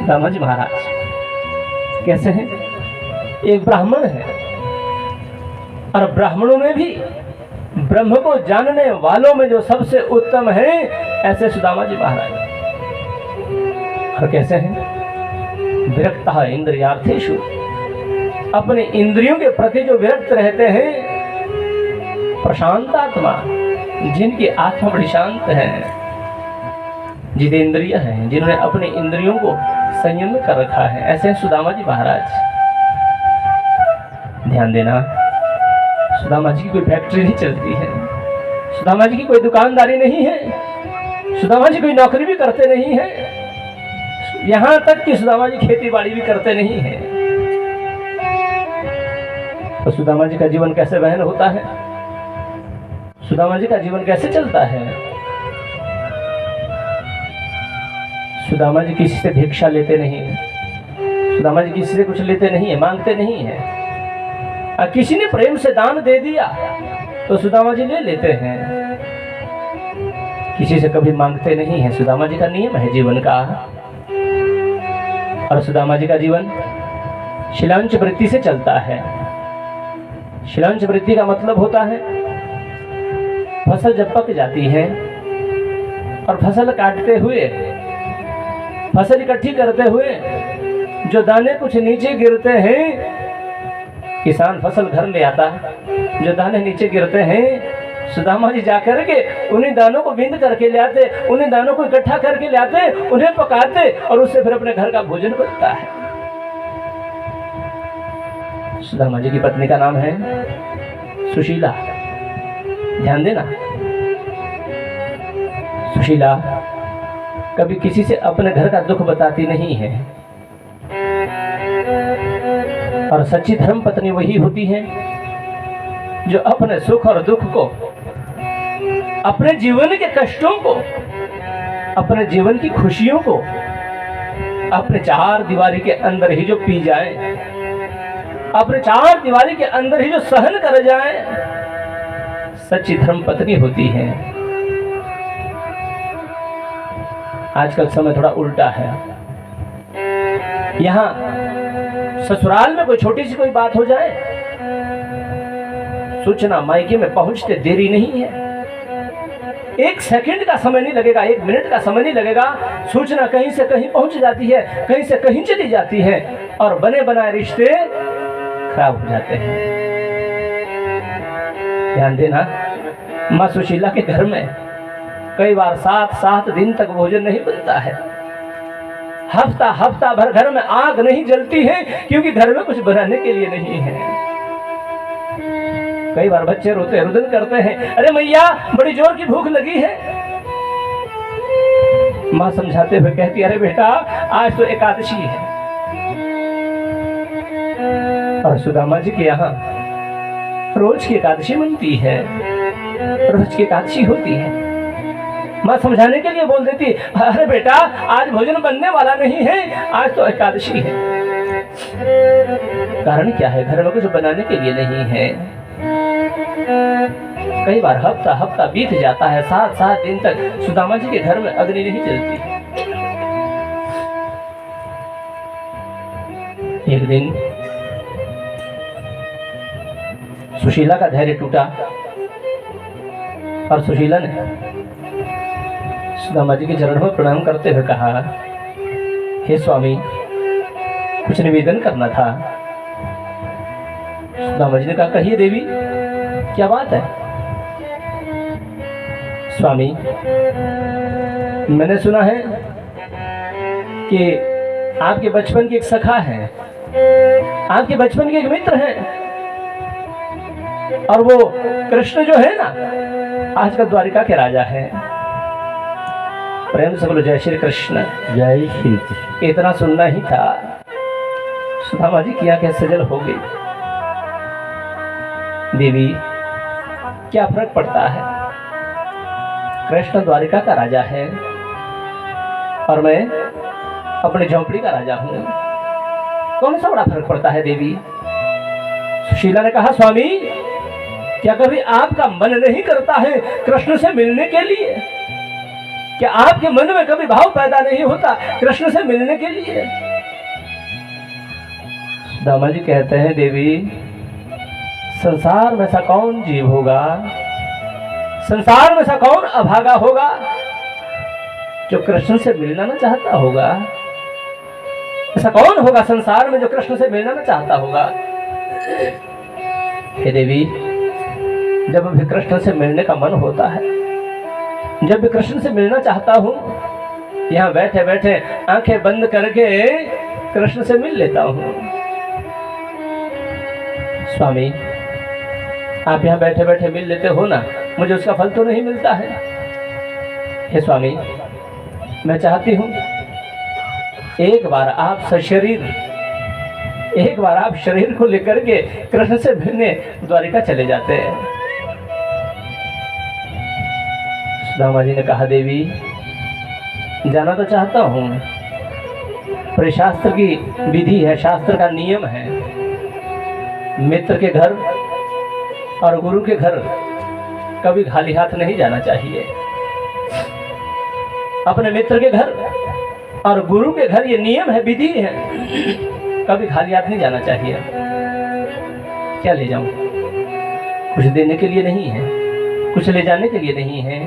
सुदामा जी महाराज कैसे हैं? एक ब्राह्मण है और ब्राह्मणों में भी ब्रह्म को जानने वालों में जो सबसे उत्तम है, ऐसे सुदामा जी महाराज। और कैसे हैं? विरक्तः इंद्रियार्थेषु, अपने इंद्रियों के प्रति जो विरक्त रहते हैं। प्रशांतात्मा, जिनकी आत्मा बड़ी शांत है, जितेंद्रिय हैं, जिन्होंने अपने इंद्रियों को संयम में कर रखा है, ऐसे सुदामा जी महाराज। ध्यान देना, सुदामा जी की कोई फैक्ट्री नहीं चलती है, सुदामा जी की कोई दुकानदारी नहीं है, सुदामा जी कोई नौकरी भी करते नहीं है, यहां तक कि सुदामा जी खेती बाड़ी भी करते नहीं है। तो सुदामा जी का जीवन कैसे वहन होता है? सुदामा जी का जीवन कैसे चलता है? सुदामा जी किसी से भिक्षा लेते नहीं है, सुदामा जी किसी से कुछ लेते नहीं है, मांगते नहीं है। किसी ने प्रेम से दान दे दिया तो सुदामा जी ले लेते हैं, किसी से कभी मांगते नहीं है। सुदामा जी का नियम है जीवन का। और सुदामा जी का जीवन शिलांच वृत्ति से चलता है। शिलांच वृत्ति का मतलब होता है, फसल जब पक जाती है और फसल काटते हुए, फसल इकट्ठी करते हुए जो दाने कुछ नीचे गिरते हैं, किसान फसल घर ले आता है, जो दाने नीचे गिरते हैं सुदामा जी जाकर के उन्हीं दानों को बिंद करके ले आते, उन्हीं दानों को इकट्ठा करके ले आते, उन्हें पकाते और उससे फिर अपने घर का भोजन बनता है। सुदामा जी की पत्नी का नाम है सुशीला। ध्यान देना, सुशीला कभी किसी से अपने घर का दुख बताती नहीं है। और सच्ची धर्म पत्नी वही होती है जो अपने सुख और दुख को, अपने जीवन के कष्टों को, अपने जीवन की खुशियों को अपने चार दीवारी के अंदर ही जो पी जाए, अपने चार दीवारी के अंदर ही जो सहन कर जाए, सच्ची धर्म पत्नी होती है। आजकल समय थोड़ा उल्टा है। यहाँ ससुराल में कोई छोटी सी कोई बात हो जाए, सूचना मायके में पहुंचते देरी नहीं है। 1 सेकंड का समय नहीं लगेगा, 1 मिनट का समय नहीं लगेगा, सूचना कहीं से कहीं पहुंच जाती है, कहीं से कहीं चली जाती है और बने बनाए रिश्ते खराब हो जाते हैं। ध्यान देना, माँ सुशीला के घर में कई बार 7 दिन तक भोजन नहीं बनता है। हफ्ता भर घर में आग नहीं जलती है, क्योंकि घर में कुछ बनाने के लिए नहीं है। कई बार बच्चे रोते रुदन करते हैं, अरे मैया बड़ी जोर की भूख लगी है। माँ समझाते हुए कहती, अरे बेटा आज तो एकादशी है। और सुदामा जी के यहाँ रोज की एकादशी बनती है, रोज की एकादशी होती है। माँ समझाने के लिए बोल देती, अरे बेटा आज भोजन बनने वाला नहीं है, आज तो एकादशी है। कारण क्या है? घर में कुछ बनाने के लिए नहीं है। कई बार हफ्ता बीत जाता है, 7 दिन तक सुदामा जी के घर में अग्नि नहीं जलती। एक दिन सुशीला का धैर्य टूटा और सुशीला ने सुदामा जी के चरण में प्रणाम करते हुए कहा, हे स्वामी कुछ निवेदन करना था। सुदामा जी ने कहा, कहिए देवी क्या बात है? स्वामी मैंने सुना है कि आपके बचपन की एक सखा है, आपके बचपन के एक मित्र हैं, और वो कृष्ण जो है ना आजकल द्वारिका के राजा है। प्रेम से बोलो जय श्री कृष्ण। जय श्री कृष्ण। इतना सुनना ही था। सुदामा जी की आंखें सजल हो गई। देवी क्या फर्क पड़ता है? कृष्ण द्वारिका का राजा है और मैं अपने झोंपड़ी का राजा हूं, कौन सा बड़ा फर्क पड़ता है देवी? सुशीला ने कहा, स्वामी क्या कभी आपका मन नहीं करता है कृष्ण से मिलने के लिए? क्या आपके मन में कभी भाव पैदा नहीं होता कृष्ण से मिलने के लिए? सुदामा जी कहते हैं, देवी संसार में ऐसा कौन जीव होगा, संसार में ऐसा कौन अभागा होगा जो कृष्ण से मिलना न चाहता होगा? ऐसा कौन होगा संसार में जो कृष्ण से मिलना न चाहता होगा? हे देवी, जब भी कृष्ण से मिलने का मन होता है, जब भी कृष्ण से मिलना चाहता हूं, यहां बैठे बैठे आंखें बंद करके कृष्ण से मिल लेता हूं। स्वामी, आप यहां बैठे बैठे मिल लेते हो ना, मुझे उसका फल तो नहीं मिलता है। हे स्वामी, मैं चाहती हूं एक बार आप सशरीर, एक बार आप शरीर को लेकर के कृष्ण से मिलने द्वारिका चले जाते हैं। सुदामा जी ने कहा, देवी जाना तो चाहता हूं, पर शास्त्र की विधि है, शास्त्र का नियम है, मित्र के घर और गुरु के घर कभी खाली हाथ नहीं जाना चाहिए। अपने मित्र के घर और गुरु के घर ये नियम है, विधि है, कभी खाली हाथ नहीं जाना चाहिए। क्या ले जाऊं? कुछ देने के लिए नहीं है, कुछ ले जाने के लिए नहीं है।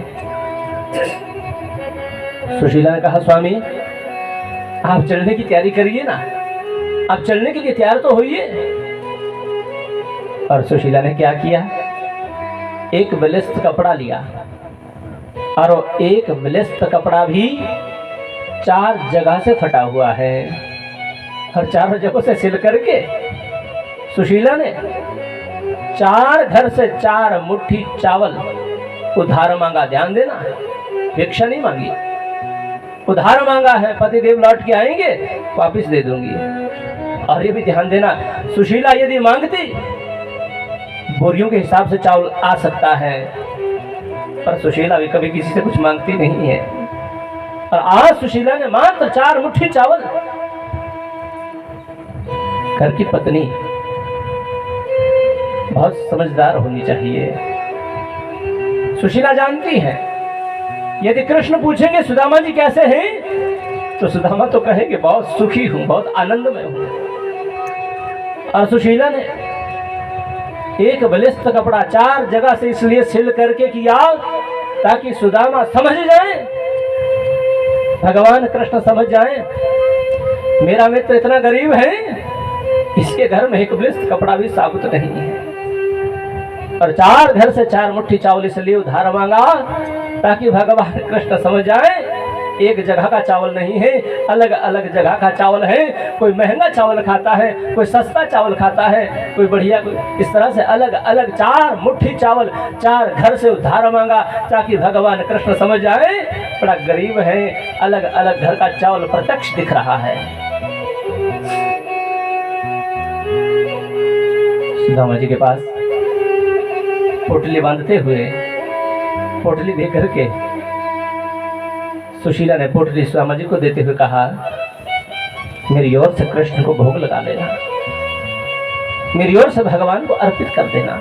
सुशीला ने कहा, स्वामी आप चलने की तैयारी करिए ना, आप चलने के लिए तैयार तो होइए। और सुशीला ने क्या किया, एक बलिष्ठ कपड़ा लिया और एक बलिष्ठ कपड़ा भी 4 जगह से फटा हुआ है और 4 जगहों से सिल करके सुशीला ने 4 घर से 4 मुट्ठी चावल उधार मांगा। ध्यान देना, भिक्षा नहीं मांगी, उधार मांगा है, पतिदेव लौट के आएंगे वापिस दे दूंगी। और ये भी ध्यान देना, सुशीला यदि मांगती बोरियों के हिसाब से चावल आ सकता है, पर सुशीला भी कभी किसी से कुछ मांगती नहीं है। और आज सुशीला ने मात्र 4 मुट्ठी चावल। घर की पत्नी बहुत समझदार होनी चाहिए। सुशीला जानती है यदि कृष्ण पूछेंगे सुदामा जी कैसे हैं, तो सुदामा तो कहेंगे बहुत सुखी हूं, बहुत आनंद में हूं। और सुशीला ने एक बलिष्ठ कपड़ा 4 जगह से इसलिए सिल करके किया ताकि सुदामा समझ जाए, भगवान कृष्ण समझ जाए, मेरा मित्र इतना गरीब है, इसके घर में एक बलिष्ठ कपड़ा भी साबुत नहीं है। और 4 घर से 4 मुट्ठी चावल इसलिए उधार मांगा ताकि भगवान कृष्ण समझ जाए एक जगह का चावल नहीं है, अलग अलग जगह का चावल है। कोई महंगा चावल खाता है, कोई सस्ता चावल खाता है, कोई बढ़िया, इस तरह से अलग अलग 4 मुट्ठी चावल 4 घर से उधार मांगा ताकि भगवान कृष्ण समझ जाए बड़ा गरीब है, अलग अलग घर का चावल प्रत्यक्ष दिख रहा है। सुदामा जी के पास पोटली बांधते हुए पोटली दे करके सुशीला ने पोटली सुदामा जी को देते हुए कहा, मेरी ओर से कृष्ण को भोग लगा लेना, मेरी ओर से भगवान को अर्पित कर देना।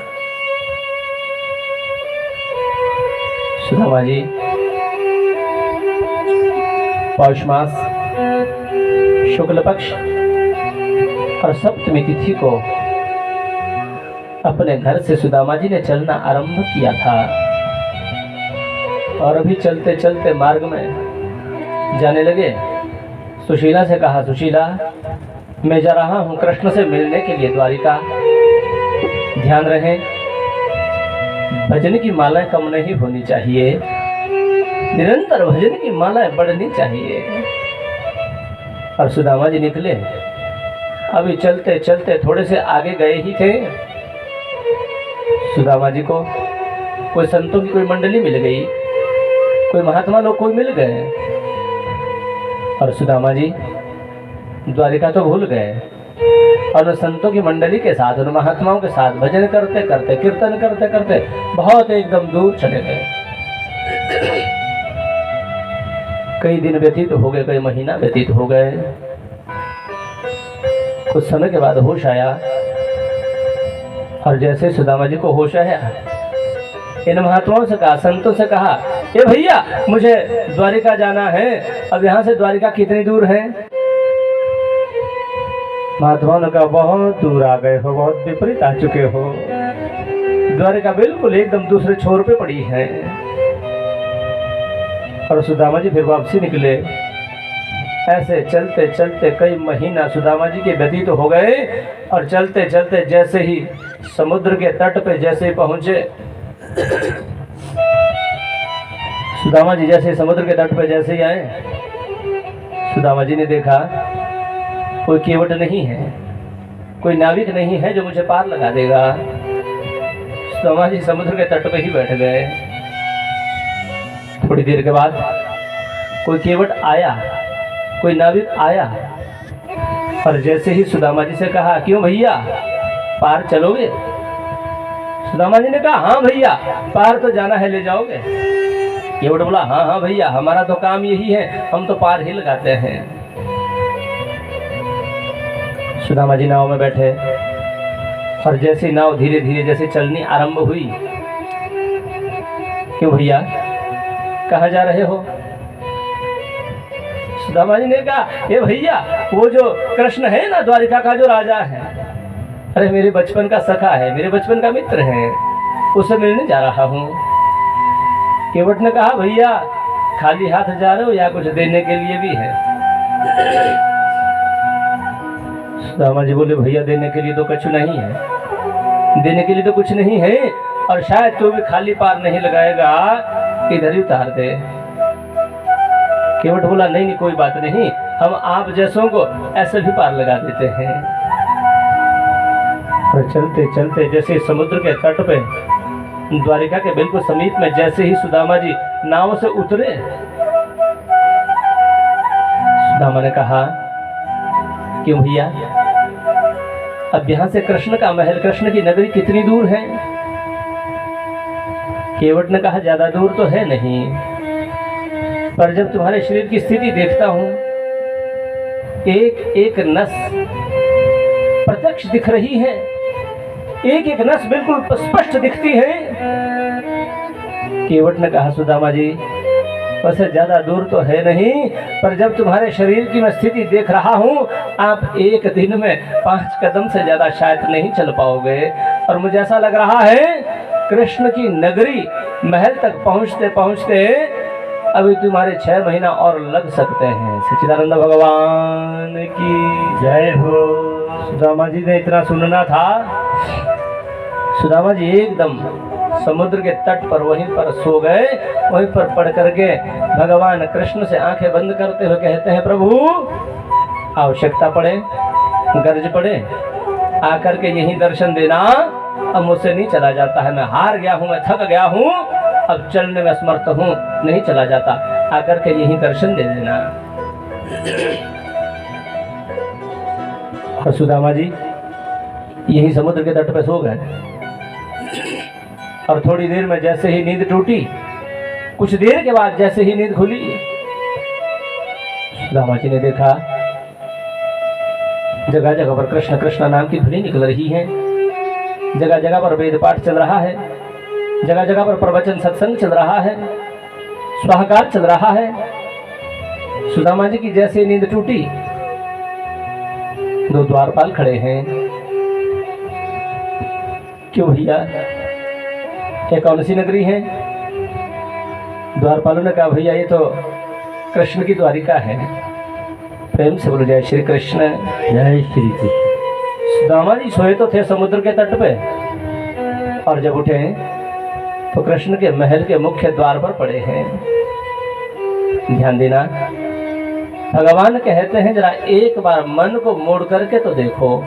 सुदामा जी पौष मास शुक्ल पक्ष और सप्तमी तिथि को अपने घर से सुदामा जी ने चलना आरंभ किया था। और अभी चलते चलते मार्ग में जाने लगे। सुशीला से कहा, सुशीला मैं जा रहा हूं कृष्ण से मिलने के लिए द्वारिका, ध्यान रहे भजन की मालाएं कम नहीं होनी चाहिए, निरंतर भजन की मालाएं बढ़नी चाहिए। और सुदामा जी निकले। अभी चलते चलते थोड़े से आगे गए ही थे, सुदामा जी को कोई संतों की कोई मंडली मिल गई, कोई महात्मा लोग कोई मिल गए। और सुदामा जी द्वारिका तो भूल गए और संतों की मंडली के साथ, उन महात्माओं के साथ भजन करते करते, कीर्तन करते करते बहुत एकदम दूर चले गए। कई दिन व्यतीत हो गए, कई महीना व्यतीत हो गए। कुछ समय के बाद होश आया और जैसे सुदामा जी को होश आया, इन महात्माओं से कहा, संतों से कहा ये भैया मुझे द्वारिका जाना है, अब यहाँ से द्वारिका कितनी दूर है? महात्माओं ने कहा बहुत दूर आ गए हो, बहुत विपरीत आ चुके हो, द्वारिका बिल्कुल एकदम दूसरे छोर पे पड़ी है। और सुदामा जी फिर वापसी निकले। ऐसे चलते चलते कई महीना सुदामा जी के व्यतीत तो हो गए, और चलते चलते जैसे ही समुद्र के तट पे जैसे ही पहुंचे, सुदामा जी जैसे समुद्र के तट पे जैसे ही आए, सुदामा जी ने देखा कोई केवट नहीं है, कोई नाविक नहीं है जो मुझे पार लगा देगा। सुदामा जी समुद्र के तट पे ही बैठ गए। थोड़ी देर के बाद कोई केवट आया, कोई नाविक आया, और जैसे ही सुदामा जी से कहा क्यों भैया पार चलोगे? सुदामा जी ने कहा हाँ भैया पार तो जाना है, ले जाओगे? केवट बोला हाँ हाँ भैया हमारा तो काम यही है, हम तो पार ही लगाते हैं। सुदामा जी नाव में बैठे, और जैसे नाव धीरे धीरे जैसे चलनी आरंभ हुई, क्यों भैया कहाँ जा रहे हो? सुदामा जी ने कहा ये भैया वो जो कृष्ण है ना द्वारिका का जो राजा है, अरे मेरे बचपन का सखा है, मेरे बचपन का मित्र है, उससे मिलने जा रहा हूँ। केवट ने कहा भैया खाली हाथ जा रहे हो या कुछ देने के लिए भी है? सुदामा जी बोले भैया देने के लिए तो कुछ नहीं है, देने के लिए तो कुछ नहीं है, और शायद तू भी खाली पार नहीं लगाएगा, इधर ही उतार दे। केवट बोला नहीं नहीं कोई बात नहीं, हम आप जैसों को ऐसे भी पार लगा देते हैं। और चलते चलते जैसे समुद्र के तट पे द्वारिका के बिल्कुल समीप में जैसे ही सुदामा जी नाव से उतरे, सुदामा ने कहा क्यों भैया अब यहाँ से कृष्ण का महल, कृष्ण की नगरी कितनी दूर है? केवट ने कहा ज्यादा दूर तो है नहीं, पर जब तुम्हारे शरीर की स्थिति देखता हूं, एक एक नस प्रत्यक्ष दिख रही है, एक एक नस बिल्कुल स्पष्ट दिखती है। केवट ने कहा सुदामा जी वैसे ज्यादा दूर तो है नहीं, पर जब तुम्हारे शरीर की मैं स्थिति देख रहा हूँ, आप एक दिन में 5 कदम से ज्यादा शायद नहीं चल पाओगे, और मुझे ऐसा लग रहा है कृष्ण की नगरी महल तक पहुँचते पहुँचते अभी तुम्हारे 6 महीना और लग सकते हैं। सच्चिदानंद भगवान की जय हो। सुदामा जी ने इतना सुनना था। सुदामा जी एकदम समुद्र के तट पर वहीं पर सो गए, वहीं पर पड़ करके भगवान कृष्ण से आंखें बंद करते हुए कहते हैं प्रभु आवश्यकता पड़े, गरज पड़े, आकर के यही दर्शन देना, अब मुझसे नहीं चला जाता है, मैं हार गया हूँ, मैं थक गया हूँ, अब चलने में असमर्थ हूँ, नहीं चला जाता, आकर के यही दर्शन दे देना। और सुदामा जी यही समुद्र के तट पर सो गए, और थोड़ी देर में जैसे ही नींद टूटी, कुछ देर के बाद जैसे ही नींद खुली, सुदामा जी ने देखा जगह जगह पर कृष्ण कृष्ण नाम की ध्वनि निकल रही है, जगह जगह पर वेद पाठ चल रहा है, जगह जगह पर प्रवचन सत्संग चल रहा है, स्वाहाकार चल रहा है। सुदामा जी की जैसे नींद टूटी, 2 द्वारपाल खड़े हैं। क्यों भैया ये कौन सी नगरी है? द्वारपालों ने कहा भैया ये तो कृष्ण की द्वारिका है। प्रेम से बोलो जय श्री कृष्ण, जय श्री कृष्ण। सुदामा जी सोए तो थे समुद्र के तट पे, और जब उठे तो कृष्ण के महल के मुख्य द्वार पर पड़े हैं। ध्यान देना, भगवान कहते हैं जरा एक बार मन को मोड़ करके तो देखो,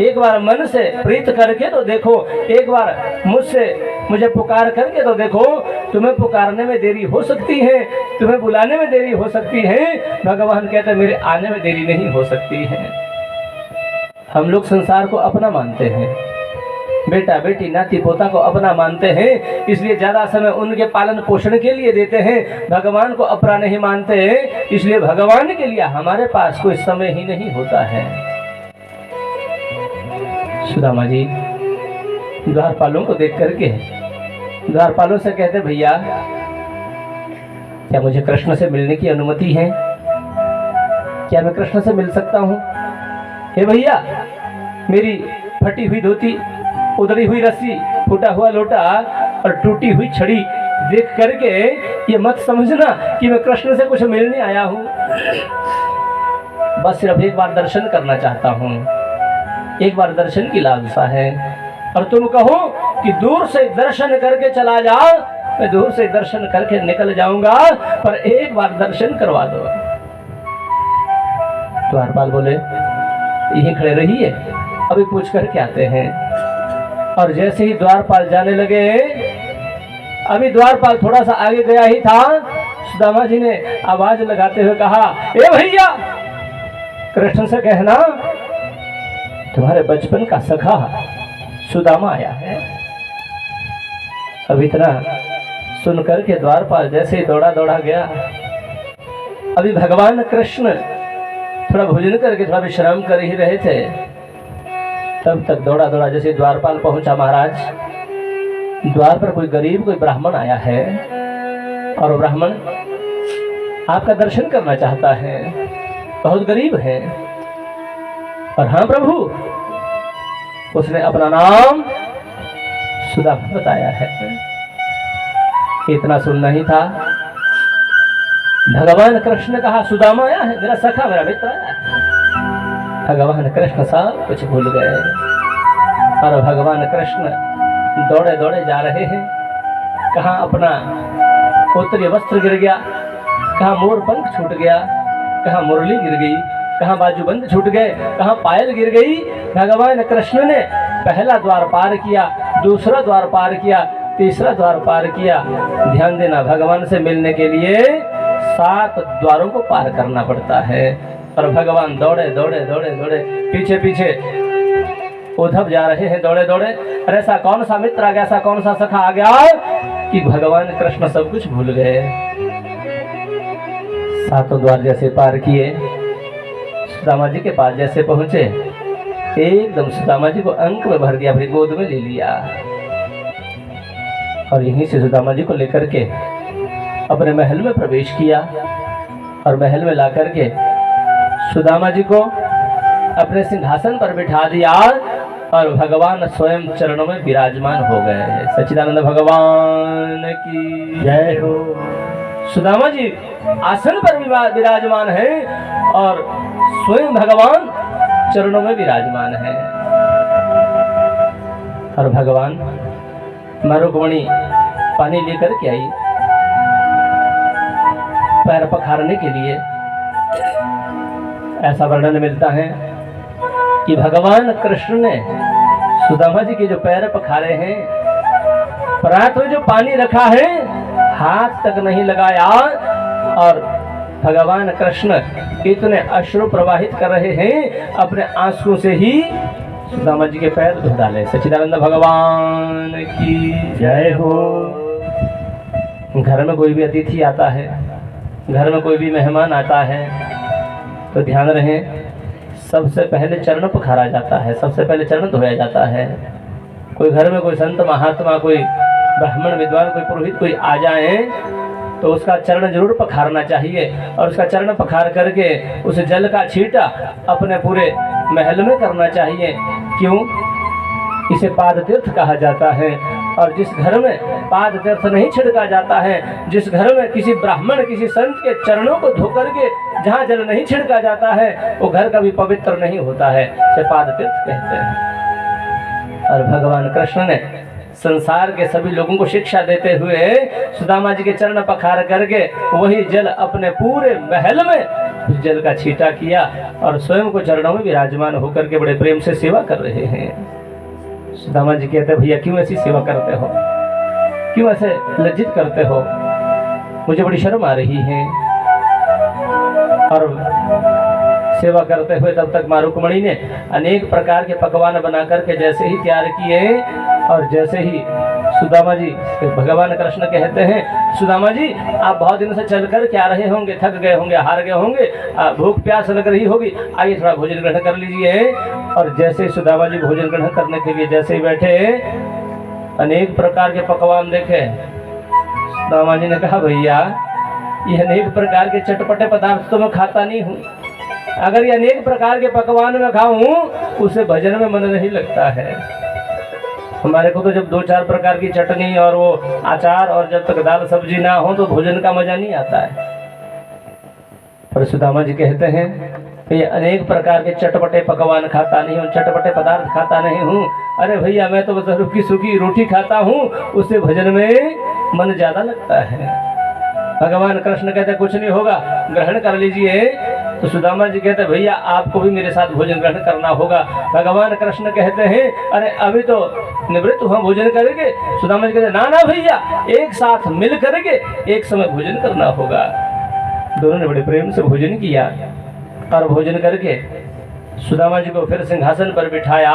एक बार मन से प्रीत करके तो देखो, एक बार मुझे पुकार करके तो देखो। तुम्हें पुकारने में देरी हो सकती है, तुम्हें बुलाने में देरी हो सकती है, भगवान कहते हैं मेरे आने में देरी नहीं हो सकती है। हम लोग संसार को अपना मानते हैं, बेटा बेटी नाती पोता को अपना मानते हैं, इसलिए ज्यादा समय उनके पालन पोषण के लिए देते हैं। भगवान को अपना नहीं मानते, इसलिए भगवान के लिए हमारे पास कोई समय ही नहीं होता है। सुदामा जी द्वारपालों को देख करके द्वारपालों से कहते भैया क्या मुझे कृष्ण से मिलने की अनुमति है? क्या मैं कृष्ण से मिल सकता हूँ? हे भैया, मेरी फटी हुई धोती, उधड़ी हुई रस्सी, फूटा हुआ लोटा और टूटी हुई छड़ी देख करके ये मत समझना कि मैं कृष्ण से कुछ मिलने आया हूँ। बस सिर्फ एक बार दर्शन करना चाहता हूँ, एक बार दर्शन की लालसा है। और तुम कहो कि दूर से दर्शन करके चला जा, मैं दूर से दर्शन करके निकल जाऊंगा, पर एक बार दर्शन करवा दो। द्वारपाल बोले यहीं खड़े रहिए, अभी पूछ करके आते हैं। और जैसे ही द्वारपाल जाने लगे, अभी द्वारपाल थोड़ा सा आगे गया ही था, सुदामा जी ने आवाज लगाते हुए कहा, ए भैया, कृष्ण से कहना तुम्हारे बचपन का सखा सुदामा आया है। अब इतना सुनकर के द्वारपाल जैसे ही दौड़ा दौड़ा गया। अभी भगवान कृष्ण थोड़ा भोजन करके थोड़ा विश्राम कर ही रहे थे, तब तक दौड़ा दौड़ा जैसे द्वारपाल पहुंचा। महाराज, द्वार पर कोई गरीब, कोई ब्राह्मण आया है और ब्राह्मण आपका दर्शन करना चाहता है, बहुत गरीब है। और हाँ प्रभु, उसने अपना नाम सुदामा बताया है। इतना सुनना ही था, भगवान कृष्ण ने कहा सुदामा आया है, मेरा सखा, मेरा मित्र आया है। भगवान कृष्ण सब कुछ भूल गए और भगवान कृष्ण दौड़े दौड़े जा रहे हैं। कहाँ अपना उत्तरीय वस्त्र गिर गया, कहाँ मोर पंख छूट गया, कहाँ मुरली गिर गई, कहाँ बाजूबंद छूट गए, कहाँ पायल गिर गई। भगवान कृष्ण ने पहला द्वार पार किया, दूसरा द्वार पार किया, तीसरा द्वार पार किया। ध्यान देना, भगवान से मिलने के लिए 7 द्वारों को पार करना पड़ता है। और भगवान दौड़े दौड़े दौड़े दौड़े पीछे पीछे उद्धव जा रहे हैं, दौड़े दौड़े। अरे ऐसा कौन सा मित्र आ गया, ऐसा कौन सा सखा आ गया कि भगवान कृष्ण सब कुछ भूल गए। 7 द्वार जैसे पार किए, सुदामा जी के पास जैसे पहुंचे, एकदम सुदामा जी को अंक में भर दिया, अपनी गोद में ले लिया। और यहीं से सुदामा जी को लेकर के अपने महल में प्रवेश किया और महल में ला करके सुदामा जी को अपने सिंहासन पर बिठा दिया और भगवान स्वयं चरणों में विराजमान हो गए। सच्चिदानंद भगवान की जय हो। सुदामा जी आसन पर विराजमान है और स्वयं भगवान चरणों में विराजमान है। और भगवान माँ रुक्मिणी पानी लेकर के आई पैर पखारने के लिए। ऐसा वर्णन मिलता है कि भगवान कृष्ण ने सुदामा जी के जो पैर पखारे हैं, प्रात में जो पानी रखा है हाथ तक नहीं लगाया और भगवान कृष्ण इतने अश्रु प्रवाहित कर रहे हैं, अपने आंसुओं से ही सुदामा जी के पैर धो डाले। सच्चिदानंद भगवान की जय हो। घर में कोई भी अतिथि आता है, घर में कोई भी मेहमान आता है, तो ध्यान रहे, सबसे पहले चरण पखारा जाता है, सबसे पहले चरण धोया जाता है। कोई घर में कोई संत महात्मा, कोई ब्राह्मण विद्वान, कोई पुरोहित कोई आ जाए तो उसका चरण जरूर पखारना चाहिए। और उसका चरण पखार करके उस जल का छींटा अपने पूरे महल में करना चाहिए। क्यों? इसे पाद तीर्थ कहा जाता है। और जिस घर में पाद तीर्थ नहीं छिड़का जाता है, जिस घर में किसी ब्राह्मण किसी संत के चरणों को धो करके जहाँ जल नहीं छिड़का जाता है, वो घर कभी पवित्र नहीं होता है, इसे पाद तीर्थ कहते हैं। और भगवान कृष्ण ने संसार के सभी लोगों को शिक्षा देते हुए सुदामा जी के चरण पखार करके वही जल अपने पूरे महल में उस जल का छींटा किया और स्वयं को चरणों में विराजमान होकर के बड़े प्रेम से सेवा कर रहे हैं। सुदामा जी कहते, भैया क्यों ऐसी सेवा करते हो, क्यों ऐसे लज्जित करते हो, मुझे बड़ी शर्म आ रही है। और सेवा करते हुए तब तक माँ रुक्मिणी ने अनेक प्रकार के पकवान बना करके जैसे ही तैयार किए और जैसे ही सुदामा जी, भगवान कृष्ण कहते हैं, सुदामा जी आप बहुत दिन से चलकर क्या रहे होंगे, थक गए होंगे, हार गए होंगे, भूख प्यास लग रही होगी, आइए थोड़ा भोजन ग्रहण कर लीजिए। और जैसे सुदामा जी भोजन ग्रहण करने के लिए जैसे ही बैठे, अनेक प्रकार के पकवान देखे, सुदामा जी ने कहा, भैया ये अनेक प्रकार के चटपटे पदार्थ तो मैं खाता नहीं हूँ। अगर ये अनेक प्रकार के पकवान में खाऊं उसे भजन में मन नहीं लगता है। हमारे को तो जब 2-4 प्रकार की चटनी और वो अचार और जब तक दाल सब्जी ना हो तो भोजन का मजा नहीं आता है। पर सुदामा जी कहते हैं ये अनेक प्रकार के चटपटे पकवान खाता नहीं हूँ, चटपटे पदार्थ खाता नहीं हूँ। अरे भैया मैं तो बस रुखी सूखी रोटी खाता हूँ, उससे भजन में मन ज्यादा लगता है। भगवान कृष्ण कहते कुछ नहीं होगा, ग्रहण कर लीजिए। तो सुदामा जी कहते भैया आपको भी मेरे साथ भोजन ग्रहण करना होगा। भगवान कृष्ण कहते हैं अरे अभी तो निवृत्त हुआ, भोजन करेंगे। सुदामा जी कहते ना ना भैया, एक साथ मिल करके एक समय भोजन करना होगा। दोनों ने बड़े प्रेम से भोजन किया और भोजन करके सुदामा जी को फिर सिंहासन पर बिठाया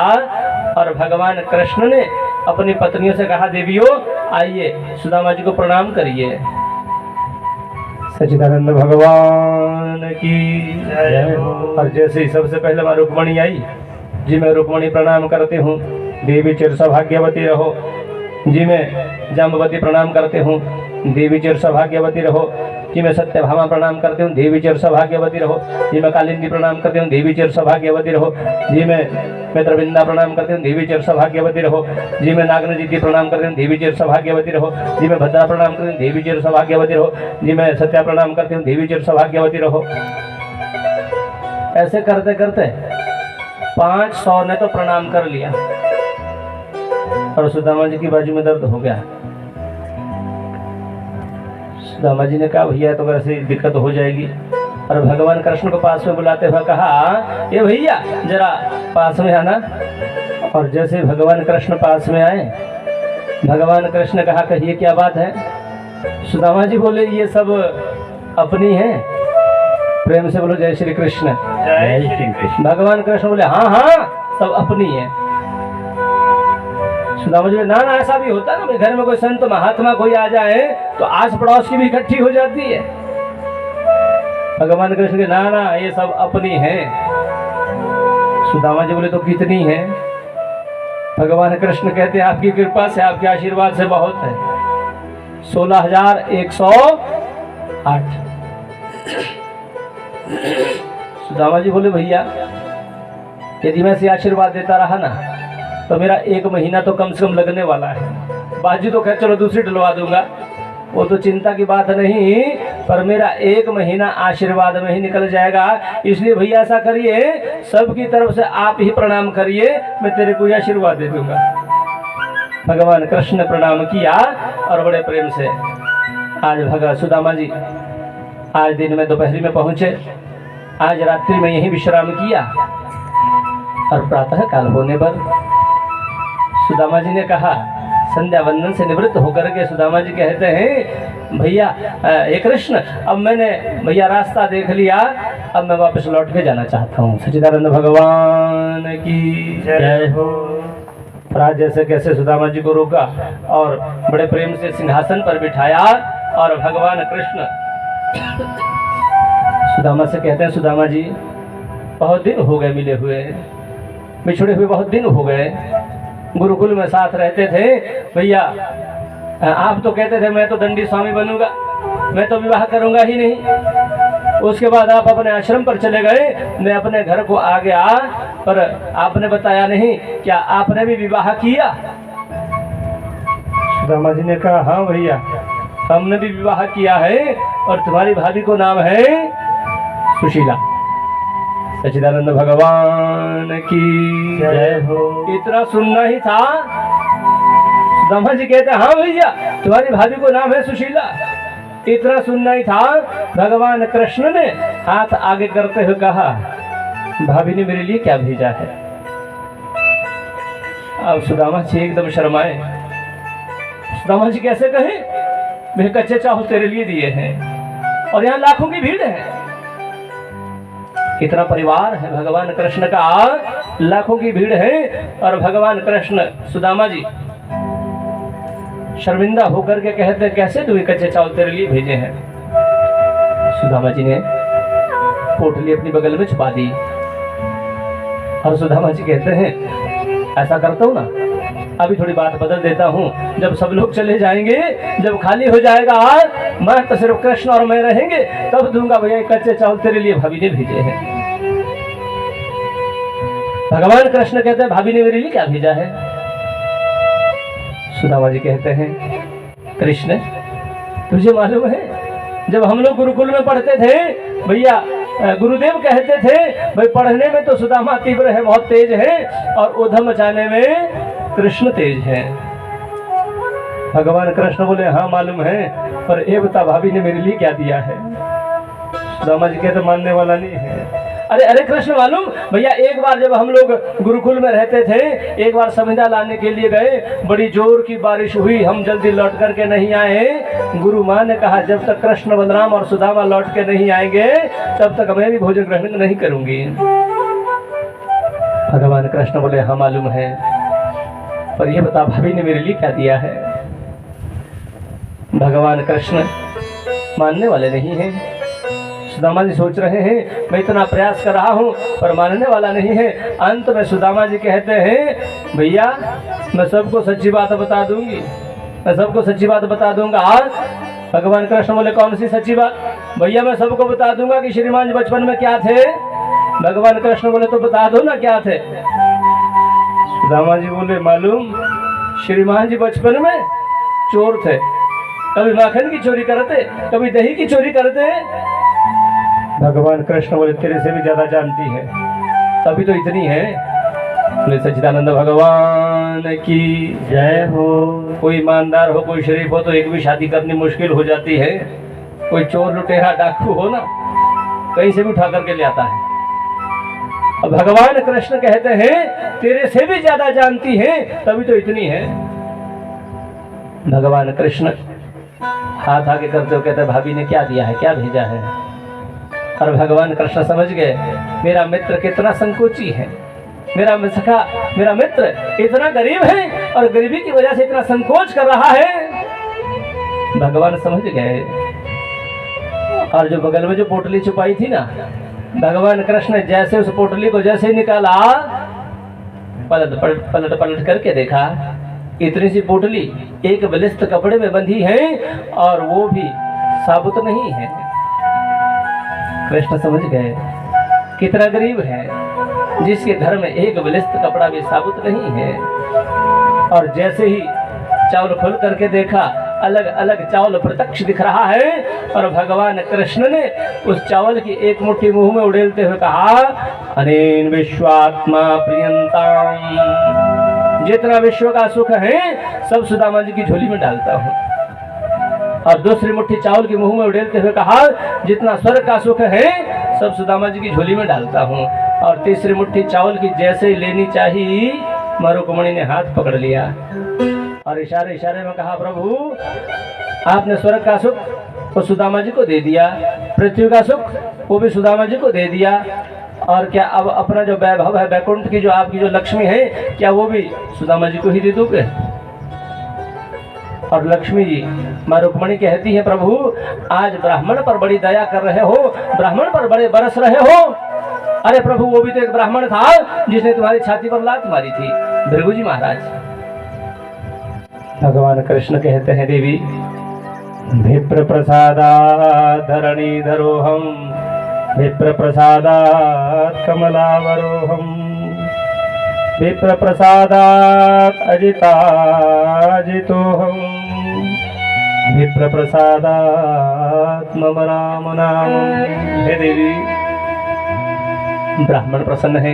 और भगवान कृष्ण ने अपनी पत्नियों से कहा देवियों आइए सुदामा जी को प्रणाम करिए। सच्चिदानंद भगवान की जय हो। और जैसे ही सबसे पहले मैं रुक्मणी आई जी, मैं रुक्मणी प्रणाम करती हूँ, देवी चिर सौभाग्यवती रहो। जी मैं जाम्बवती प्रणाम करती हूँ, देवी चिर सौभाग्यवती रहो। जी मैं सत्यभामा प्रणाम करती हूँ, देवी चिर सौभाग्यवती रहो। जी मैं कालिंदी प्रणाम करती हूँ, देवी चिर सौभाग्यवती रहो। जी मैं मित्रविंदा प्रणाम करती हूँ, देवी चिर सौभाग्यवती रहो। जी मैं नागनजीति प्रणाम करती हूँ, देवी चिर सौभाग्यवती रहो। जी मैं भद्रा प्रणाम करती हूँ, देवी चिर सौभाग्यवती रहो। जी मैं सत्या प्रणाम करती हूँ, देवी चिर सौभाग्यवती रहो। ऐसे करते करते 500 ने तो प्रणाम कर लिया और सुदामा जी की बाजू में दर्द हो गया। सुदामा जी ने कहा भैया तो वैसे दिक्कत हो जाएगी। और भगवान कृष्ण को पास में बुलाते हुए कहा ये भैया जरा पास में आना। और जैसे भगवान कृष्ण पास में आए, भगवान कृष्ण कहा कहिए क्या बात है। सुदामा जी बोले ये सब अपनी है। प्रेम से बोलो जय श्री कृष्ण। जय श्री कृष्ण। भगवान कृष्ण बोले हाँ हाँ सब अपनी है। सुदामा जी ना ना ऐसा भी होता है ना, घर में कोई संत महात्मा कोई आ जाए तो आस पड़ोस की भी इकट्ठी हो जाती है। भगवान कृष्ण के ना ना ये सब अपनी है। सुदामा जी बोले तो कितनी है। भगवान कृष्ण कहते हैं आपकी कृपा से आपके आशीर्वाद से बहुत है। 16,108। सुदामा जी बोले भैया यदि मैं से आशीर्वाद देता रहा ना तो मेरा 1 महीना तो कम से कम लगने वाला है। बाजी तो खैर चलो दूसरी डलवा दूंगा, वो तो चिंता की बात नहीं, पर मेरा 1 महीना आशीर्वाद में ही निकल जाएगा। इसलिए भैया ऐसा करिए सबकी तरफ से आप ही प्रणाम करिए, मैं तेरे को आशीर्वाद दे दूंगा। भगवान कृष्ण ने प्रणाम किया और बड़े प्रेम से आज भगवान सुदामा जी आज दिन में दोपहरी में पहुंचे, आज रात्रि में यही विश्राम किया। और प्रातः काल होने पर सुदामा जी ने कहा संध्या वंदन से निवृत्त होकर के सुदामा जी कहते हैं भैया हे कृष्ण अब मैंने भैया रास्ता देख लिया, अब मैं वापस लौट के जाना चाहता हूँ। सच्चिदानंद भगवान की जय हो। आज जैसे कैसे सुदामा जी को रोका और बड़े प्रेम से सिंहासन पर बिठाया और भगवान कृष्ण सुदामा से कहते हैं सुदामा जी बहुत दिन हो गए मिले हुए, बिछड़े हुए बहुत दिन हो गए। गुरुकुल में साथ रहते थे भैया, आप तो कहते थे मैं तो दंडी स्वामी बनूंगा, मैं तो विवाह करूंगा ही नहीं। उसके बाद आप अपने आश्रम पर चले गए, मैं अपने घर को आ गया, पर आपने बताया नहीं, क्या आपने भी विवाह किया। सुदामा जी ने कहा हाँ भैया हमने भी विवाह किया है और तुम्हारी भाभी को नाम है सुशीला। सच्चिदानंद भगवान की जय हो। इतना सुनना ही था। सुदामा जी कहते हाँ भैया तुम्हारी भाभी को नाम है सुशीला। इतना सुनना ही था। भगवान कृष्ण ने हाथ आगे करते हुए कहा भाभी ने मेरे लिए क्या भेजा है। अब सुदामा जी एकदम शर्माए। सुदामा जी कैसे कहे, मैं कच्चे चावल तेरे लिए दिए हैं और यहाँ लाखों की भीड़ है। कितना परिवार है भगवान कृष्ण का, लाखों की भीड़ है और भगवान कृष्ण सुदामा जी शर्मिंदा होकर के कहते कैसे तू कच्चे चावल तेरे लिए भेजे हैं। सुदामा जी ने पोटली अपनी बगल में छुपा दी और सुदामा जी कहते हैं ऐसा करता हूं ना अभी थोड़ी बात बदल देता हूँ। जब सब लोग चले जाएंगे, जब खाली हो जाएगा मैं तो सिर्फ कृष्ण और मैं रहेंगे, तब दूंगा भैया कच्चे चावल तेरे लिए भाभी ने भेजे हैं। भगवान कृष्ण कहते हैं भाभी ने मेरे लिए क्या भेजा है? सुदामा जी कहते हैं कृष्ण तुझे मालूम है जब हम लोग गुरुकुल में पढ़ते थे भैया, गुरुदेव कहते थे भाई पढ़ने में तो सुदामा तीव्र है, बहुत तेज है, और उधम मचाने में कृष्ण तेज है। भगवान कृष्ण बोले हाँ मालूम है, पर ये बता भाभी ने मेरे लिए क्या दिया है? सुदामा जी कहते मानने वाला नहीं है। अरे अरे कृष्ण मालूम भैया, एक बार जब हम लोग गुरुकुल में रहते थे, एक बार संविदा लाने के लिए गए, बड़ी जोर की बारिश हुई, हम जल्दी लौट करके नहीं आए। गुरु माँ ने कहा जब तक कृष्ण बलराम और सुदामा लौट के नहीं आएंगे तब तक मैं भी भोजन ग्रहण नहीं करूंगी। भगवान कृष्ण बोले हाँ मालूम है, पर यह बता भाभी ने मेरे लिए क्या दिया है? भगवान कृष्ण मानने वाले नहीं हैं। सुदामा जी सोच रहे हैं मैं इतना प्रयास कर रहा हूँ पर मानने वाला नहीं है। अंत में सुदामा जी कहते हैं भैया मैं सबको सच्ची बात बता दूंगी, मैं सबको सच्ची बात बता दूंगा। भगवान कृष्ण बोले कौन सी सच्ची बात? भैया मैं सबको बता दूंगा कि श्रीमान जी बचपन में क्या थे। भगवान कृष्ण बोले तो बता दो ना क्या थे। सुदामा जी बोले मालूम श्रीमान जी बचपन में चोर थे, कभी माखन की चोरी करते, कभी दही की चोरी करते। भगवान कृष्ण बोले तेरे से भी ज्यादा जानती है, तभी तो इतनी है। बोले सच्चिदानंद भगवान की जय हो। कोई ईमानदार हो, कोई शरीफ हो तो एक भी शादी करनी मुश्किल हो जाती है। कोई चोर लुटेरा डाकू हो ना, कहीं से भी उठा करके ले आता है। अब भगवान कृष्ण कहते हैं तेरे से भी ज्यादा जानती है, तभी तो इतनी है। भगवान कृष्ण हाथ आगे करते हो कहते भाभी ने क्या दिया है, क्या भेजा है? और भगवान कृष्ण समझ गए मेरा मित्र कितना संकोची है, मेरा सखा मेरा मित्र इतना गरीब है और गरीबी की वजह से इतना संकोच कर रहा है। भगवान समझ गए। और जो बगल में जो पोटली छुपाई थी ना, भगवान कृष्ण जैसे उस पोटली को जैसे निकाला, पलट करके देखा इतनी सी पोटली एक बलिष्ठ कपड़े में बंधी है और वो भी साबुत नहीं है। कृष्ण समझ गए कितना गरीब है जिसके घर में एक बलिष्ठ कपड़ा भी साबुत नहीं है। और जैसे ही चावल खोल करके देखा, अलग अलग चावल प्रत्यक्ष दिख रहा है। और भगवान कृष्ण ने उस चावल की एक मुट्ठी मुंह में उड़ेलते हुए कहा अनेन विश्वात्मा प्रियंताम, जितना विश्व का सुख है सब सुदामा जी की झोली में डालता हूँ। और दूसरी मुट्ठी चावल के मुंह में उड़ेलते हुए कहा जितना स्वर्ग का सुख है सब सुदामा जी की झोली में डालता हूँ। और तीसरी मुट्ठी चावल की जैसे लेनी चाहिए, रुक्मिणी ने हाथ पकड़ लिया और इशारे इशारे में कहा प्रभु आपने स्वर्ग का सुख वो सुदामा जी को दे दिया, पृथ्वी का सुख वो भी सुदामा जी को दे दिया, और क्या अब अपना जो वैभव है वैकुंठ की जो आपकी जो लक्ष्मी है क्या वो भी सुदामा जी को ही दे दोगे? और लक्ष्मी जी माँ रुक्मिणी कहती है प्रभु आज ब्राह्मण पर बड़ी दया कर रहे हो, ब्राह्मण पर बड़े बरस रहे हो। अरे प्रभु वो भी तो एक ब्राह्मण था जिसने तुम्हारी छाती पर लात मारी थी, भृगु जी महाराज। भगवान कृष्ण कहते हैं देवी विप्र प्रसादात् धरणी धरोहम, विप्र प्रसादात् कमलावरोहम, विप्र प्रसादात् अजिताजितोहम, विप्र प्रसादात् मम राम नाम। हे देवी ब्राह्मण प्रसन्न है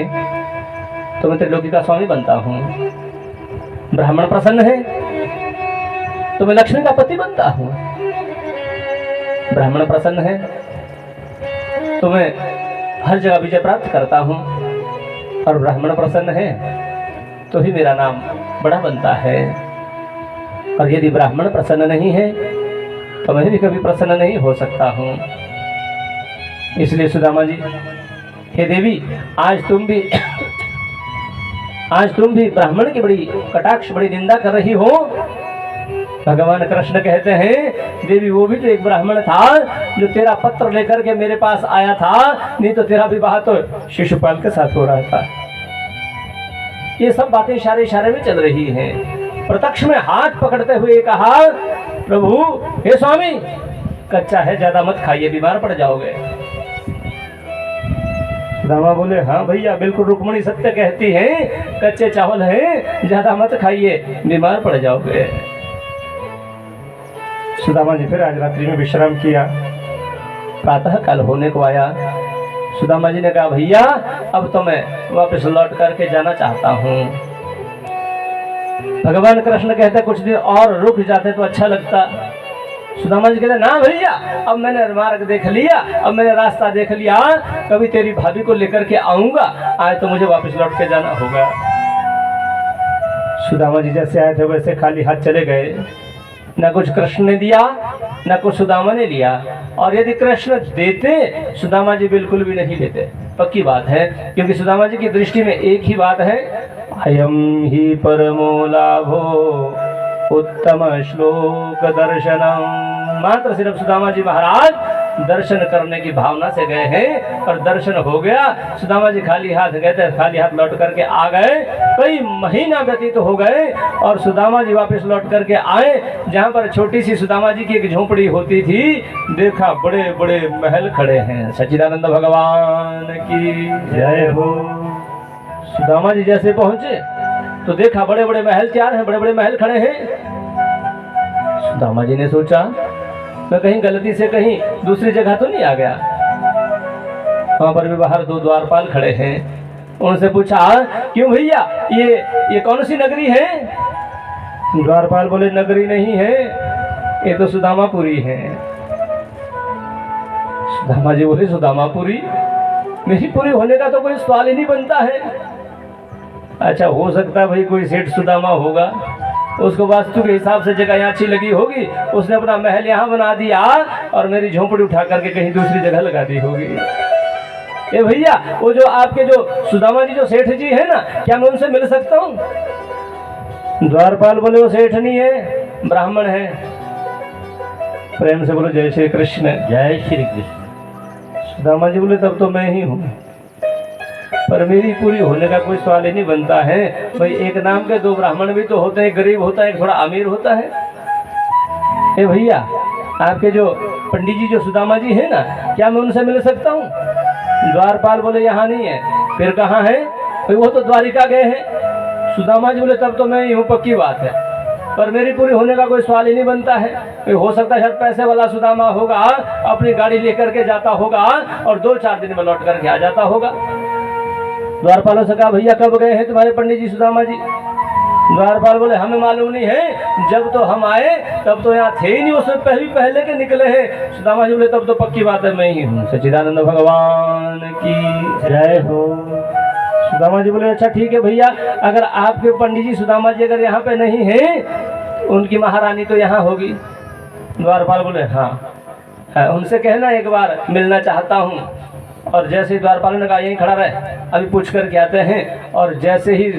तो मैं त्रिलोकी का स्वामी बनता हूँ, ब्राह्मण प्रसन्न है तो मैं लक्ष्मी का पति बनता हूँ, ब्राह्मण प्रसन्न है तो मैं हर जगह विजय प्राप्त करता हूँ, और ब्राह्मण प्रसन्न है तो ही मेरा नाम बड़ा बनता है। और यदि ब्राह्मण प्रसन्न नहीं है तो मैं भी कभी प्रसन्न नहीं हो सकता हूँ। इसलिए सुदामा जी हे देवी आज तुम भी ब्राह्मण की बड़ी कटाक्ष बड़ी निंदा कर रही हो। भगवान कृष्ण कहते हैं देवी वो भी तो एक ब्राह्मण था जो तेरा पत्र लेकर के मेरे पास आया था, नहीं तो तेरा विवाह तो शिशुपाल के साथ हो रहा था। ये सब बातें इशारे इशारे में चल रही हैं। प्रत्यक्ष में हाथ पकड़ते हुए कहा, प्रभु हे स्वामी, कच्चा है, ज्यादा मत खाइए, बीमार पड़ जाओगे। सुदामा बोले, हाँ भैया बिल्कुल, रुक्मणी सत्य कहती है, कच्चे चावल हैं, ज्यादा मत खाइए, बीमार पड़ जाओगे। सुदामा जी फिर आज रात्रि में विश्राम किया। प्रातः काल होने को आया। सुदामा जी ने कहा, भैया अब तो मैं वापस लौट करके जाना चाहता हूँ। भगवान कृष्ण कहते कुछ दिन और रुक जाते तो अच्छा लगता। सुदामा जी कहते, ना भैया, अब मैंने मार्ग देख लिया, अब मैंने रास्ता देख लिया, कभी तेरी भाभी को लेकर के आऊंगा, आज तो मुझे वापस लौट के जाना होगा। सुदामा जी जैसे आए थे वैसे खाली हाथ चले गए। न कुछ कृष्ण ने दिया, न कुछ सुदामा ने लिया, और यदि कृष्ण देते सुदामा जी बिल्कुल भी नहीं लेते। पक्की बात है, क्योंकि सुदामा जी की दृष्टि में एक ही बात है, अयम ही परमो लाभो उत्तम श्लोक दर्शनम। मात्र सिर्फ सुदामा जी महाराज दर्शन करने की भावना से गए हैं, और दर्शन हो गया। सुदामा जी खाली हाथ गए थे, खाली हाथ लौट करके आ गए। कई महीना व्यतीत हो गए और सुदामा जी वापस लौट करके आए। जहाँ पर छोटी सी सुदामा जी की एक झोपड़ी होती थी, देखा बड़े बड़े महल खड़े हैं। सच्चिदानंद भगवान की जय हो। सुदामा जी जैसे पहुंचे तो देखा बड़े बड़े महल तैयार हैं, बड़े बड़े महल खड़े हैं। सुदामा जी ने सोचा, मैं कहीं गलती से कहीं दूसरी जगह तो नहीं आ गया। वहां पर भी बाहर दो द्वारपाल खड़े हैं। उनसे पूछा, क्यों भैया, ये कौन सी नगरी है? द्वारपाल बोले, नगरी नहीं है, ये तो सुदामापुरी है। सुदामा जी बोले, सुदामापुरी? मेरी पूरी होने का तो कोई सवाल ही नहीं बनता है। अच्छा, हो सकता है भाई कोई सेठ सुदामा होगा, उसको वास्तु के हिसाब से जगह यहाँ अच्छी लगी होगी, उसने अपना महल यहाँ बना दिया और मेरी झोंपड़ी उठा करके कहीं दूसरी जगह लगा दी होगी। ए भैया, वो जो आपके जो सुदामा जी जो सेठ जी है ना, क्या मैं उनसे मिल सकता हूँ? द्वारपाल बोले, वो सेठ नहीं है, ब्राह्मण है। प्रेम से बोलो, जय श्री कृष्ण। जय श्री कृष्ण। सुदामा जी बोले, तब तो मैं ही हूँ, पर मेरी पूरी होने का कोई सवाल ही नहीं बनता है। भाई एक नाम के दो ब्राह्मण भी तो होते हैं, गरीब होता है, एक थोड़ा अमीर होता है। ए भैया, आपके जो पंडित जी जो सुदामा जी है ना, क्या मैं उनसे मिल सकता हूँ? द्वारपाल बोले, यहाँ नहीं है। फिर कहाँ है? भाई वो तो द्वारिका गए हैं। सुदामा जी बोले, तब तो मैं यूँ, पक्की बात है, पर मेरी पूरी होने का कोई सवाल ही नहीं बनता है। हो सकता है शायद पैसे वाला सुदामा होगा, अपनी गाड़ी लेकर के जाता होगा और 2-4 दिन में लौट करके आ जाता होगा। द्वारपालों से कहा, भैया कब गए हैं तुम्हारे पंडित जी सुदामा जी? द्वारपाल बोले, हमें मालूम नहीं है, जब तो हम आए तब तो यहाँ थे ही नहीं, उससे पहले के निकले हैं। सुदामा जी बोले, तब तो पक्की बात है, मैं ही हूँ। सच्चिदानंद भगवान की जय हो। सुदामा जी बोले, अच्छा ठीक है भैया, अगर आपके पंडित जी सुदामा जी अगर यहाँ पे नहीं है, उनकी महारानी तो यहाँ होगी। द्वारपाल बोले, हाँ, उनसे कहना एक बार मिलना चाहता हूँ। और जैसे ही द्वारपाल ने कहा, यहीं खड़ा रहे, अभी पूछ कर के आते हैं। और जैसे ही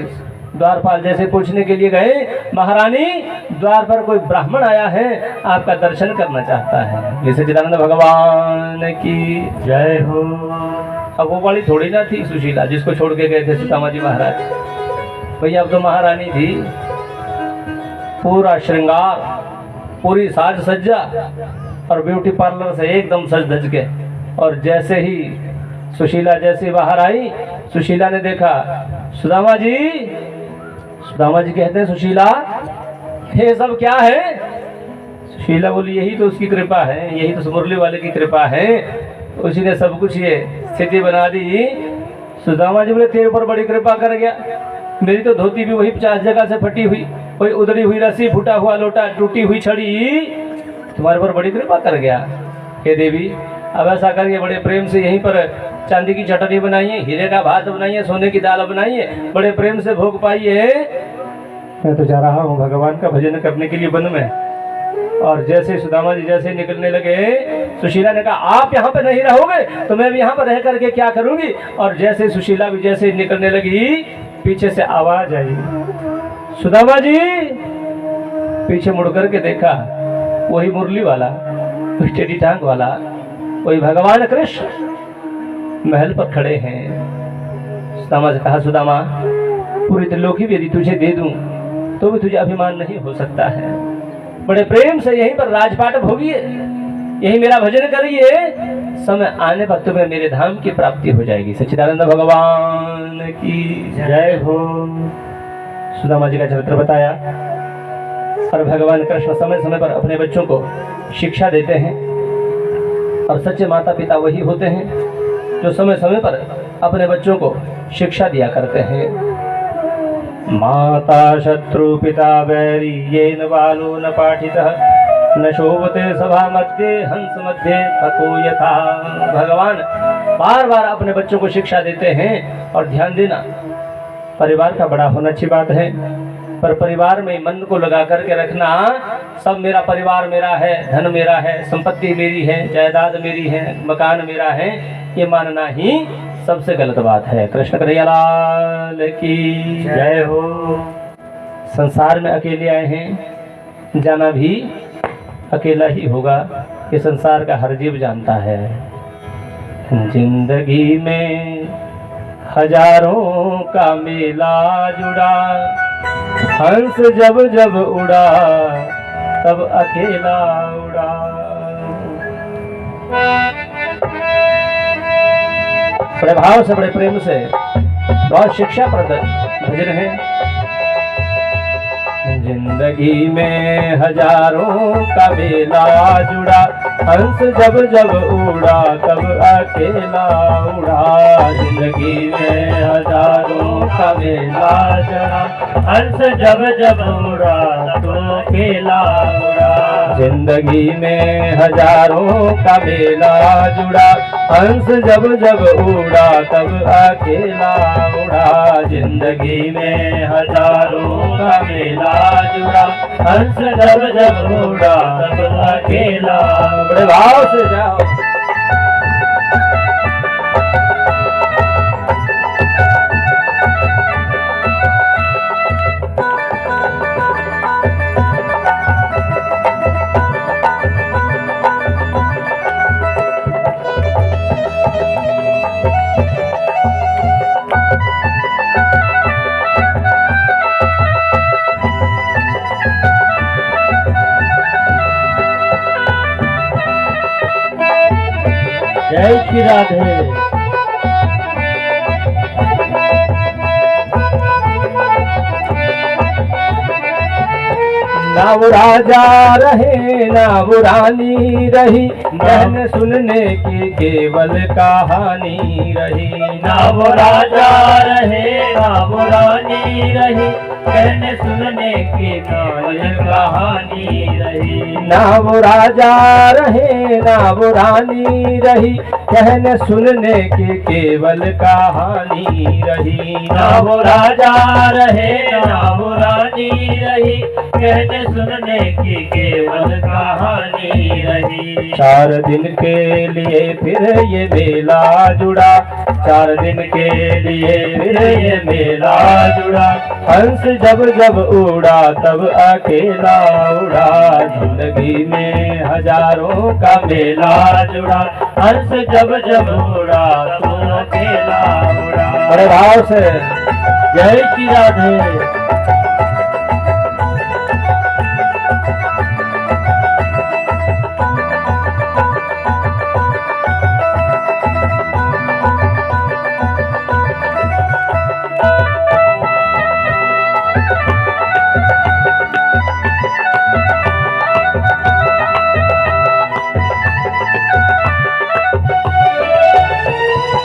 द्वारपाल जैसे पूछने के लिए गए, महारानी द्वार पर कोई ब्राह्मण आया है, आपका दर्शन करना चाहता है। ये सच्चिदानंद भगवान की जय हो। अब वो वाली थोड़ी ना थी सुशीला जिसको छोड़ के गए थे सुदामा जी महाराज। भैया अब तो महारानी थी, पूरा श्रृंगार, पूरी साज सज्जा और ब्यूटी पार्लर से एकदम सज धज के। और जैसे ही सुशीला जैसे बाहर आई, सुशीला ने देखा सुदामा जी। सुदामा जी कहते हैं, सुशीला ये सब क्या है? सुशीला बोली, यही तो उसकी कृपा है, यही तो मुरली वाले की कृपा है, उसी ने सब कुछ ये स्थिति बना दी। सुदामा जी बोले, तेरे ऊपर बड़ी कृपा कर गया, मेरी तो धोती भी वही 50 जगह से फटी हुई, कोई उधड़ी हुई रस्सी, फूटा हुआ लोटा, टूटी हुई छड़ी, तुम्हारे ऊपर बड़ी कृपा कर गया। हे देवी, अब ऐसा करिए, बड़े प्रेम से यहीं पर चांदी की चटनी बनाइए, हीरे का भात बनाइए, सोने की दाल बनाइए, बड़े प्रेम से भोग पाइए। मैं तो जा रहा हूँ भगवान का भजन करने के लिए वन में। और जैसे सुदामा जी जैसे निकलने लगे, सुशीला ने कहा, आप यहाँ पे नहीं रहोगे तो मैं भी यहाँ पर रह करके क्या करूंगी? और जैसे सुशीला भी जैसे निकलने लगी, पीछे से आवाज आई, सुदामा जी। पीछे मुड़ करके देखा, वही मुरली वाला, टेढ़ी टांग वाला, वही भगवान कृष्ण महल पर खड़े हैं। सुदामा से कहा, सुदामा पूरी त्रिलोकी भी यदि तुझे दे दूं तो भी तुझे अभिमान नहीं हो सकता है। बड़े प्रेम से यहीं पर राजपाट भोगिए, यही मेरा भजन करिए, समय आने पर तुम्हें मेरे धाम की प्राप्ति हो जाएगी। सच्चिदानंद भगवान की जय हो। सुदामा जी का चरित्र बताया और भगवान कृष्ण समय समय पर अपने बच्चों को शिक्षा देते हैं और सच्चे माता पिता वही होते हैं जो समय समय पर अपने बच्चों को शिक्षा दिया करते हैं। माता शत्रु पिता बैरी येन बालो न पाठितः न शोभते सभा मध्य हंस मध्य तको यथा। भगवान बार बार अपने बच्चों को शिक्षा देते हैं। और ध्यान देना, परिवार का बड़ा होना अच्छी बात है, पर परिवार में मन को लगा करके रखना सब मेरा परिवार मेरा है, धन मेरा है, संपत्ति मेरी है, जायदाद मेरी है, मकान मेरा है, ये मानना ही सबसे गलत बात है। कृष्ण कन्हैया लाल की जय हो। संसार में अकेले आए हैं, जाना भी अकेला ही होगा, ये संसार का हर जीव जानता है। जिंदगी में हजारों का मेला जुड़ा, हंस जब जब उड़ा तब अकेला उड़ा। बड़े भाव से बड़े प्रेम से बहुत शिक्षाप्रद भजन है। जिंदगी में हजारों का मेला जुड़ा, हंस जब जब उड़ा तब अकेला उड़ा। जिंदगी में हजारों का मेला जुड़ा, हंस जब जब उड़ा तब अकेला उड़ा। जिंदगी में हजारों का मेला जुड़ा, हंस जब जब उड़ा तब अकेला उड़ा। जिंदगी में हजारों का मेला जुड़ा, हंस जब जब उड़ा तब अकेला। बड़े भाव से जाओ। जय श्री राधे। ना वो राजा रहे ना वो रानी रही, कहने सुनने की केवल कहानी रही। ना वो राजा रहे ना वो रानी रही, कहने सुनने की केवल कहानी रही। ना वो राजा रहे ना वो रानी रही, कहने सुनने की केवल कहानी रही। ना वो राजा रहे ना वो रानी रही, कहने सुनने की केवल कहानी रही। 4 दिन के लिए फिर ये मेला जुड़ा, 4 दिन के लिए फिर ये मेला जुड़ा। हंस जब जब उड़ा तब अकेला उड़ा। जिंदगी में हजारों का मेला जुड़ा, हंस जब जब उड़ा तो अकेला उड़ा। बड़े भाव से जय श्री राधे।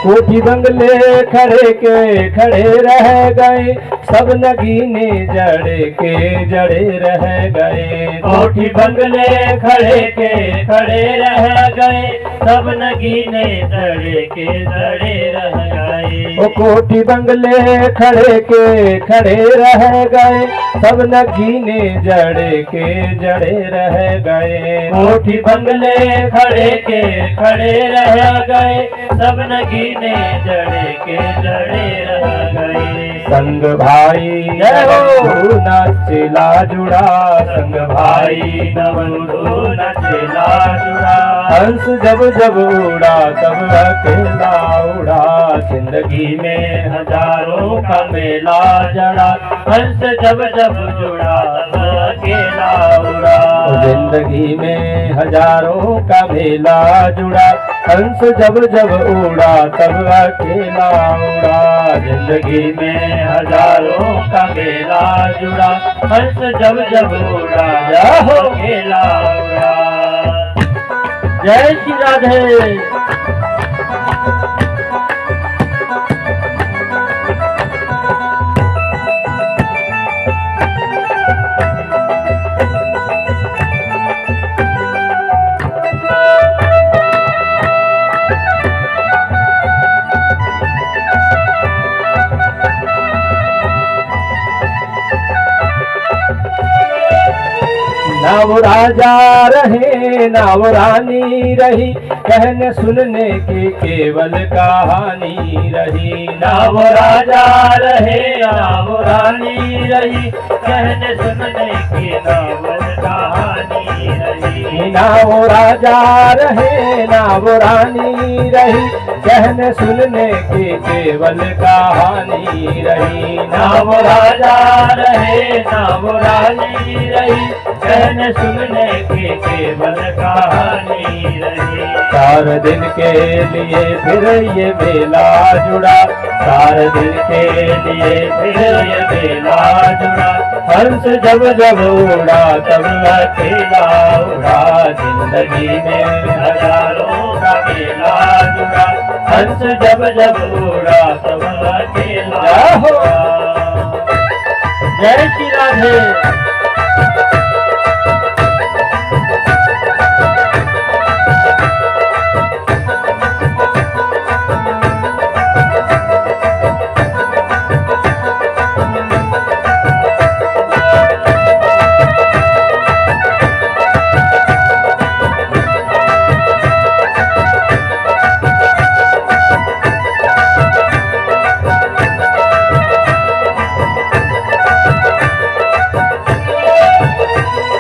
कोठी बंगले खड़े के खड़े रह गए, सब नगीने जड़े के जड़े रह गए। कोठी बंगले खड़े के खड़े रह गए, सब नगीने जड़े के जड़े रह गए। ओ कोठी बंगले खड़े के खड़े रह गए, सब नगीने जड़े के जड़े रह गए। कोठी बंगले खड़े के खड़े रह गए, सब नगीने जड़े के जड़े रह गए। संग भाई जय हो। नाचेला जुड़ा संग भाई न बंधु न चेला जुड़ा। हंस जब जब उड़ा तब अकेला उड़ा जिंदगी में हजारों का मेला जड़ा। हंस जब जब जुड़ा तब अकेला उड़ा। जिंदगी में हजारों का मेला जुड़ा हंस जब जब उड़ा तब अकेला उड़ा जिंदगी में हजारों का मेला जुड़ा। हंस जब जब उड़ा तब अकेला उड़ा। जय श्री राधे। ना वो राजा रहे ना वो रानी रही कहने सुनने की केवल कहानी रही। ना वो राजा रहे ना वो रानी रही कहने सुनने की नावल कहानी रही। ना वो राजा रहे ना वो रानी रही कहने सुनने की केवल कहानी रही। ना वो राजा रहे ना वो रानी रही कहने सुनने की केवल कहानी रही। 4 दिन के लिए फिर ये मेला जुड़ा 4 दिन के लिए फिर ये मेला जुड़ा। हंस जब जब उड़ा तब अकेला उड़ा जिंदगी में हजारों का मेला जुड़ा। हंस जब जब उड़ा तब अकेला उड़ा। जय श्री राधे।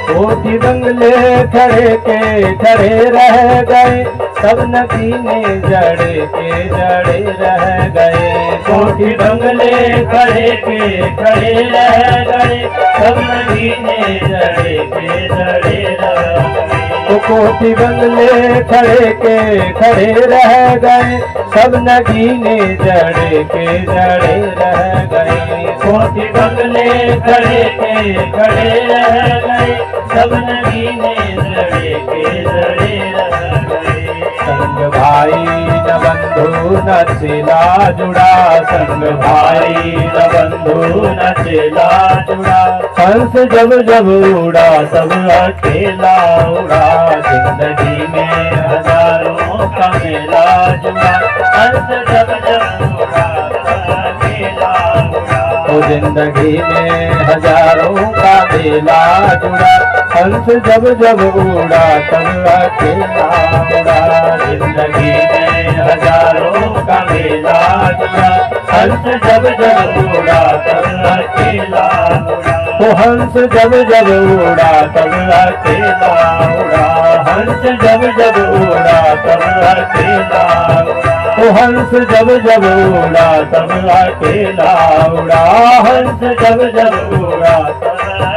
कोठी बंगले खड़े के खड़े रह गए सब नगीने जड़े के जड़े रह गए। कोठी बंगले खड़े के खड़े रह गए सब नगीने जड़े के जड़े रह गए। कोठी बंगले खड़े के खड़े रह गए सब नगीने जड़े के जड़े रह गए। कोठी बंगले खड़े के खड़े रह गए सब नगीने जड़े के जड़े रह गए। संग भाई न बंधु न चेला जुड़ा संग भाई न बंधु न चेला जुड़ा। हंस जब जब उड़ा तब अकेला उड़ा जिंदगी में हजारों का मेला जुड़ा। हंस जब जब उड़ा तब अकेला उड़ा। ओ जिंदगी में हजारों का मेला जुड़ा हंस जब जब उड़ा तब अकेला उड़ा। जिंदगी में हजारों का मेला जुड़ा। हंस जब जब उड़ा तब अकेला उड़ा। ओ हंस जब जब उड़ा तब अकेला उड़ा हंस जब जब उड़ा तब अकेला उड़ा। ओ हंस जब जब उड़ा तब अकेला उड़ा हंस जब जब उड़ा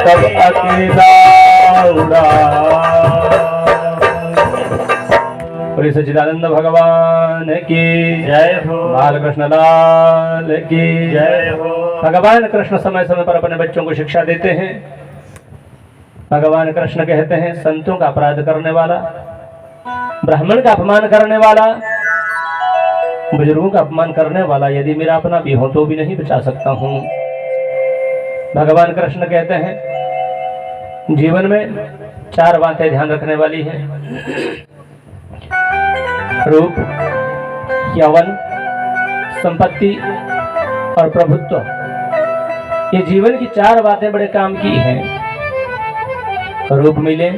तब अकेला उड़ा। श्री सच्चिदानंद भगवान की जय हो। बाल कृष्ण लाल की जय हो। भगवान कृष्ण समय समय पर अपने बच्चों को शिक्षा देते हैं। भगवान कृष्ण कहते हैं संतों का अपराध करने वाला, ब्राह्मण का अपमान करने वाला, बुजुर्गों का अपमान करने वाला यदि मेरा अपना भी हो तो भी नहीं बचा सकता हूँ। भगवान कृष्ण कहते हैं जीवन में 4 बातें ध्यान रखने वाली हैं, रूप, यौवन, संपत्ति और प्रभुत्व। ये जीवन की 4 बातें बड़े काम की हैं। रूप मिले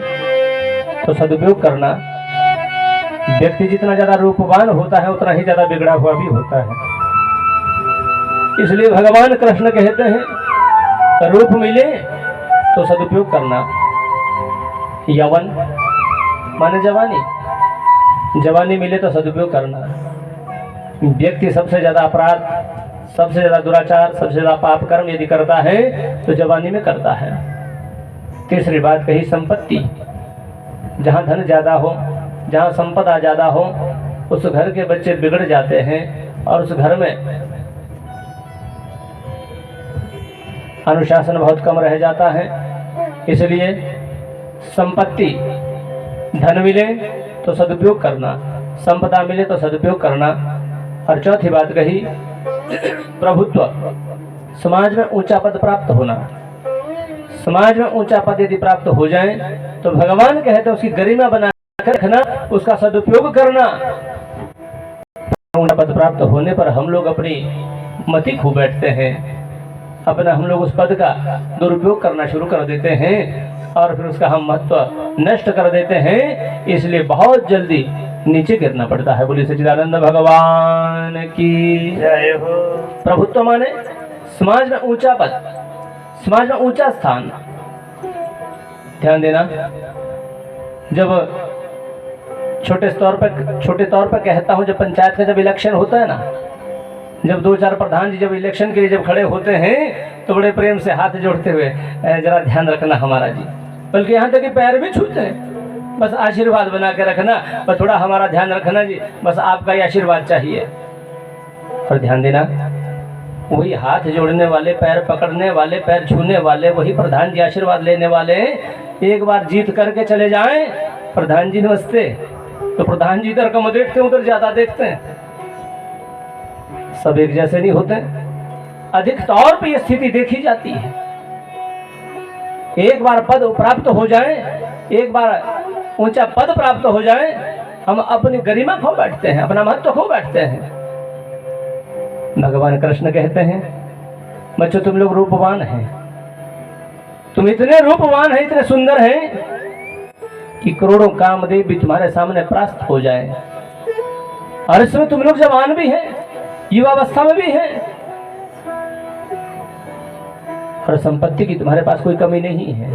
तो सदुपयोग करना। व्यक्ति जितना ज्यादा रूपवान होता है उतना ही ज्यादा बिगड़ा हुआ भी होता है। इसलिए भगवान कृष्ण कहते हैं रूप मिले तो सदुपयोग करना। यौवन माने जवानी, जवानी मिले तो सदुपयोग करना। व्यक्ति सबसे ज्यादा अपराध, सबसे ज्यादा दुराचार, सबसे ज्यादा पाप कर्म यदि करता है तो जवानी में करता है। तीसरी बात कही संपत्ति, जहाँ धन ज्यादा हो, जहाँ संपदा ज्यादा हो, उस घर के बच्चे बिगड़ जाते हैं और उस घर में अनुशासन बहुत कम रह जाता है। इसलिए संपत्ति, धन मिले तो सदुपयोग करना, संपदा मिले तो सदुपयोग करना। और चौथी बात कही प्रभुत्व, समाज में ऊंचा पद प्राप्त होना। समाज में ऊंचा पद यदि प्राप्त हो जाए तो भगवान कहते हैं उसकी गरिमा बना कर रखना, उसका सदुपयोग करना। ऊंचा पद प्राप्त होने पर हम लोग अपनी मति खो बैठते हैं, अपना हम लोग उस पद का दुरुपयोग करना शुरू कर देते हैं और फिर उसका हम महत्व नष्ट कर देते हैं। इसलिए बहुत जल्दी नीचे गिरना पड़ता है। बोलिए सच्चिदानंद भगवान की जय हो। प्रभुत्व माने समाज में ऊंचा पद, समाज में ऊंचा स्थान। ध्यान देना, जब छोटे तौर पर कहता हूं, जब पंचायत का जब इलेक्शन होता है ना, जब 2-4 प्रधान जी जब इलेक्शन के लिए जब खड़े होते हैं तो बड़े प्रेम से हाथ जोड़ते हुए जरा ध्यान रखना हमारा जी, बल्कि यहाँ तक कि पैर भी छूते हैं, बस आशीर्वाद बना के रखना, बस थोड़ा हमारा ध्यान रखना जी, बस आपका ही आशीर्वाद चाहिए। और ध्यान देना, वही हाथ जोड़ने वाले, पैर पकड़ने वाले, पैर छूने वाले, वही प्रधान जी आशीर्वाद लेने वाले एक बार जीत करके चले जाएं, प्रधान जी नमस्ते, तो प्रधान जी इधर कम देखते हैं, उधर ज्यादा देखते हैं। सब एक जैसे नहीं होते, अधिक तौर पर यह स्थिति देखी जाती है। एक बार पद प्राप्त हो जाए, एक बार ऊंचा पद प्राप्त हो जाए, हम अपनी गरिमा खो बैठते हैं, अपना महत्व खो बैठते हैं। भगवान कृष्ण कहते हैं बच्चों तुम लोग रूपवान हैं, तुम इतने रूपवान हैं, इतने सुंदर हैं कि करोड़ों कामदेव भी तुम्हारे सामने परास्त हो जाए। और इसमें तुम लोग जवान भी हैं, युवावस्था में भी हैं, और संपत्ति की तुम्हारे पास कोई कमी नहीं है,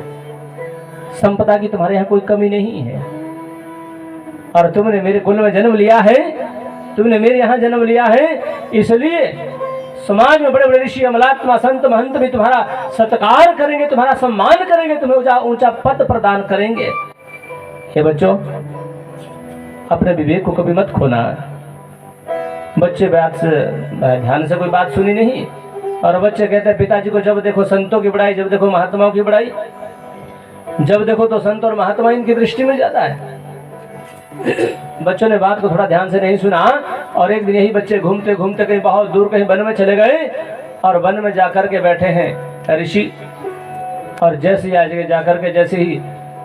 संपदा की तुम्हारे यहाँ कोई कमी नहीं है। और तुमने मेरे कुल में जन्म लिया है, तुमने मेरे यहाँ जन्म लिया है, इसलिए समाज में बड़े बड़े ऋषि, अमलात्मा, संत, महंत भी तुम्हारा सत्कार करेंगे, तुम्हारा सम्मान करेंगे, तुम्हें ऊंचा पद प्रदान करेंगे। हे बच्चों, अपने विवेक को कभी मत खोना। बच्चे बात से ध्यान से कोई बात सुनी नहीं, और बच्चे कहते हैं पिताजी को जब देखो संतों की बड़ाई, जब देखो महात्माओं की बड़ाई, जब देखो तो संत और महात्मा इनकी दृष्टि में जाता है। बच्चों ने बात को थोड़ा ध्यान से नहीं सुना, और एक दिन यही बच्चे घूमते घूमते कहीं बहुत दूर कहीं वन में चले गए, और वन में जाकर के बैठे हैं ऋषि, और जैसे आज जाकर के जैसे ही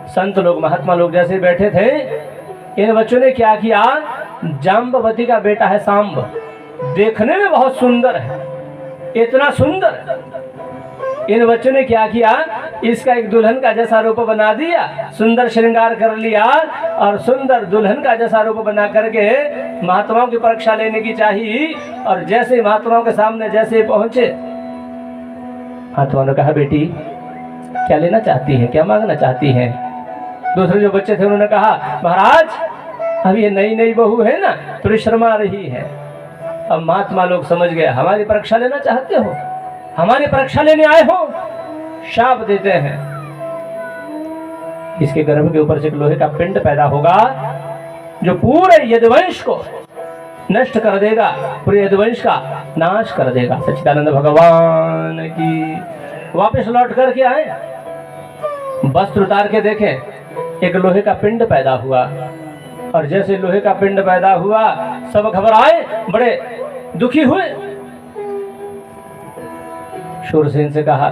संत लोग, महात्मा लोग जैसे बैठे थे, इन बच्चों ने क्या किया, जाम्बवती का बेटा है सांब, देखने में बहुत सुंदर है, इतना सुंदर, इन बच्चों ने क्या किया, इसका एक दुल्हन का जैसा रूप बना दिया, सुंदर श्रृंगार कर लिया, और सुंदर दुल्हन का जैसा रूप बना करके महात्माओं की परीक्षा लेने की चाहिए। और जैसे महात्माओं के सामने जैसे पहुंचे, महात्माओं ने कहा बेटी क्या लेना चाहती है, क्या मांगना चाहती है। दूसरे जो बच्चे थे उन्होंने कहा महाराज अब ये नई नई बहू है ना, थोड़ी शर्मा रही है। अब महात्मा लोग समझ गए, हमारी परीक्षा लेना चाहते हो, हमारी परीक्षा लेने आए हो, शाप देते हैं। इसके गर्भ के ऊपर से एक लोहे का पिंड पैदा होगा जो पूरे यदुवंश को नष्ट कर देगा, पूरे यदुवंश का नाश कर देगा। सच्चिदानंद भगवान की। वापस लौट करके आए, वस्त्र उतार के देखे, एक लोहे का पिंड पैदा हुआ, और जैसे लोहे का पिंड पैदा हुआ सब घबराए, बड़े दुखी हुए। शूरसेन से कहा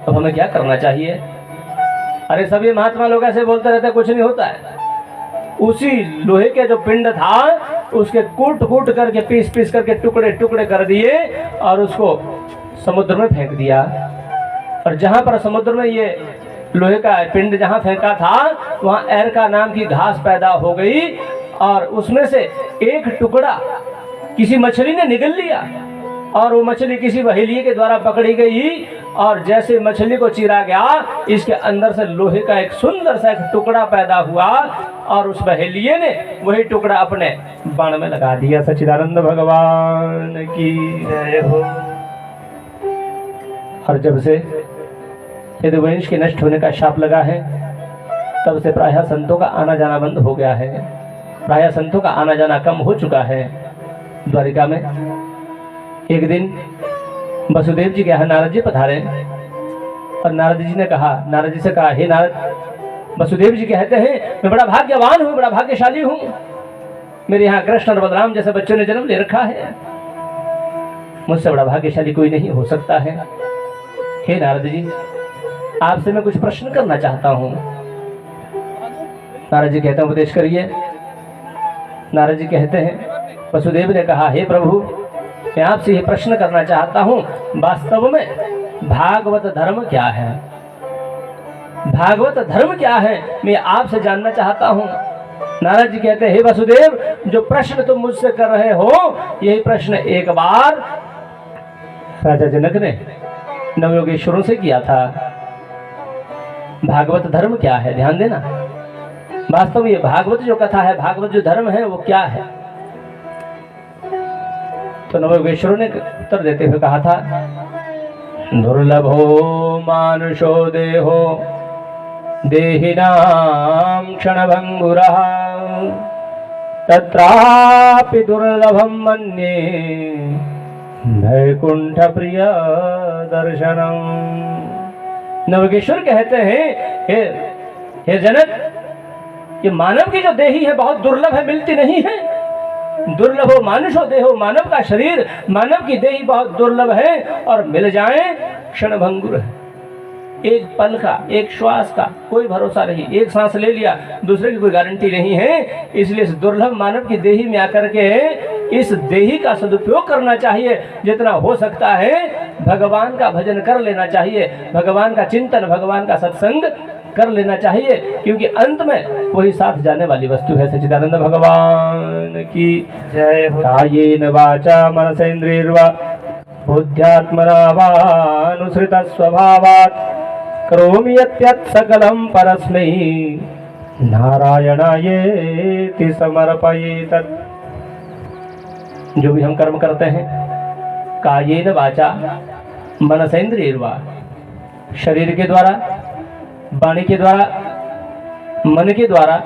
अब हमें क्या करना चाहिए। अरे सभी महात्मा लोग ऐसे बोलते रहते कुछ नहीं होता है। उसी लोहे के जो पिंड था उसके कूट कूट करके पीस पीस करके टुकड़े टुकड़े कर दिए और उसको समुद्र में फेंक दिया। और जहां पर समुद्र में ये लोहे का पिंड जहां फेंका था वहां एरका नाम की घास पैदा हो गई, और उसमें से एक टुकड़ा किसी मछली ने निगल लिया और वो मछली किसी बहेलिये के द्वारा पकड़ी गई और जैसे मछली को चीरा गया, इसके अंदर से लोहे का एक सुंदर सा एक टुकड़ा पैदा हुआ और उस बहेलिये ने वही टुकड़ा अपने बाण में लगा दिया। सच्चिदानंद भगवान की जय हो। और जब से यदुवंश के नष्ट होने का शाप लगा है, तब से प्रायः संतों का आना जाना बंद हो गया है। प्रायः संतों का आना जाना कम हो चुका है। द्वारिका में एक दिन वसुदेव जी के यहाँ नारद जी पधारे और नारद जी ने कहा, नारद जी से कहा, हे नारद, वसुदेव जी कहते हैं मैं बड़ा भाग्यवान हूँ, बड़ा भाग्यशाली हूँ, मेरे यहाँ कृष्ण और बलराम जैसे बच्चों ने जन्म ले रखा है, मुझसे बड़ा भाग्यशाली कोई नहीं हो सकता है। हे नारद जी, आपसे मैं कुछ प्रश्न करना चाहता हूँ। नारद जी कहते हैं उपदेश करिए। नारद जी कहते हैं, वसुदेव ने कहा, हे प्रभु, मैं आपसे ये प्रश्न करना चाहता हूँ, वास्तव में भागवत धर्म क्या है? भागवत धर्म क्या है, मैं आपसे जानना चाहता हूँ। नारद जी कहते हैं, हे वसुदेव, जो प्रश्न तुम मुझसे कर रहे हो, यही प्रश्न एक बार राजा जनक ने नवयोगेश्वरों से किया था। भागवत धर्म क्या है, ध्यान देना। वास्तव में ये भागवत जो कथा है, भागवत जो धर्म है, वो क्या है? तो नवयोगेश्वरों ने उत्तर देते हुए कहा था, दुर्लभो मानुषो देहो देहिनां क्षणभंगुरः तत्रापि दुर्लभं मन्ये वैकुंठ प्रिय दर्शनम। नवयोगेश्वर कहते हैं, हे जनक, ये मानव की जो देही है बहुत दुर्लभ है, मिलती नहीं है। दुर्लभो मानुषो देहो, मानव का शरीर, मानव की देही बहुत दुर्लभ है और मिल जाए क्षणभंगुर है। एक पल का, एक श्वास का कोई भरोसा नहीं। एक सांस ले लिया, दूसरे की कोई गारंटी नहीं है। इसलिए इस दुर्लभ मानव की देही में आकर के इस देही का सदुपयोग करना चाहिए। जितना हो सकता है भगवान का भजन कर लेना चाहिए, भगवान का चिंतन, भगवान का सत्संग कर लेना चाहिए, क्योंकि अंत में वही साथ जाने वाली वस्तु है। सच्चिदानंद भगवान की जय हो। कायेन वाचा मनसेन्द्रियर्वा बुद्ध्यात्मना वानुसृत स्वभावात् करोमि यत् सकलं परस्मै नारायणायेति समर्पयेत्। जो भी हम कर्म करते हैं, कायेन वाचा मनसेन्द्रियर्वा, शरीर के द्वारा, वाणी के द्वारा, मन के द्वारा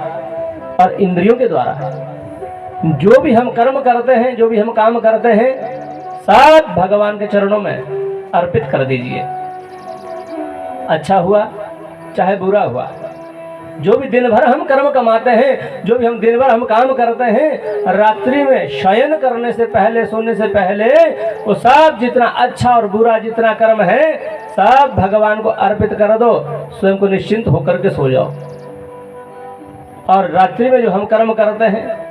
और इंद्रियों के द्वारा, जो भी हम कर्म करते हैं, जो भी हम काम करते हैं, सब भगवान के चरणों में अर्पित कर दीजिए। अच्छा हुआ चाहे बुरा हुआ, जो भी दिन भर हम कर्म कमाते हैं, जो भी हम दिन भर हम काम करते हैं, रात्रि में शयन करने से पहले, सोने से पहले, वो सब जितना अच्छा और बुरा जितना कर्म है, सब भगवान को अर्पित कर दो। स्वयं को निश्चिंत होकर के सो जाओ। और रात्रि में जो हम कर्म करते हैं,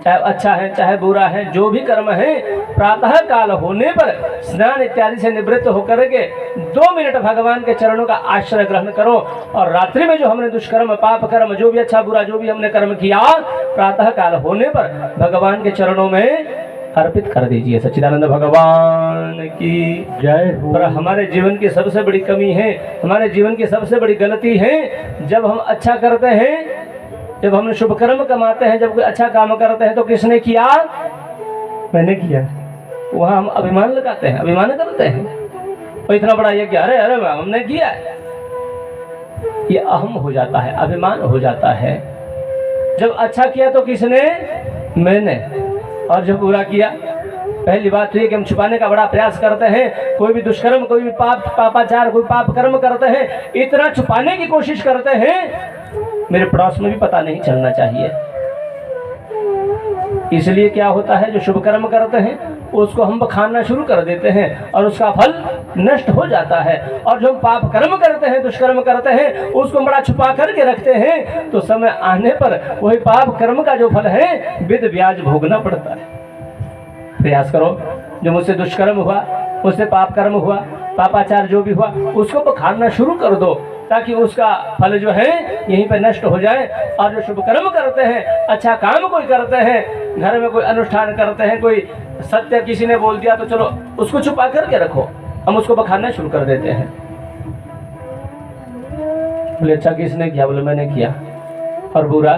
चाहे अच्छा है चाहे बुरा है, जो भी कर्म है, प्रातः काल होने पर स्नान इत्यादि से निवृत्त होकर के 2 मिनट भगवान के चरणों का आश्रय ग्रहण करो। और रात्रि में जो हमने दुष्कर्म, पाप कर्म, जो भी अच्छा बुरा जो भी हमने कर्म किया, प्रातः काल होने पर भगवान के चरणों में अर्पित कर दीजिए। सच्चिदानंद भगवान की जय हो। और हमारे जीवन की सबसे बड़ी कमी है, हमारे जीवन की सबसे बड़ी गलती है, जब हम अच्छा करते हैं, जब हम शुभ कर्म कमाते हैं, जब कोई अच्छा काम करते हैं, तो किसने किया? मैंने किया। वहाँ हम अभिमान लगाते हैं, अभिमान करते हैं, और इतना बड़ा ये क्या, अरे अरे हमने किया। ये अहम हो जाता है, अभिमान हो जाता है। जब अच्छा किया तो किसने? मैंने। और जब बुरा किया, पहली बात तो ये कि हम छुपाने का बड़ा प्रयास करते हैं। कोई भी दुष्कर्म, कोई भी पापाचार, कोई पाप कर्म करते हैं, इतना छुपाने की कोशिश करते हैं, मेरे पड़ोस में भी पता नहीं चलना चाहिए। इसलिए क्या होता है, जो शुभ कर्म करते हैं उसको हम बखानना शुरू कर देते हैं और उसका फल नष्ट हो जाता है। और जो हम पाप कर्म करते हैं, दुष्कर्म करते हैं, उसको बड़ा छुपा करके रखते हैं, तो समय आने पर वही पाप कर्म का जो फल है, विद ब्याज भोगना पड़ता है। प्रयास करो, जो मुझसे दुष्कर्म हुआ, मुझसे पाप कर्म हुआ, पापाचार जो भी हुआ, उसको बखानना शुरू कर दो। ताकि उसका फल जो है यहीं पे नष्ट हो जाए। और जो शुभ कर्म करते हैं, अच्छा काम कोई करते हैं, घर में कोई अनुष्ठान करते हैं, कोई सत्य किसी ने बोल दिया तो चलो उसको छुपा करके रखो, हम उसको बखानना शुरू कर देते हैं। बोले अच्छा किसने किया? बोले मैंने किया। और बुरा?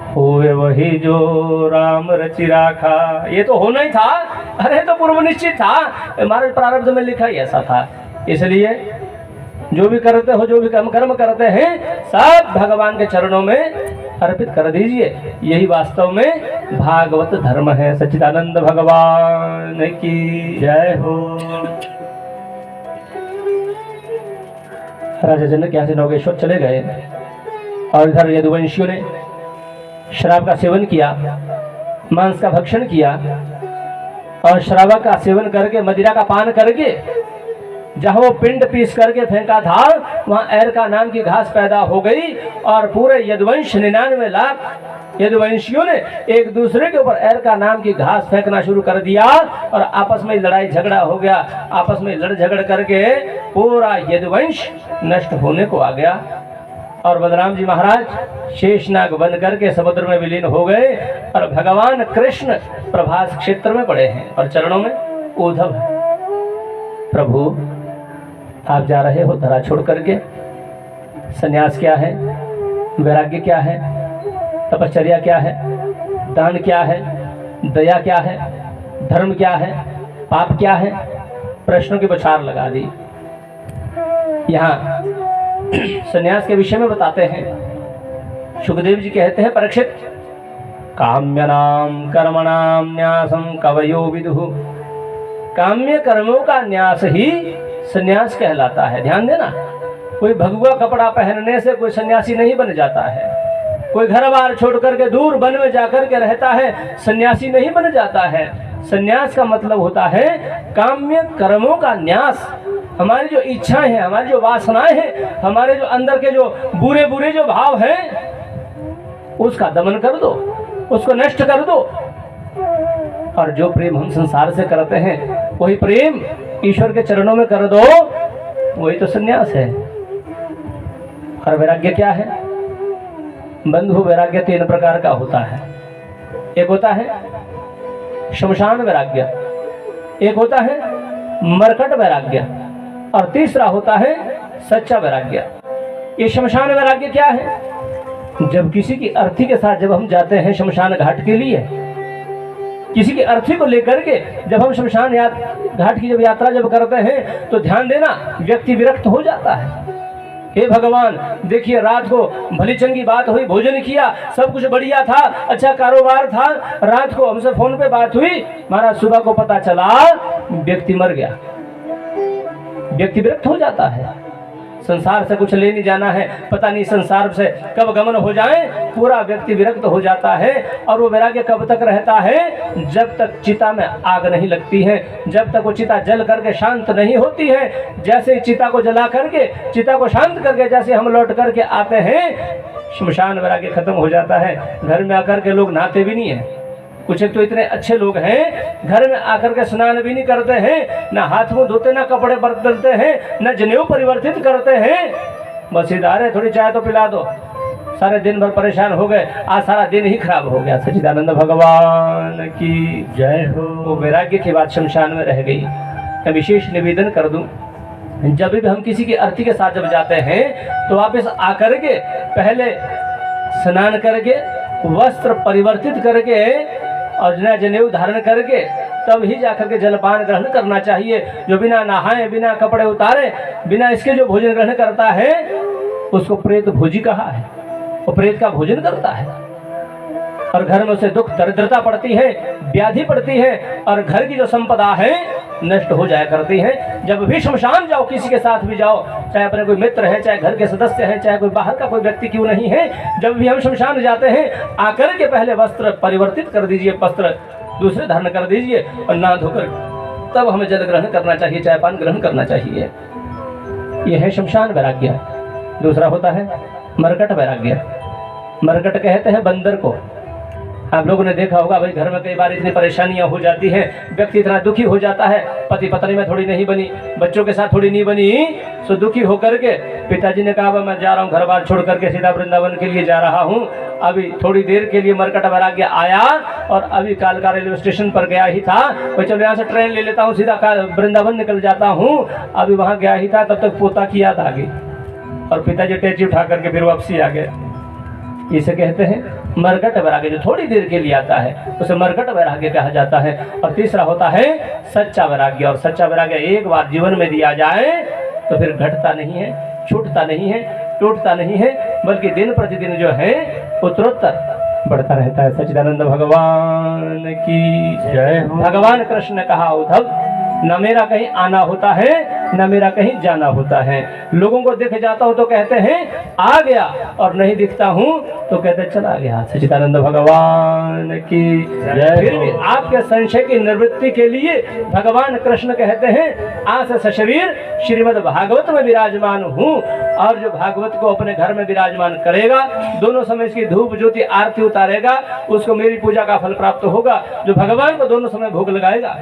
होवे वही जो राम रचि राखा। ये तो होना ही था, अरे तो पूर्व निश्चित था, हमारे प्रारब्ध में लिखा ही ऐसा था। इसलिए जो भी करते हो, जो भी कर्म करते हैं, सब भगवान के चरणों में अर्पित कर दीजिए। यही वास्तव में भागवत धर्म है। सच्चिदानंद भगवान की जय हो। राजा जनक यहाँ से नौगेश्वर चले गए और इधर यदुवंशियों ने शराब का सेवन किया, मांस का भक्षण किया और शराब का सेवन करके, मदिरा का पान करके जहां वो पिंड पीस करके फेंका था, वहां एरका नाम की घास पैदा हो गई और पूरे यदुवंश 99 लाख यदुवंशियों ने एक दूसरे के ऊपर एरका नाम की घास फेंकना शुरू कर दिया और आपस में लड़ाई झगड़ा हो गया। आपस में लड़ झगड़ करके पूरा यदुवंश नष्ट होने को आ गया और बलराम जी महाराज शेषनाग बन करके समुद्र में विलीन हो गए और भगवान कृष्ण प्रभास क्षेत्र में पड़े हैं और चरणों में उद्धव है। प्रभु आप जा रहे हो धरा छोड़ करके, संन्यास क्या है, वैराग्य क्या है, तपश्चर्या क्या है, दान क्या है, दया क्या है, धर्म क्या है, पाप क्या है, प्रश्नों की बौछार लगा दी। यहाँ संन्यास के विषय में बताते हैं। सुखदेव जी कहते हैं, परीक्षित काम्यनाम कर्मणाम न्यासम कवयो विदुः। काम्य कर्मों का न्यास ही संन्यास कहलाता है। ध्यान देना, कोई भगवा कपड़ा पहनने से कोई सन्यासी नहीं बन जाता है। कोई घर बार छोड़ करके दूर वन में जाकर के रहता है, सन्यासी नहीं बन जाता है। सन्यास का मतलब होता है काम्य कर्मों का न्यास। हमारी जो इच्छाएं हैं, हमारी जो वासनाएं हैं, हमारे जो अंदर के जो बुरे बुरे जो भाव हैं, उसका दमन कर दो, उसको नष्ट कर दो। और जो प्रेम हम संसार से करते हैं, वही प्रेम ईश्वर के चरणों में कर दो, वही तो सन्यास है। और वैराग्य क्या है? बंधु, वैराग्य 3 प्रकार का होता है। एक होता है शमशान वैराग्य, एक होता है मरकट वैराग्य और तीसरा होता है सच्चा वैराग्य। ये शमशान वैराग्य क्या है? जब किसी की अर्थी के साथ जब हम जाते हैं शमशान घाट के लिए, किसी की अर्थी को लेकर के जब हम शमशान घाट की जब यात्रा जब करते हैं, तो ध्यान देना व्यक्ति विरक्त हो जाता है। हे भगवान, देखिए रात को भली चंगी बात हुई, भोजन किया, सब कुछ बढ़िया था, अच्छा कारोबार था, रात को हमसे फोन पे बात हुई, महाराज सुबह को पता चला व्यक्ति मर गया। व्यक्ति विरक्त हो जाता है। संसार से कुछ ले नहीं जाना है, पता नहीं संसार से कब गमन हो जाए, पूरा व्यक्ति विरक्त हो जाता है। और वो वैराग्य कब तक रहता है? जब तक चिता में आग नहीं लगती है, जब तक वो चिता जल करके शांत नहीं होती है। जैसे चिता को जला करके, चिता को शांत करके जैसे हम लौट करके आते हैं, शमशान वैराग्य खत्म हो जाता है। घर में आकर के लोग नहाते भी नहीं है। कुछ तो इतने अच्छे लोग हैं, घर में आकर के स्नान भी नहीं करते हैं, ना हाथ मुंह धोते, ना कपड़े बदलते हैं, ना जनेऊ परिवर्तित करते हैं। बस इधर है, थोड़ी चाय तो पिला दो, सारे दिन भर परेशान हो गए, आज सारा दिन ही खराब हो गया। सच्चिदानंद भगवान की जय हो। वो वैराग्य की बात शमशान में रह गई। मैं विशेष निवेदन कर दूं, जब भी हम किसी की अर्थी के साथ जब जाते हैं, तो वापस आकर के पहले स्नान करके, वस्त्र परिवर्तित करके और जनेऊ धारण करके तब ही जाकर के जलपान ग्रहण करना चाहिए। जो बिना नहाए, बिना कपड़े उतारे, बिना इसके जो भोजन ग्रहण करता है, उसको प्रेत भोजी कहा है। वो प्रेत का भोजन करता है और घर में उसे दुख दरिद्रता पड़ती है, व्याधि पड़ती है और घर की जो संपदा है नष्ट हो जाया करती है। जब भी शमशान जाओ, किसी के साथ भी जाओ, चाहे अपने कोई मित्र है, चाहे घर के सदस्य हैं, चाहे कोई बाहर का कोई व्यक्ति क्यों नहीं है, जब भी हम शमशान जाते हैं, आकर के पहले वस्त्र परिवर्तित कर दीजिए, वस्त्र दूसरे धारण कर दीजिए और नहा धोकर तब हमें जल ग्रहण करना चाहिए, चाय पान ग्रहण करना चाहिए। यह है शमशान वैराग्य। दूसरा होता है मरकट वैराग्य। मरकट कहते हैं बंदर को। आप लोगों ने देखा होगा भाई, घर में कई बार इतनी परेशानियां हो जाती हैं, व्यक्ति इतना दुखी हो जाता है, पति पत्नी में थोड़ी नहीं बनी, बच्चों के साथ थोड़ी नहीं बनी, सो दुखी होकर के पिताजी ने कहा मैं जा रहा हूँ, घर बार छोड़ करके सीधा वृंदावन के लिए जा रहा हूँ। अभी थोड़ी देर के लिए मरकट वैराग्य आया और अभी कालका रेलवे स्टेशन पर गया ही था, तो चलो यहाँ से ट्रेन ले लेता हूँ, सीधा वृंदावन निकल जाता हूँ। अभी वहाँ गया ही था, तब तक पोता की याद आ गई और पिताजी टैची उठा करके फिर वापसी आ गए। इसे कहते हैं मरकट वैराग्य, जो थोड़ी देर के लिए आता है उसे मरकट वैराग्य कहा जाता है। और तीसरा होता है सच्चा वैराग्य, और सच्चा वैराग्य एक बार जीवन में दिया जाए तो फिर घटता नहीं है, छूटता नहीं है, टूटता नहीं है, बल्कि दिन प्रतिदिन जो है उत्तरोत्तर बढ़ता रहता है। सच्चिदानंद भगवान की जय हो। भगवान कृष्ण ने कहा उद्धव, न मेरा कहीं आना होता है न मेरा कहीं जाना होता है। लोगों को दिख जाता हूं तो कहते हैं आ गया, और नहीं दिखता हूं तो कहते चला गया। सच्चिदानंद भगवान की जय। फिर भी आपके संशय की निवृत्ति के लिए भगवान कृष्ण कहते हैं आज सशरीर श्रीमद् भागवत में विराजमान हूँ, और जो भागवत को अपने घर में विराजमान करेगा, दोनों समय इसकी धूप ज्योति आरती उतारेगा, उसको मेरी पूजा का फल प्राप्त होगा। जो भगवान को दोनों समय भोग लगाएगा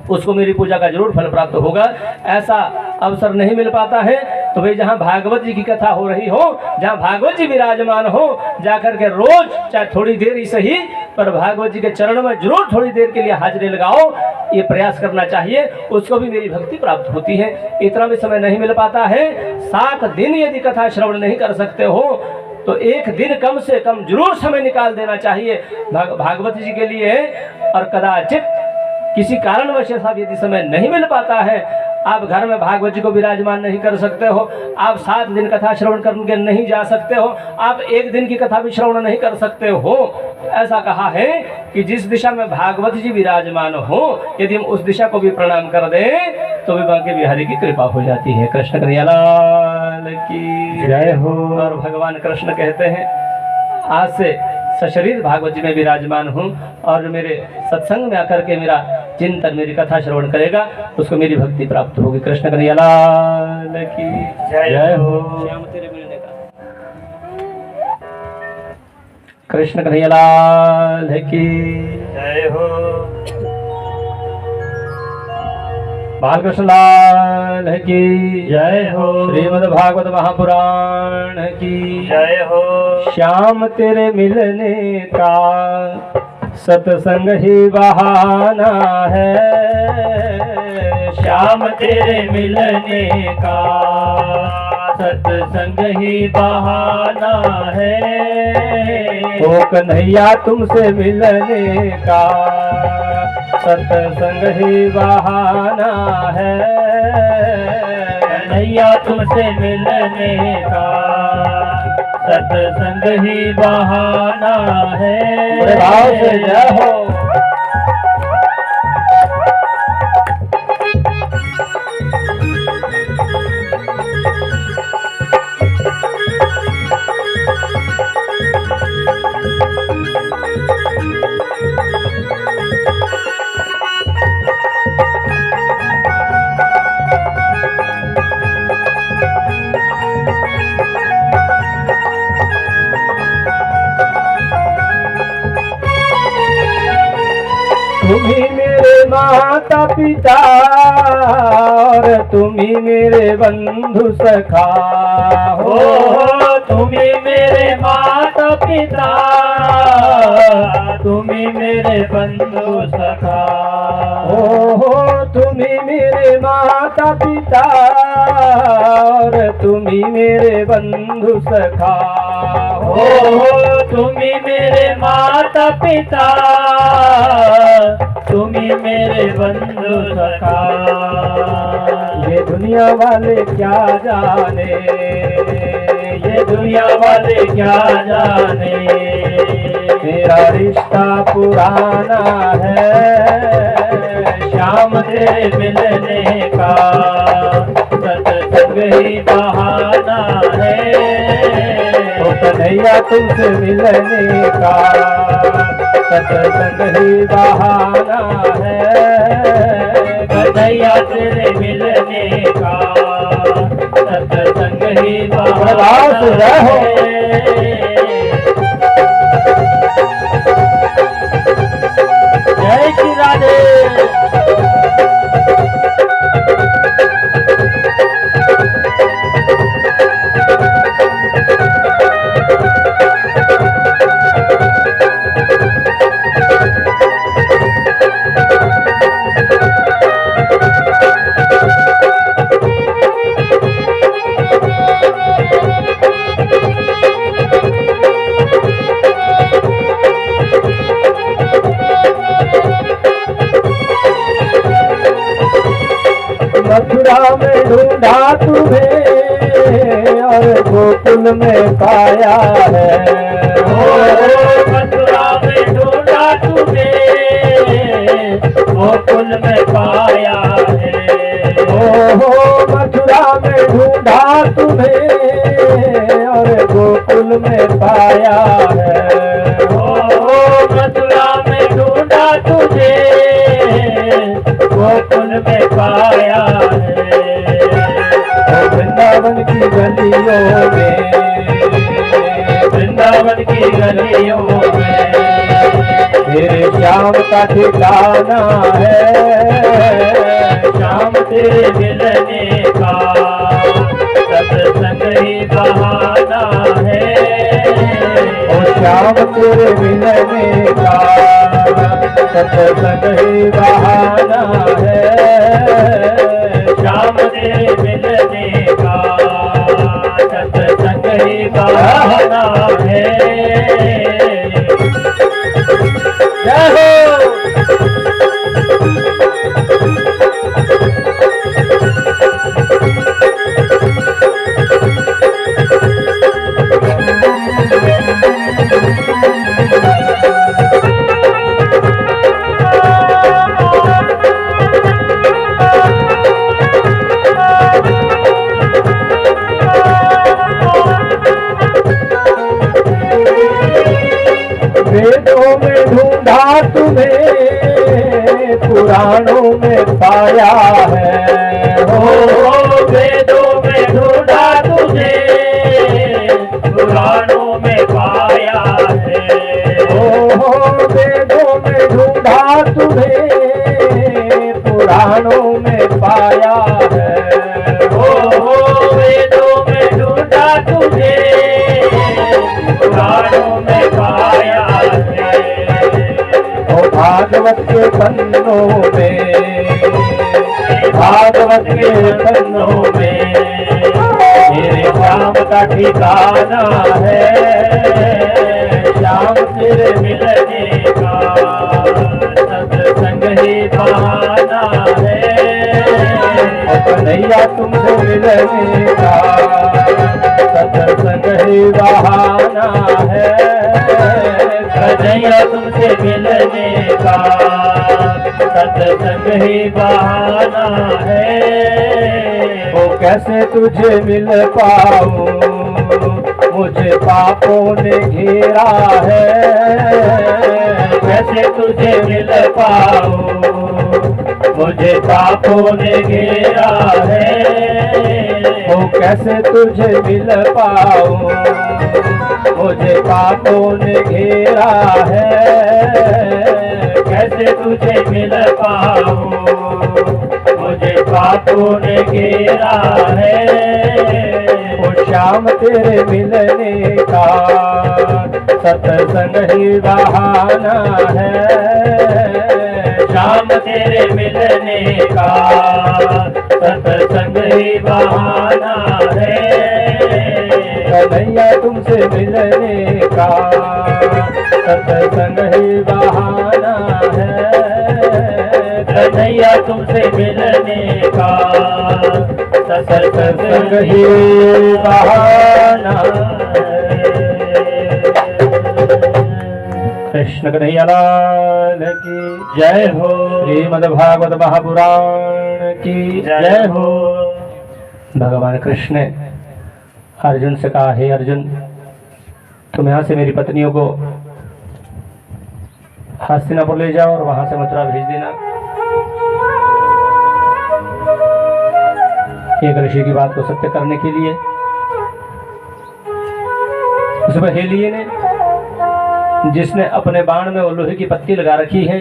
उसको मेरी पूजा का जरूर फल प्राप्त होगा। ऐसा अवसर नहीं मिल पाता है, तो भाई जहाँ भागवत जी की कथा हो रही हो, जहाँ भागवत जी विराजमान हो, जाकर के रोज चाहे थोड़ी देर ही सही, पर भागवत जी के चरण में जरूर थोड़ी देर के लिए हाजिरी लगाओ, ये प्रयास करना चाहिए, उसको भी मेरी भक्ति प्राप्त होती है। इतना भी समय नहीं मिल पाता है, 7 दिन यदि कथा श्रवण नहीं कर सकते हो तो एक दिन कम से कम जरूर समय निकाल देना चाहिए भागवत जी के लिए। और कदाचित किसी कारणवश ऐसा यदि समय नहीं मिल पाता है, आप घर में भागवत जी को विराजमान नहीं कर सकते हो, आप 7 दिन कथा श्रवण करके नहीं जा सकते हो, आप 1 दिन की कथा भी श्रवण नहीं कर सकते हो, ऐसा कहा है कि जिस दिशा में भागवत जी विराजमान हो, यदि हम उस दिशा को भी प्रणाम कर दें तो भी बांके बिहारी की कृपा हो जाती है। कृष्ण कन्हैया लाल की जय हो। और भगवान कृष्ण कहते हैं आज से सशरीर भागवत जी में विराजमान हूँ, और मेरे सत्संग में आकर के मेरा चिंतन, मेरी कथा श्रवण करेगा, उसको मेरी भक्ति प्राप्त होगी। कृष्ण कन्हैया लाल की जय हो। श्याम तेरे मिलने का कृष्ण कन्हैया लाल की जय हो। बालकृष्ण लाल की जय हो। श्रीमद् भागवत महापुराण की जय हो। श्याम तेरे मिलने का सत्संग ही बहाना है, श्याम तेरे मिलने का सत्संग ही बहाना है। ओ कन्हैया तुमसे मिलने का सत्संग ही बहाना है, कन्हैया तुमसे मिलने का सत्संग ही बहाना है। बड़े भाव से जय हो। तुम्ही मेरे माता पिता और तुम्ही मेरे बंधु सखा हो, तुम्ही मेरे माता पिता, तुम्ही मेरे बंधु सखा। हो तुम्ही मेरे माता पिता और तुम्ही मेरे बंधु सखा हो, तुम्ही मेरे माता पिता, तुम्ही मेरे बंधु सखा। ये दुनिया वाले क्या जाने, ये दुनिया वाले क्या जाने, मेरा रिश्ता पुराना है, श्याम तेरे मिलने का सत्संग ही बहाना है। ओ कन्हैया तुमसे मिलने का सत्संग ही बहाना है, कन्हैया तेरे मिलने का सत्संग ही बहाना है। मथुरा में ढूंढा तुम्हें और गोकुल में पाया है। मथुरा में ढूंढा तुम्हें गोकुल में पाया है। मथुरा में ढूंढा तुम्हें और गोकुल में पाया है। मथुरा में ढूंढा तुझे गोकुल में पाया है। वृंदावन की गलियों में, वृंदावन की गलियों में तेरे श्याम का ठिकाना है। शाम तेरे मिलने का सत्संग ही बहाना है। ओ श्याम तेरे मिलने का सत्संग ही बहाना है। शाम तेरे मिलने का सत्संग ही बहाना है। जय हो। वेदों में ढूंढा तुम्हें पुराणों में पाया है। वेदों में ढूंढा तुझे पुराणों में पाया है। वेदों में ढूंढा तुम्हें पुराणों में पाया है। वेदों में ढूंढा तुझे पुराणों में पाया है। भागवत के पन्नों में, भागवत के पन्नों में तेरे श्याम का ठिकाना है। श्याम तेरे मिलने का सत्संग ही बहाना है। कन्हैया तुमसे मिलने का सत्संग ही बहाना है। कन्हैया तुमसे मिलने का सत्संग ही बहाना है। वो कैसे तुझे मिल पाऊं, मुझे पापों ने घेरा है। कैसे तुझे मिल पाऊं, मुझे पापों ने घेरा है। वो कैसे तुझे मिल पाऊं, मुझे पापों ने घेरा है। कैसे तुझे मिल पाऊं, मुझे पापों ने घेरा है। वो श्याम तेरे मिलने का सत्संग ही बहाना है। श्याम तेरे मिलने का सत्संग ही बहाना है। कन्हैया तुमसे मिलने का सत्संग ही बहाना है। कन्हैया तुमसे मिलने का सत्संग ही बहाना है। कृष्ण कन्हैया लाल की जय हो। श्रीमद् भागवत महापुराण की जय हो। भगवान कृष्ण ने अर्जुन से कहा, हे अर्जुन, तुम यहाँ से मेरी पत्नियों को हस्तिनापुर ले जाओ और वहां से मथुरा भेज देना। एक ऋषि की बात को सत्य करने के लिए उस पहेलिये ने, जिसने अपने बाण में वो लोहे की पत्ती लगा रखी है,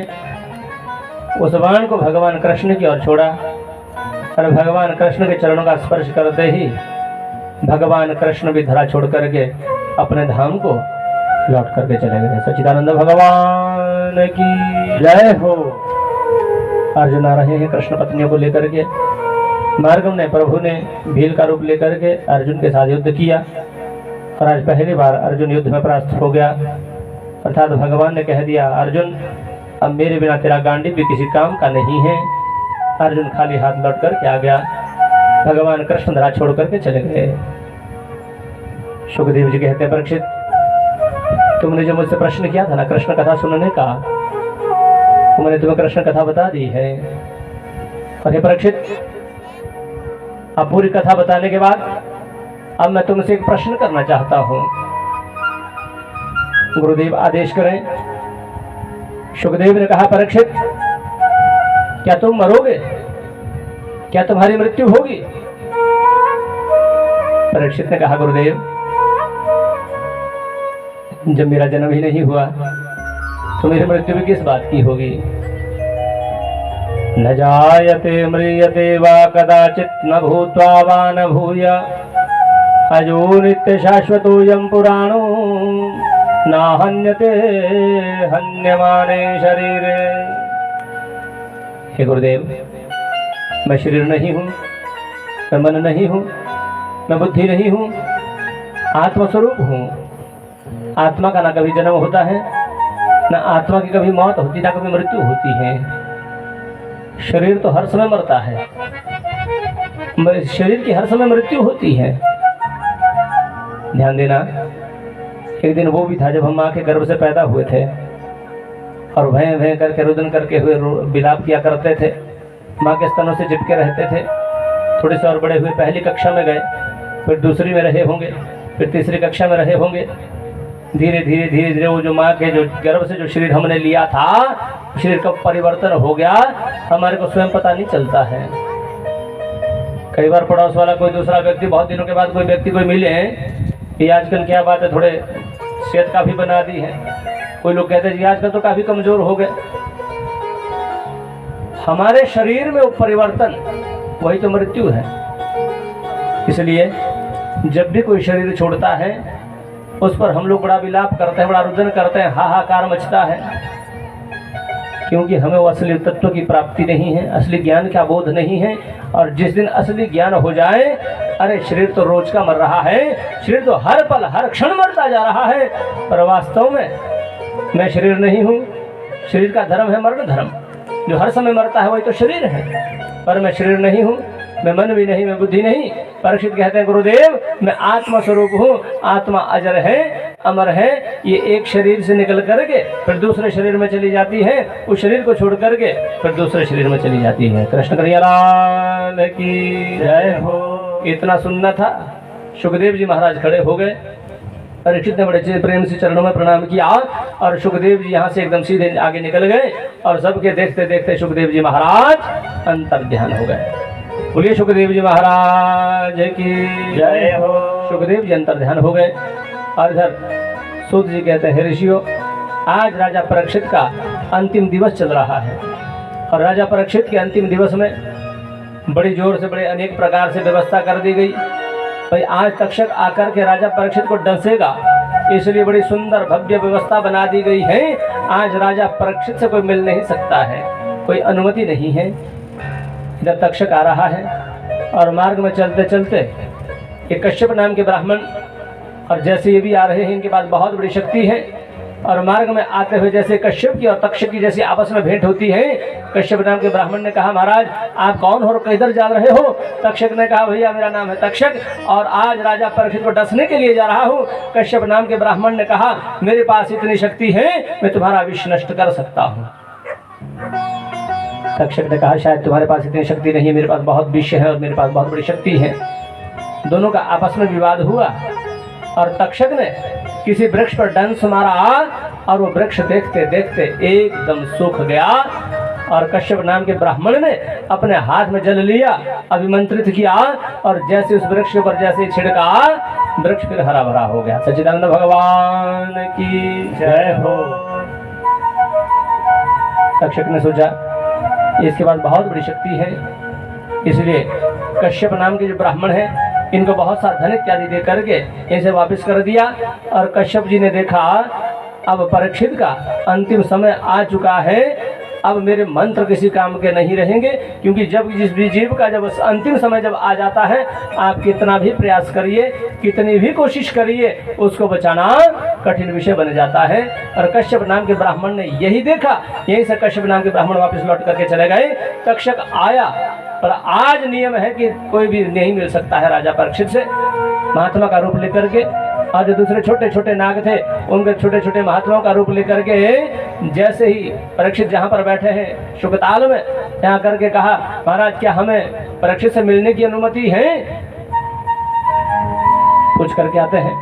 उस बाण को भगवान कृष्ण की ओर छोड़ा और भगवान कृष्ण के चरणों का स्पर्श करते ही भगवान कृष्ण भी धरा छोड़ करके अपने धाम को लौट करके चले गए। सच्चिदानंद भगवान की जय हो। अर्जुन आ रहे हैं कृष्ण पत्नियों को लेकर के। मार्ग में प्रभु ने भील का रूप लेकर के अर्जुन के साथ युद्ध किया और आज पहली बार अर्जुन युद्ध में परास्त हो गया। अर्थात भगवान ने कह दिया, अर्जुन अब मेरे बिना तेरा गांडीव भी किसी काम का नहीं है। अर्जुन खाली हाथ लौट कर के आ गया। भगवान कृष्ण धरा छोड़ करके चले गए। सुखदेव जी कहते हैं, परीक्षित तुमने जो मुझसे प्रश्न किया था ना कृष्ण कथा सुनने का, तो मैंने तुम्हें कृष्ण कथा बता दी है। और हे परीक्षित, अब पूरी कथा बताने के बाद अब मैं तुमसे एक प्रश्न करना चाहता हूं। गुरुदेव आदेश करें। सुखदेव ने कहा, परीक्षित क्या तुम मरोगे? क्या तुम्हारी मृत्यु होगी? परीक्षित ने कहा, गुरुदेव जब मेरा जन्म ही नहीं हुआ तो मेरी मृत्यु भी किस बात की होगी? न जायते म्रियते वा कदाचित न भूत्वा वा न भूय अजो नित्य शाश्वतोऽयं पुराणो न हन्यते हन्यमाने शरीरे। हे गुरुदेव, मैं शरीर नहीं हूँ, मैं मन नहीं हूँ, मैं बुद्धि नहीं हूँ, आत्मस्वरूप हूँ। आत्मा का ना कभी जन्म होता है, ना आत्मा की कभी मौत होती, ना कभी मृत्यु होती है। शरीर तो हर समय मरता है, शरीर की हर समय मृत्यु होती है। ध्यान देना, एक दिन वो भी था जब हम माँ के गर्भ से पैदा हुए थे और भय भय करके रुदन करके हुए विलाप किया करते थे, माँ के स्तनों से चिपके रहते थे। थोड़े से और बड़े हुए, पहली कक्षा में गए, फिर दूसरी में रहे होंगे, फिर तीसरी कक्षा में रहे होंगे। धीरे धीरे धीरे धीरे वो जो माँ के जो गर्भ से जो शरीर हमने लिया था, शरीर का परिवर्तन हो गया, हमारे को स्वयं पता नहीं चलता है। कई बार पड़ोस वाला कोई दूसरा व्यक्ति, बहुत दिनों के बाद कोई व्यक्ति कोई मिले, ये आजकल क्या बात है, थोड़े सेहत काफी बना दी है। कोई लोग कहते हैं जी आजकल तो काफी कमजोर हो गए। हमारे शरीर में वो परिवर्तन वही तो मृत्यु है। इसलिए जब भी कोई शरीर छोड़ता है उस पर हम लोग बड़ा विलाप करते हैं, बड़ा रुदन करते हैं, हाहाकार मचता है, क्योंकि हमें वो असली तत्व की प्राप्ति नहीं है, असली ज्ञान का बोध नहीं है। और जिस दिन असली ज्ञान हो जाए, अरे शरीर तो रोज का मर रहा है, शरीर तो हर पल हर क्षण मरता जा रहा है, पर वास्तव में मैं शरीर नहीं हूँ। शरीर का धर्म है मरण धर्म, जो हर समय मरता है वही तो शरीर है, पर मैं शरीर नहीं हूँ, मैं मन भी नहीं, मैं बुद्धि नहीं। परीक्षित कहते हैं, गुरुदेव मैं आत्मा स्वरूप हूँ, आत्मा अजर है, अमर है। ये एक शरीर से निकल करके फिर दूसरे शरीर में चली जाती है, उस शरीर को छोड़ करके फिर दूसरे शरीर में चली जाती है। कृष्ण कन्हैया लाल की जय हो। इतना सुनना था। सुखदेव जी महाराज खड़े हो गए। परीक्षित ने बड़े प्रेम से चरणों में प्रणाम किया और सुखदेव जी यहाँ से एकदम सीधे आगे निकल गए और सबके देखते देखते सुखदेव जी महाराज अंतर ध्यान हो गए। बोलिए सुखदेव जी महाराज की जय हो। सुखदेव जी अंतर ध्यान हो गए। और इधर सूत जी कहते हैं, ऋषियों आज राजा परीक्षित का अंतिम दिवस चल रहा है और राजा परीक्षित के अंतिम दिवस में बड़ी जोर से बड़े अनेक प्रकार से व्यवस्था कर दी गई। भाई आज तक्षक आकर के राजा परीक्षित को डसेगा, इसलिए बड़ी सुंदर भव्य व्यवस्था बना दी गई है। आज राजा परीक्षित से कोई मिल नहीं सकता है, कोई अनुमति नहीं है। इधर तक्षक आ रहा है और मार्ग में चलते चलते एक कश्यप नाम के ब्राह्मण, और जैसे ये भी आ रहे हैं, इनके पास बहुत बड़ी शक्ति है। और मार्ग में आते हुए जैसे कश्यप की और तक्षक की जैसी आपस में भेंट होती है, कश्यप नाम के ब्राह्मण ने कहा, महाराज आप कौन हो और किधर जा रहे हो? तक्षक ने कहा, भैया मेरा नाम है तक्षक और आज राजा परीक्षित को डसने के लिए जा रहा हूँ। कश्यप नाम के ब्राह्मण ने कहा, मेरे पास इतनी शक्ति है, मैं तुम्हारा विष नष्ट कर सकता हूँ। तक्षक ने कहा, शायद तुम्हारे पास इतनी शक्ति नहीं है, मेरे पास बहुत विष है और मेरे पास बहुत बड़ी शक्ति है। दोनों का आपस में विवाद हुआ और तक्षक ने किसी वृक्ष पर डंस मारा और वो वृक्ष देखते देखते एकदम सूख गया। और कश्यप नाम के ब्राह्मण ने अपने हाथ में जल लिया, अभिमंत्रित किया और जैसे उस वृक्ष के ऊपर जैसे छिड़का, वृक्ष फिर हरा भरा हो गया। सच्चिदानंद भगवान की जय हो। तक्षक ने सोचा इसके पास बहुत बड़ी शक्ति है, इसलिए कश्यप नाम के जो ब्राह्मण है इनको बहुत सा धन इत्यादि दे करके इसे वापस कर दिया। और कश्यप जी ने देखा अब परीक्षित का अंतिम समय आ चुका है, अब मेरे मंत्र किसी काम के नहीं रहेंगे, क्योंकि जब जिस भी जीव का जब अंतिम समय जब आ जाता है, आप कितना भी प्रयास करिए, कितनी भी कोशिश करिए, उसको बचाना कठिन विषय बन जाता है। और कश्यप नाम के ब्राह्मण ने यही देखा, यहीं से कश्यप नाम के ब्राह्मण वापस लौट करके चले गए। तक्षक आया, पर आज नियम है कि कोई भी नहीं मिल सकता है राजा परीक्षित से महात्मा का रूप लेकर के। और जो दूसरे छोटे छोटे नाग थे, उनके छोटे छोटे महात्माओं का रूप लेकर के जैसे ही परीक्षित जहाँ पर बैठे हैं शुकताल में, यहाँ करके कहा, महाराज क्या हमें परीक्षित से मिलने की अनुमति है? पूछ करके आते हैं।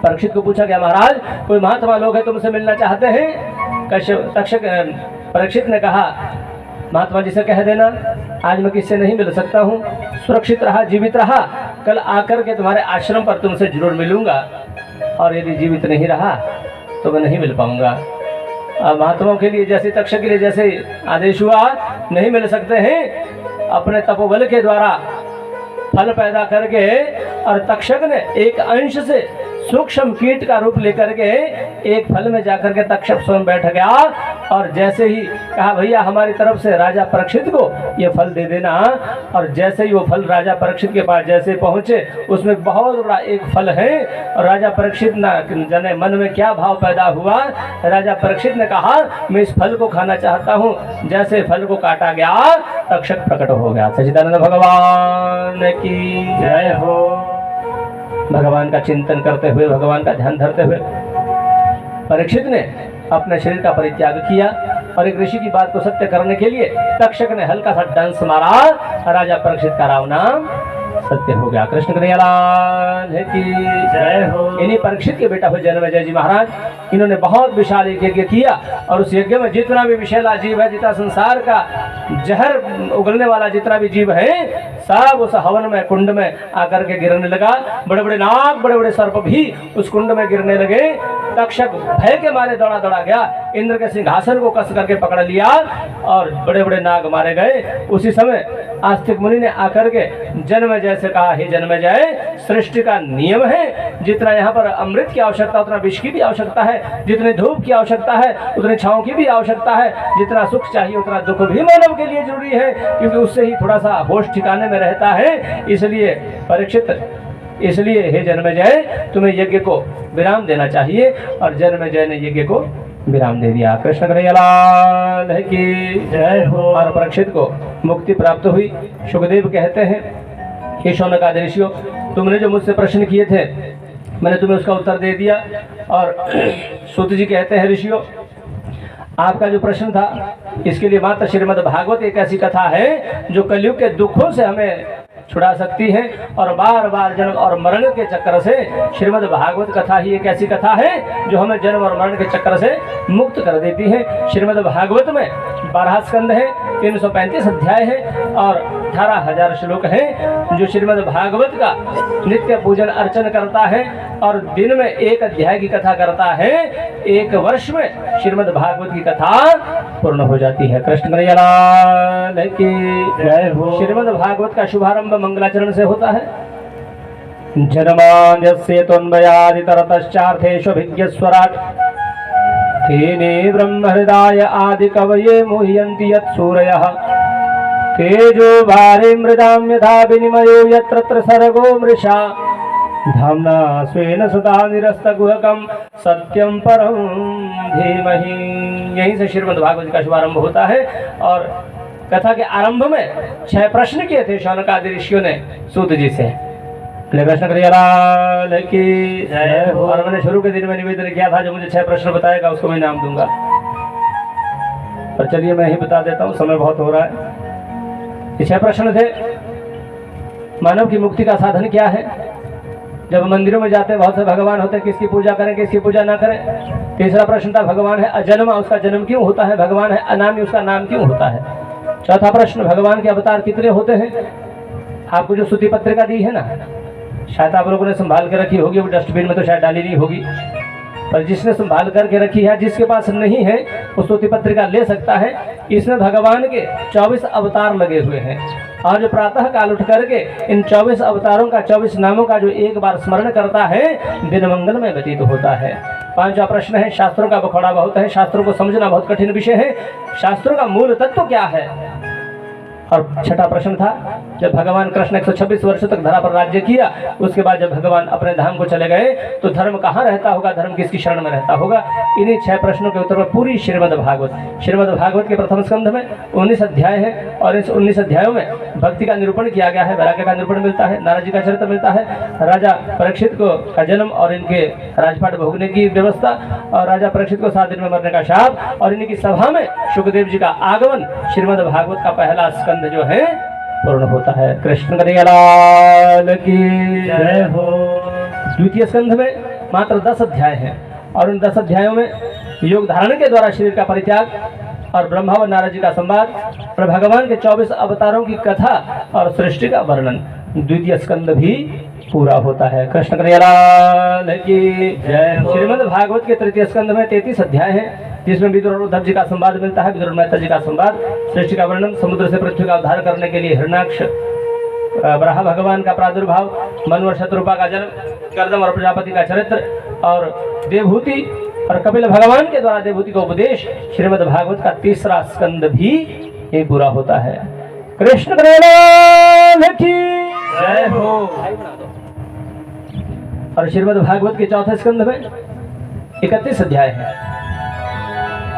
परीक्षित को पूछा गया, महाराज कोई महात्मा लोग हैं तुमसे मिलना चाहते हैं? तक्षक परीक्षित ने कहा, महात्मा जी से कह देना आज मैं किससे नहीं मिल सकता हूँ, सुरक्षित रहा, जीवित रहा, कल आकर के तुम्हारे आश्रम पर तुमसे जरूर मिलूंगा, और यदि जीवित नहीं रहा तो मैं नहीं मिल पाऊंगा। महात्माओं के लिए जैसे तक्षक के लिए जैसे आदेश हुआ, नहीं मिल सकते हैं, अपने तपोबल के द्वारा फल पैदा करके, और तक्षक ने एक अंश से सूक्ष्म कीट का रूप लेकर के एक फल में जाकर के तक्षक स्वयं बैठ गया, और जैसे ही कहा, भैया हमारी तरफ से राजा परीक्षित को ये फल दे देना। और जैसे ही वो फल राजा परीक्षित के पास जैसे पहुंचे, उसमें बहुत बड़ा एक फल है, और राजा परीक्षित न जाने मन में क्या भाव पैदा हुआ। राजा परीक्षित ने कहा, मैं इस फल को खाना चाहता हूँ। जैसे फल को काटा गया, तक्षक प्रकट हो गया। सच्चिदानंद भगवान की जय हो। भगवान का चिंतन करते हुए, भगवान का ध्यान धरते हुए परीक्षित ने अपने शरीर का परित्याग किया, और एक ऋषि की बात को सत्य करने के लिए तक्षक ने हल्का सा डंस मारा, राजा परीक्षित का राव नाम सत्य हो गया। कृष्ण कन्हैयालाल की जय हो। इन्हीं परीक्षित के बेटा हुए जन्मेजय जी महाराज, इन्होंने बहुत विशाल यज्ञ किया, और उस यज्ञ में जितना भी विषैला जीव है, जितना संसार का जहर उगलने वाला जितना भी जीव है, सब उस हवन में कुंड में आकर के गिरने लगा। बड़े बड़े नाग, बड़े बड़े सर्प भी उस कुंड में गिरने लगे। तक्षक भय के मारे दौड़ा दौड़ा गया, इंद्र के सिंहासन को कस करके पकड़ लिया, और बड़े बड़े नाग मारे गए। उसी समय आस्तिक मुनि ने आकर के जन्मेजय से कहा, हे जन्मेजय, सृष्टि का नियम है, जितना यहाँ पर अमृत की आवश्यकता उतना विष की भी आवश्यकता है, जितने धूप की आवश्यकता है उतनी छांव की भी आवश्यकता है, जितना सुख चाहिए उतना दुख भी मानव के लिए जरूरी है, क्योंकि उससे ही थोड़ा सा होश ठिकाने में रहता है। इसलिए परीक्षित, इसलिए हे जन्मेजय, तुम्हें यज्ञ को विराम देना चाहिए। और जन्मेजय ने यज्ञ को विराम दे दिया। कृष्ण कन्हैयालाल की जय हो। और परीक्षित को मुक्ति प्राप्त हुई। सुखदेव कहते हैं, हे शौनकादि ऋषियों, तुमने जो मुझसे प्रश्न किए थे मैंने तुम्हें उसका उत्तर दे दिया। और सूत जी कहते हैं, ऋषियों आपका जो प्रश्न था, इसके लिए मात्र श्रीमद् भागवत एक ऐसी कथा है जो कलयुग के दुखों से हमें छुड़ा सकती है, और बार बार जन्म और मरण के चक्कर से श्रीमद् भागवत कथा ही एक ऐसी कथा है जो हमें जन्म और मरण के चक्कर से मुक्त कर देती है। श्रीमद् भागवत में 12 स्कंद है, 335 अध्याय है, और 18,000 श्लोक हैं। जो श्रीमद् भागवत का नित्य पूजन अर्चन करता है और दिन में एक अध्याय की कथा करता है, 1 वर्ष में श्रीमद् भागवत की कथा पूर्ण हो जाती है। कृष्ण कन्हैयालाल की जय हो। श्रीमद् भागवत का शुभारंभ मंगलाचरण से होता है। जन्माद्यस्य त्वन्मयादितरतश्चार्थेष्वभिज्ञस्वराट् तेने ब्रह्महृदाय आदिकवये मुह्यन्ति यत्सूरयः तेजो भारे मृदां यथा विनिमयो यत्र तत्र सर्गो मृषा धाम्ना स्वेन सदा निरस्तगुहकं सत्यं परं धीमहि। यहीं से श्रीमद् भागवत का शुभारंभ होता है। और कथा के आरंभ में 6 प्रश्न किए थे शौनकादि ऋषियों ने सूत जी से। कृष्ण कन्हैयालाल की जय हो। और मैंने शुरू के दिन में निवेदन किया था, जो मुझे 6 प्रश्न बताएगा उसको मैं नाम दूंगा। पर चलिए मैं ही बता देता हूँ, समय बहुत हो रहा है। ये 6 प्रश्न थे। मानव की मुक्ति का साधन क्या है? जब मंदिरों में जाते हैं बहुत से भगवान होते हैं, किसकी पूजा करें किसकी पूजा ना करें। तीसरा प्रश्न था, भगवान है अजन्मा, उसका जन्म क्यों होता है? भगवान है अनामी, उसका नाम क्यों होता है? चौथा प्रश्न, भगवान के अवतार कितने होते हैं? आपको जो स्तुति पत्रिका दी है ना, शायद आप लोगों ने संभाल के रखी होगी, वो डस्टबिन में तो शायद डाली नहीं होगी, पर जिसने संभाल करके रखी है, जिसके पास नहीं है वो स्तुति पत्रिका ले सकता है। इसमें भगवान के 24 अवतार लगे हुए हैं, और जो प्रातः काल उठ करके इन 24 अवतारों का 24 नामों का जो एक बार स्मरण करता है, दिन मंगल में व्यतीत होता है। पांचवा प्रश्न है, शास्त्रों का बखौड़ा बहुत है, शास्त्रों को समझना बहुत कठिन विषय है, शास्त्रों का मूल तत्व क्या है। और छठा प्रश्न था, जब भगवान कृष्ण 126 वर्ष तक धरा पर राज्य किया, उसके बाद जब भगवान अपने धाम को चले गए तो धर्म कहाँ रहता होगा, धर्म किसकी शरण में रहता होगा। इन्हीं 6 प्रश्नों के उत्तर में पूरी श्रीमद् भागवत के प्रथम स्कंध में 19 अध्याय है और इस 19 अध्यायों में भक्ति का निरूपण किया गया है, वैराग्य का निरूपण मिलता है, नारद जी का चरित्र मिलता है, राजा परीक्षित को का जन्म और इनके राजपाट भोगने की व्यवस्था, और राजा परीक्षित को 7 दिन में मरने का शाप, और इनकी सभा में सुखदेव जी का आगमन, श्रीमद् भागवत का पहला स्कंध जो है पूर्ण होता है। कृष्ण कन्हैया लाल की जय हो। द्वितीय स्कंध में मात्र 10 अध्याय हैं और उन 10 अध्यायों में योग धारण के द्वारा शरीर का परित्याग और ब्रह्मा व नारद जी का संवाद और भगवान के 24 अवतारों की कथा और सृष्टि का वर्णन, द्वितीय स्कंध भी पूरा होता है। कृष्ण कन्हैया लाल की जय हो। श्रीमद् भागवत के तृतीय स्कंध में 33 अध्याय हैं जिसमें विदुर और उद्धव जी का संवाद मिलता है, विदुर मेहता जी का संवाद, सृष्टि का वर्णन, समुद्र से पृथ्वी का उद्धार करने के लिए हिरण्याक्ष ब्रह्मा भगवान का प्रादुर्भाव, मनु और शत्रुपा का जन्म, कर्दम और प्रजापति का चरित्र और देवहूति और कपिल भगवान के द्वारा देवहूति को उपदेश, श्रीमद् भागवत का तीसरा स्कंद भी ये पूरा होता है। कृष्ण कन्हैया की जय हो। और श्रीमद् भागवत के चौथे स्कंद में 31 अध्याय है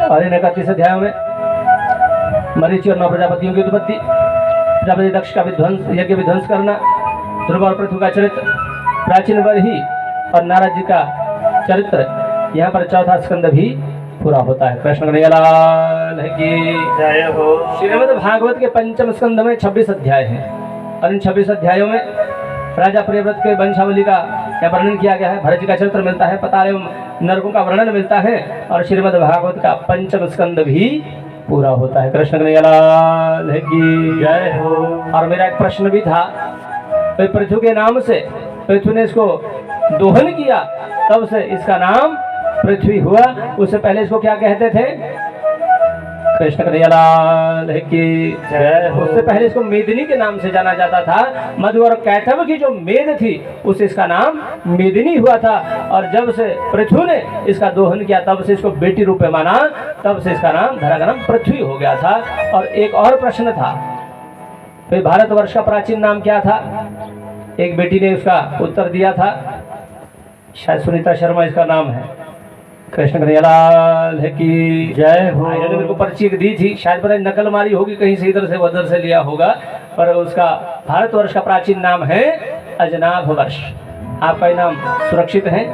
और इन 31 अध्यायों में मरीचि और 9 प्रजापतियों की उत्पत्ति, प्रजापति दक्ष का विध्वंस, यज्ञ विध्वंस करना, ध्रुव और पृथ्वी का चरित्र, प्राचीन बरही और नारद जी का चरित्र, यहाँ पर चौथा स्कंद भी पूरा होता है। कृष्ण कन्हैया लाल की जय हो। श्रीमद् भागवत के पंचम स्कंद में 26 अध्याय हैं और इन 26 अध्यायों में राजा प्रियव्रत के वंशावली का वर्णन किया गया है, भरत जी का चरित्र मिलता है, पाताल एवं नरकों का वर्णन मिलता है और श्रीमद् भागवत का पंचम स्कंद भी पूरा होता है। कृष्ण कन्हैया लाल की जय हो। और मेरा एक प्रश्न भी था, तो पृथ्वी के नाम से पृथ्वी ने इसको दोहन किया तब से इसका नाम पृथ्वी हुआ, उससे पहले इसको क्या कहते थे? कृष्ण कन्हैया लाल की जय हो। उससे पहले इसको मेदिनी के नाम से जाना जाता था। मधु और कैटव की जो मेद थी उससे इसका नाम मेदिनी हुआ था और जब से पृथ्वी ने इसका दोहन किया तब से इसको बेटी रूप में माना, तब से इसका नाम धरा का नाम पृथ्वी हो गया था। और एक और प्रश्न था, तो भारतवर्ष का प्राचीन नाम क्या था? एक बेटी ने उसका उत्तर दिया था, शायद सुनीता शर्मा इसका नाम है। कृष्ण कन्हैया लाल की जय हो। इन्होंने मेरे को पर्ची दी थी, शायद पता नहीं नकल मारी होगी कहीं से, इधर से उधर से लिया होगा, पर उसका भारतवर्ष का प्राचीन नाम है अजनाभ वर्ष। आपका इनाम सुरक्षित है,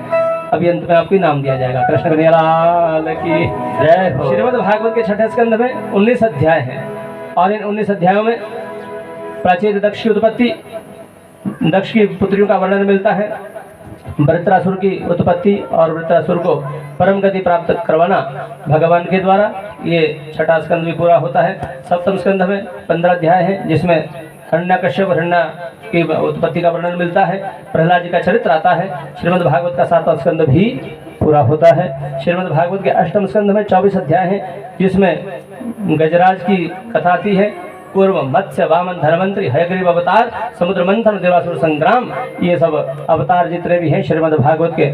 अभी अंत में आपको इनाम दिया जाएगा। कृष्ण कन्हैया लाल की जय हो। श्रीमद् भागवत के छठे स्कंद में 19 अध्याय हैं और इन 19 अध्यायों में प्राचीन दक्ष की उत्पत्ति, दक्ष की पुत्रियों का वर्णन मिलता है, वृत्रासुर की उत्पत्ति और वृत्रासुर को परम गति प्राप्त करवाना भगवान के द्वारा, ये छठा स्कंद भी पूरा होता है। सप्तम स्कंद में 15 अध्याय है जिसमें हिरण्यकश्यप हिरण्य की उत्पत्ति का वर्णन मिलता है, प्रहलाद जी का चरित्र आता है। श्रीमद् भागवत का 7वां स्कंद भी पूरा होता है। श्रीमद् भागवत के 8वें स्कंद में 24 अध्याय हैं जिसमें गजराज की कथा आती है, पूर्व मत्स्य वामन धनवंतरी हयग्रीव अवतार, समुद्र मंथन, देवासुर संग्राम, ये सब अवतार जितने भी हैं श्रीमद् भागवत के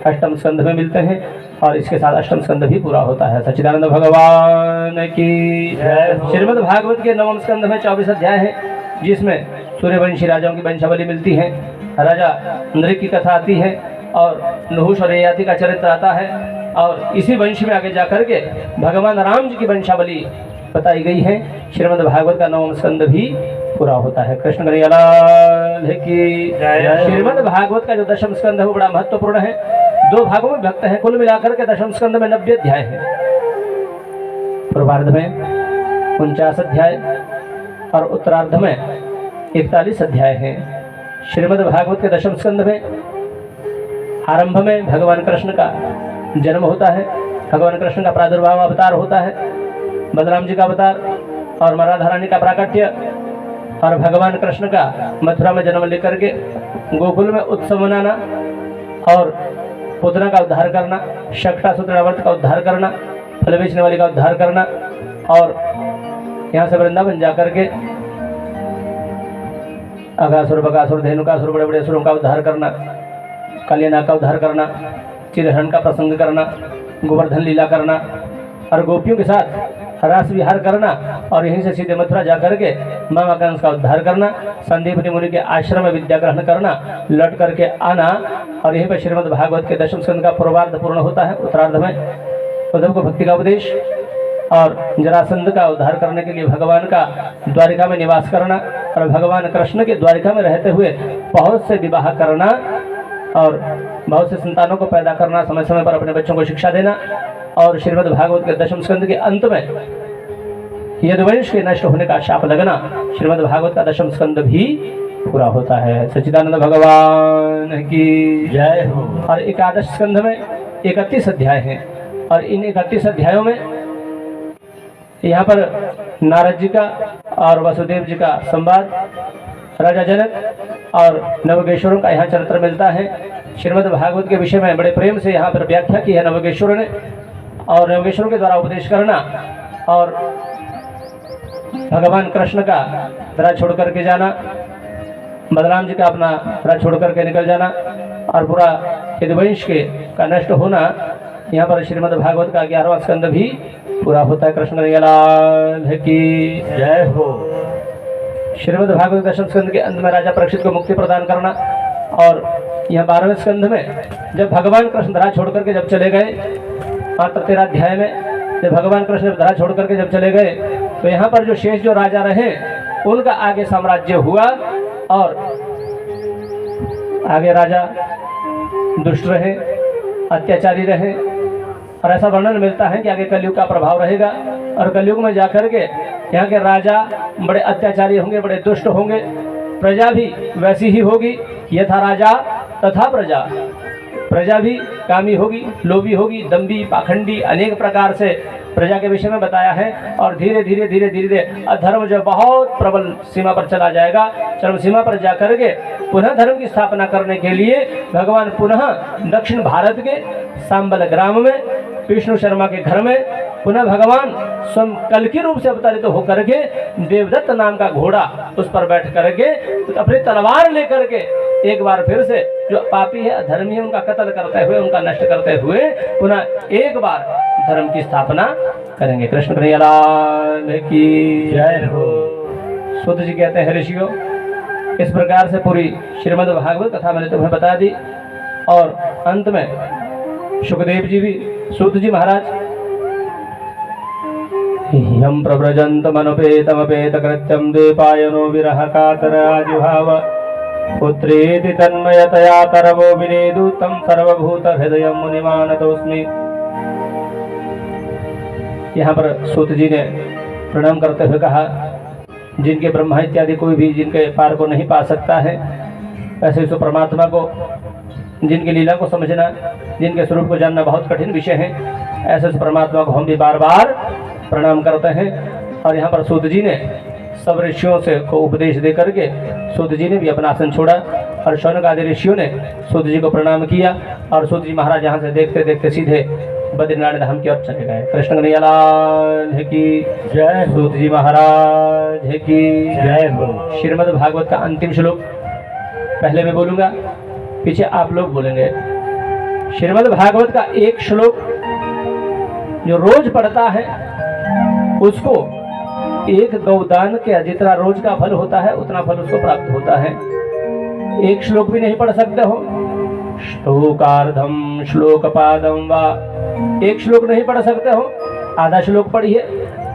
8वें स्कंद में मिलते हैं और इसके साथ 8वां स्कंद भी पूरा होता है। सच्चिदानंद भगवान की जय। श्रीमद् भागवत के 9वें स्कंद में 24 अध्याय है जिसमें सूर्यवंशी राजाओं की वंशावली मिलती है, राजा नृक की कथा आती है और नहुष और ययाति का चरित्र आता है और इसी वंश में आगे जाकर के भगवान राम जी की वंशावली बताई गई है। श्रीमद् भागवत का 9वां स्कंद भी पूरा होता है। कृष्ण कन्हैया लाल की जय। श्रीमद् भागवत का जो 10वां स्कंद है वो बड़ा महत्वपूर्ण है, 2 भागों में विभक्त है, कुल मिलाकर के 10वें स्कंद में 90 अध्याय है, पूर्वार्ध में 49 अध्याय और उत्तरार्ध में 41 अध्याय है। श्रीमद् भागवत के 10वें स्कंद में आरंभ में भगवान कृष्ण का जन्म होता है, भगवान कृष्ण का प्रादुर्भाव अवतार होता है, बलराम जी का अवतार और राधा रानी का प्राकट्य और भगवान कृष्ण का मथुरा में जन्म लेकर के गोकुल में उत्सव मनाना और पुतना का उद्धार करना, शक्टासुर रावण का उद्धार करना, फल बेचने वाली का उद्धार करना और यहाँ से वृंदावन जाकर के अगासुर, बकासुर, धेनुकासुर, बड़े बड़े असुरों का उद्धार करना, कालियानाग का उद्धार करना, चिरहरण का प्रसंग करना, गोवर्धन लीला करना और गोपियों के साथ रास विहार करना और यहीं से सीधे मथुरा जाकर के मामा कंस का उद्धार करना, संदीपनी मुनि के आश्रम में विद्या ग्रहण करना, लौट करके आना और यहीं पर श्रीमद् भागवत के दशम स्कंद का पूर्वार्ध पूर्ण होता है। उत्तरार्ध में उद्धव को भक्ति का उपदेश और जरासंध का उद्धार करने के लिए भगवान का द्वारिका में निवास करना और भगवान कृष्ण के द्वारिका में रहते हुए बहुत से विवाह करना और बहुत से संतानों को पैदा करना, समय समय पर अपने बच्चों को शिक्षा देना और श्रीमद् भागवत के दशम स्कंद के अंत में यदुवंश के नष्ट होने का शाप लगना, श्रीमद् भागवत का दशम स्कंद भी पूरा होता है। सच्चिदानंद भगवान की जय हो। और एकादश स्कंध में 31 अध्याय हैं और इन 31 अध्यायों में यहाँ पर नारद जी का और वसुदेव जी का संवाद, राजा जनक और नवगेश्वरों का यहाँ चरित्र मिलता है। श्रीमद् भागवत के विषय में बड़े प्रेम से यहाँ पर व्याख्या की है नवगेश्वरों ने और नवगेश्वरों के द्वारा उपदेश करना और भगवान कृष्ण का धरा छोड़ करके जाना, बलराम जी का अपना धरा छोड़ करके निकल जाना और पूरा यदुवंश के का नष्ट होना। यहाँ पर श्रीमद् भागवत का 11वां स्कंद भी पूरा होता है। कृष्ण कन्हैया की जय हो। श्रीमद् भागवत दशम स्कंद के अंत में राजा परीक्षित को मुक्ति प्रदान करना और यह 12वें स्कंद में जब भगवान कृष्ण धरा छोड़ करके जब चले गए, मात्र 13 अध्याय में जब भगवान कृष्ण धरा छोड़ करके जब चले गए तो यहाँ पर जो शेष जो राजा रहे उनका आगे साम्राज्य हुआ और आगे राजा दुष्ट रहे, अत्याचारी रहे और ऐसा वर्णन मिलता है कि आगे कलयुग का प्रभाव रहेगा और कलयुग में जाकर के यहाँ के राजा बड़े अत्याचारी होंगे, बड़े दुष्ट होंगे, प्रजा भी वैसी ही होगी। यथा राजा तथा प्रजा, प्रजा भी कामी होगी, लोभी होगी, दम्भी, पाखंडी, अनेक प्रकार से प्रजा के विषय में बताया है। और धीरे धीरे धीरे धीरे अधर्म जो बहुत प्रबल सीमा पर चला जाएगा, चरम सीमा पर जाकर के पुनः धर्म की स्थापना करने के लिए भगवान पुनः दक्षिण भारत के सांबल ग्राम में विष्णु शर्मा के घर में पुनः भगवान स्वयं कल के रूप से अवतरित तो होकर के देवदत्त नाम का घोड़ा उस पर बैठ करके अपनी तलवार लेकर के एक बार फिर से जो पापी है, अधर्मी है, उनका कत्ल करते हुए, उनका नष्ट करते हुए पुनः एक बार धर्म की स्थापना करेंगे। कृष्ण कन्हैया लाल की जय हो। सूत जी कहते हैं, ऋषियों, इस प्रकार से पूरी श्रीमद् भागवत कथा मैंने तुम्हें बता दी और अंत में सुखदेव जी भी, सूत जी महाराज, यम प्रव्रजन्तमनुपेतमपेत कृत्यं द्वैपायनो विरह कातराजुहाव पुत्रेति तन्मयतया तरवो विनेदु तं सर्वभूत हृदय मुनिमानतोऽस्मि। यहाँ पर सूत जी ने प्रणाम करते हुए कहा, जिनके ब्रह्मा इत्यादि कोई भी जिनके पार को नहीं पा सकता है, ऐसे उस परमात्मा को, जिनकी लीला को समझना, जिनके स्वरूप को जानना बहुत कठिन विषय है, ऐसे उस परमात्मा को हम भी बार बार प्रणाम करते हैं। और यहाँ पर सूत जी ने सब ऋषियों से को उपदेश दे करके सूत जी ने भी अपना आसन छोड़ा और शौनक आदि ऋषियों ने सूत जी को प्रणाम किया और सूत जी महाराज यहाँ से देखते देखते सीधे बद्रीनाथ धाम की ओर चले गए। कृष्ण कन्हैया लाल की जय हो। सूत जी महाराज की जय हो। श्रीमद् भागवत का अंतिम श्लोक पहले मैं बोलूंगा, पीछे आप लोग बोलेंगे। श्रीमद् भागवत का एक श्लोक जो रोज पढ़ता है उसको एक गौदान के जितना रोज का फल होता है उतना फल उसको प्राप्त होता है। एक श्लोक भी नहीं पढ़ सकते हो, श्लोकार्धम श्लोकपादम वा, एक श्लोक नहीं पढ़ सकते हो, आधा श्लोक पढ़िए,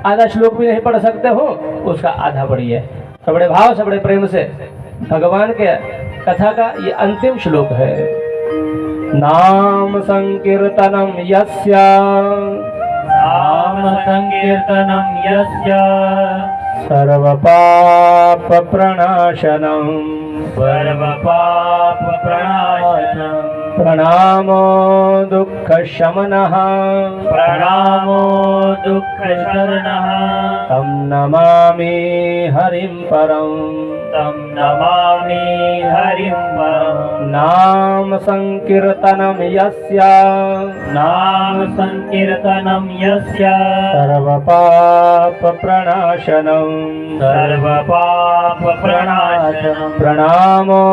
आधा श्लोक भी नहीं पढ़ सकते हो, उसका आधा पढ़िए। तो बड़े भाव से, बड़े प्रेम से भगवान के कथा का ये अंतिम श्लोक है। नाम संकीर्तनम यस्य, नाम संकीर्तनम यस्य, सर्वपाप प्रणाशनम, सर्वपाप प्रणाशनम, प्रणामो दुःख शमनः, प्रणामो दुःख शरणः, तं नमामि हरिं परं, तं नमामि हरिं परं। नाम संकीर्तनं यस्य, नाम संकीर्तनं यस्य, सर्वपाप प्रणाशनं, सर्वपाप प्रणाशनम, प्रणामो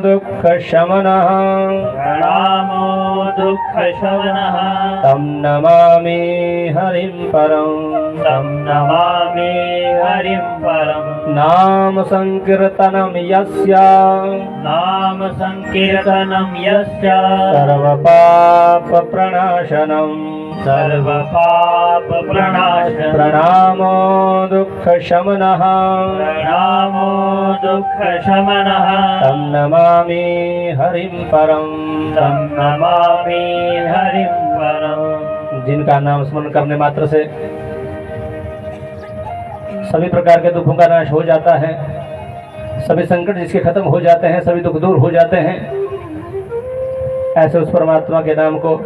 दुःख शमनः, प्रणामो रामो दुःखशमनः तं नमामि हरिं परम् तं नमामि हरिं परम् नाम संकीर्तनं यस्य नाम संकीर्तनं यस्य सर्वपाप प्रणाशनम् सर्वपाप प्रणाशनम् प्रणामो दुःखशमनः प्रणामो दुःखशमनः तं नमामि हरिं परम् तं नमामि हरिं परम्। जिनका नाम स्मरण करने मात्र से सभी प्रकार के दुखों का नाश हो जाता है, सभी संकट जिसके खत्म हो जाते हैं, सभी दुख दूर हो जाते हैं, ऐसे उस परमात्मा के नाम को,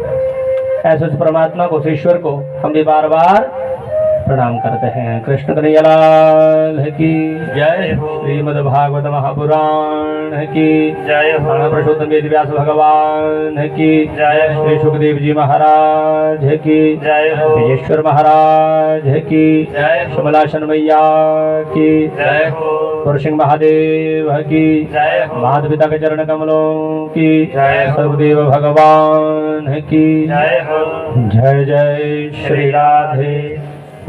ऐसे उस परमात्मा को, उस ईश्वर को हम भी बार बार प्रणाम करते हैं। कृष्ण कन्हैया लाल की जय हो। श्रीमद् भागवत महापुराण की जय हो। पुरुषोत्तम वेद व्यास भगवान की जय हो। श्री सुखदेव जी महाराज की जय हो। विजेश्वर महाराज की जय हो। कमलासन मैया की जय हो। पुरुषिंह महादेव की जय हो। माता पिता के चरण कमलों की जय हो। सर्वदेव भगवान की जय हो। जय जय श्री राधे,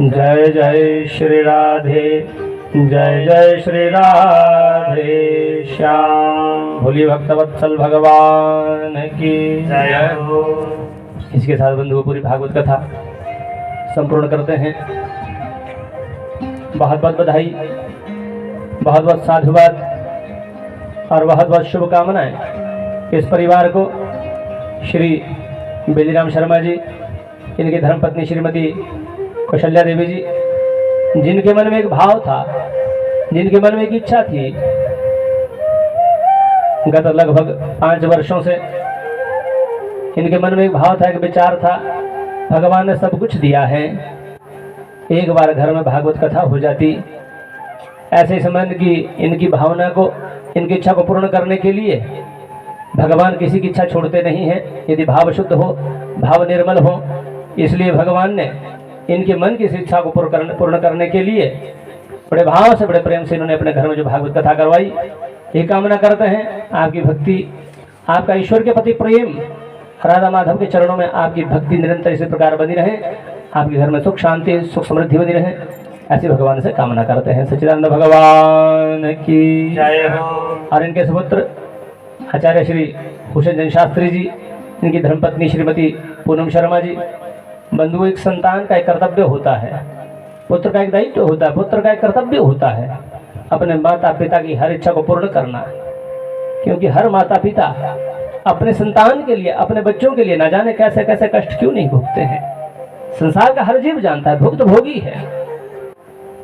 जय जय श्री राधे, जय जय श्री राधे श्याम। भोली भक्तवत्सल भगवान की जय हो। इसके साथ बंधुओं पूरी भागवत कथा संपूर्ण करते हैं। बहुत बहुत बधाई, बहुत बहुत साधुवाद और बहुत बहुत शुभकामनाएं इस परिवार को। श्री बेलीराम शर्मा जी, इनकी धर्मपत्नी श्रीमती कौशल्या देवी जी, जिनके मन में एक भाव था, जिनके मन में एक इच्छा थी, गत लगभग 5 वर्षों से इनके मन में एक भाव था, एक विचार था, भगवान ने सब कुछ दिया है, एक बार घर में भागवत कथा हो जाती। ऐसे संबंध की इनकी भावना को, इनकी इच्छा को पूर्ण करने के लिए भगवान किसी की इच्छा छोड़ते नहीं हैं, यदि भाव शुद्ध हो, भाव निर्मल हो। इसलिए भगवान ने इनके मन की इच्छा को पूर्ण करने के लिए बड़े भाव से, बड़े प्रेम से इन्होंने अपने घर में जो भागवत कथा करवाई। ये कामना करते हैं आपकी भक्ति, आपका ईश्वर के प्रति प्रेम, राधा माधव के चरणों में आपकी भक्ति निरंतर इसी प्रकार बनी रहे, आपके घर में सुख शांति, सुख समृद्धि बनी रहे, ऐसी भगवान से कामना करते हैं। सच्चिदानंद भगवान की जय हो। और इनके सुपुत्र आचार्य श्री भूषण चंद्र शास्त्री जी, इनकी धर्मपत्नी श्रीमती पूनम शर्मा जी। बंधु, एक संतान का एक कर्तव्य होता है, पुत्र का एक दायित्व होता है, पुत्र का एक कर्तव्य होता है अपने माता पिता की हर इच्छा को पूर्ण करना। क्योंकि हर माता पिता अपने संतान के लिए, अपने बच्चों के लिए न जाने कैसे कैसे कष्ट क्यों नहीं भोगते हैं। संसार का हर जीव जानता है, भुक्त भोगी है।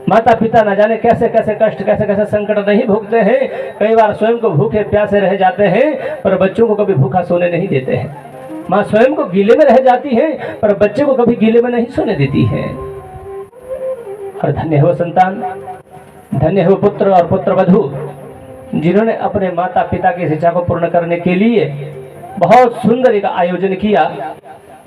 माता पिता न जाने कैसे कैसे कष्ट, कैसे कैसे संकट नहीं भोगते हैं। कई बार स्वयं को भूखे प्यासे रह जाते हैं, पर बच्चों को कभी भूखा सोने नहीं देते हैं। माँ स्वयं को गीले में रह जाती है, पर बच्चे को कभी गीले में नहीं सोने देती है। और धन्य है वो संतान, धन्य है वो पुत्र और पुत्र वधू, जिन्होंने अपने माता पिता की इच्छा को पूर्ण करने के लिए बहुत सुंदर एक आयोजन किया।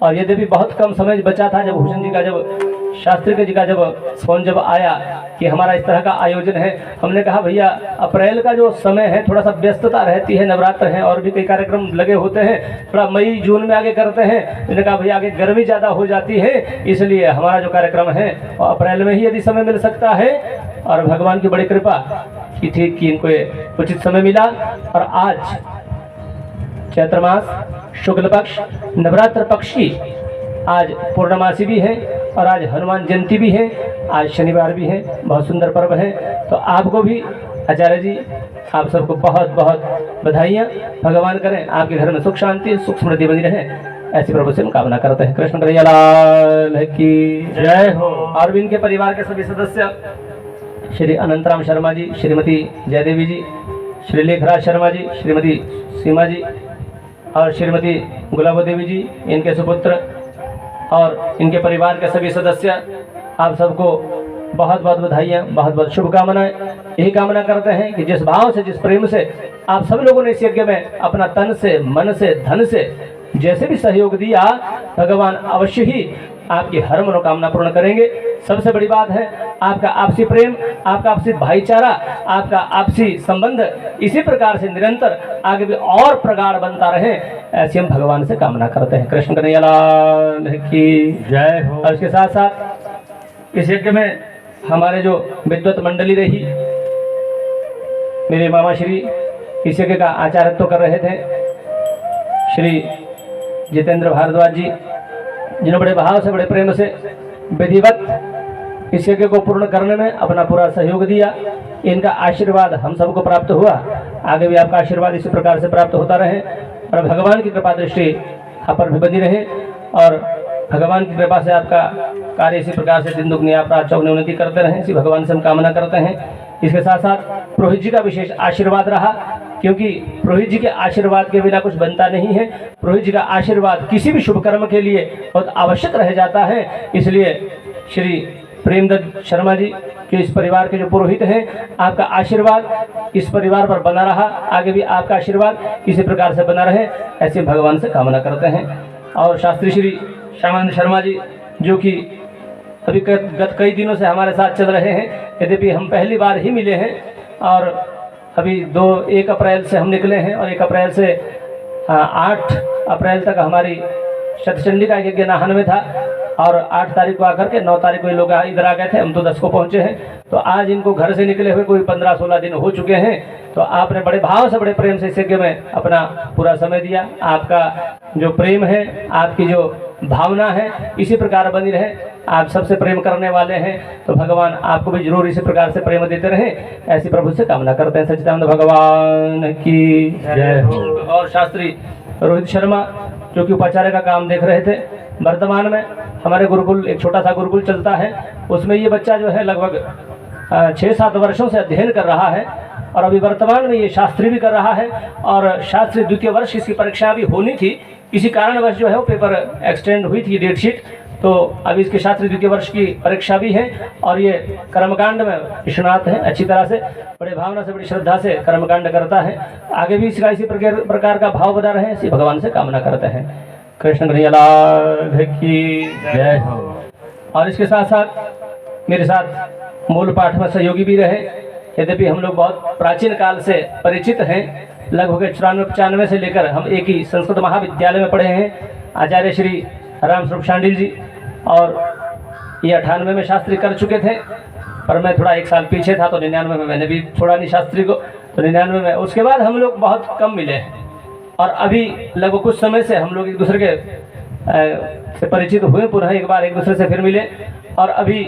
और यद्यपि बहुत कम समय बचा था, जब भूषण जी का, जब शास्त्री जी का जब फोन जब आया कि हमारा इस तरह का आयोजन है, हमने कहा भैया अप्रैल का जो समय है थोड़ा सा व्यस्तता रहती है, नवरात्र है और भी कई कार्यक्रम लगे होते हैं, थोड़ा मई जून में आगे करते हैं। मैंने कहा भैया आगे गर्मी ज़्यादा हो जाती है, इसलिए हमारा जो कार्यक्रम है वो अप्रैल में ही यदि समय मिल सकता है। और भगवान की बड़ी कृपा कि ठीक कि इनको उचित समय मिला। और आज चैत्र मास शुक्ल पक्ष नवरात्र पक्ष की आज पूर्णमासी भी है और आज हनुमान जयंती भी है, आज शनिवार भी है, बहुत सुंदर पर्व है। तो आपको भी आचार्य जी, आप सबको बहुत बहुत बधाइयाँ। भगवान करें आपके घर में सुख शांति, सुख समृद्धि बनी रहे, ऐसी प्रभु से हम कामना करते हैं। कृष्ण कन्हैया लाल की जय हो। और भी इनके परिवार के सभी सदस्य श्री अनंतराम शर्मा जी, श्रीमती जयदेवी जी, श्री लेखराज शर्मा जी, श्रीमती सीमा जी और श्रीमती गुलाबो देवी जी, इनके सुपुत्र और इनके परिवार के सभी सदस्य, आप सबको बहुत बहुत बधाइयाँ, बहुत बहुत शुभकामनाएं। यही कामना करते हैं कि जिस भाव से, जिस प्रेम से आप सब लोगों ने इस यज्ञ में अपना तन से, मन से, धन से जैसे भी सहयोग दिया, भगवान अवश्य ही आपकी हर मनोकामना पूर्ण करेंगे। सबसे बड़ी बात है आपका आपसी प्रेम, आपका आपसी भाईचारा, आपका आपसी संबंध इसी प्रकार से निरंतर आगे भी और प्रगाढ़ बनता रहे, ऐसी हम भगवान से कामना करते हैं। कृष्ण कन्हैया लाल की जय हो। और इसके साथ साथ इस यज्ञ में हमारे जो विद्वत मंडली रही, मेरे मामा श्री इस यज्ञ का आचार्यत्व कर रहे थे, श्री जितेंद्र भारद्वाज जी, जिन्होंने बड़े भाव से बड़े प्रेम से विधिवत इस यज्ञ को पूर्ण करने में अपना पूरा सहयोग दिया। इनका आशीर्वाद हम सबको प्राप्त हुआ, आगे भी आपका आशीर्वाद इसी प्रकार से प्राप्त होता रहे और भगवान की कृपा दृष्टि आप पर भी बनी रहे और भगवान की कृपा से आपका कार्य इसी प्रकार से दिन दुगनी आप रात चौगुनी उन्नति करते रहें, इसी भगवान से हम कामना करते हैं। इसके साथ साथ पुरोहित जी का विशेष आशीर्वाद रहा, क्योंकि पुरोहित जी के आशीर्वाद के बिना कुछ बनता नहीं है। पुरोहित जी का आशीर्वाद किसी भी शुभ कर्म के लिए बहुत आवश्यक रह जाता है। इसलिए श्री प्रेमदत्त शर्मा जी के इस परिवार के जो पुरोहित हैं, आपका आशीर्वाद इस परिवार पर बना रहा, आगे भी आपका आशीर्वाद इसी प्रकार से बना रहे, ऐसे भगवान से कामना करते हैं। और शास्त्री श्री श्यामानंद शर्मा जी, जो कि अभी गत कई दिनों से हमारे साथ चल रहे हैं, यद्यपि हम पहली बार ही मिले हैं और अभी 1 अप्रैल से हम निकले हैं और 1 अप्रैल से 8 अप्रैल तक हमारी शतचंडी का यज्ञ नाहन में था और 8 तारीख को आकर के 9 तारीख को ये लोग इधर आ गए थे, हम तो 10 को पहुंचे हैं। तो आज इनको घर से निकले हुए कोई 15-16 दिन हो चुके हैं। तो आपने बड़े भाव से बड़े प्रेम से इस यज्ञ में अपना पूरा समय दिया। आपका जो प्रेम है, आपकी जो भावना है, इसी प्रकार बनी रहे। आप सबसे प्रेम करने वाले हैं, तो भगवान आपको भी जरूर इसी प्रकार से प्रेम देते रहे, ऐसी प्रभु से कामना करते हैं। सच्चिदानंद भगवान की जय हो। और शास्त्री रोहित शर्मा, जो कि उपाचार्य का काम देख रहे थे, वर्तमान में हमारे गुरुकुल एक छोटा सा गुरुकुल चलता है, उसमें ये बच्चा जो है लगभग 6-7 वर्षों से अध्ययन कर रहा है और अभी वर्तमान में ये शास्त्री भी कर रहा है और शास्त्री द्वितीय वर्ष इसकी परीक्षा भी होनी थी, किसी कारणवश जो है वो पेपर एक्सटेंड हुई थी डेट शीट, तो अभी इसके शास्त्री द्वितीय वर्ष की परीक्षा भी है और ये कर्मकांड में निष्णात है, अच्छी तरह से बड़े भावना से बड़ी श्रद्धा से कर्मकांड करता है। आगे भी इसका इसी प्रकार का भाव बना रहे, इसी भगवान से कामना करते हैं। कृष्ण कन्हैया लाल की जय हो। और इसके साथ साथ मेरे साथ मूल पाठ में सहयोगी भी रहे, यद्यपि हम लोग बहुत प्राचीन काल से परिचित हैं, लगभग 94-95 से लेकर हम एक ही संस्कृत महाविद्यालय में पढ़े हैं। आचार्य श्री राम स्वरूप शांडिल जी, और ये 98 में शास्त्री कर चुके थे, पर मैं थोड़ा 1 साल पीछे था, तो 99 में मैंने भी छोड़ा नहीं शास्त्री को, तो 99 में उसके बाद हम लोग बहुत कम मिले हैं और अभी लगभग कुछ समय से हम लोग एक दूसरे के से परिचित हुए, पुनः एक बार एक दूसरे से फिर मिले। और अभी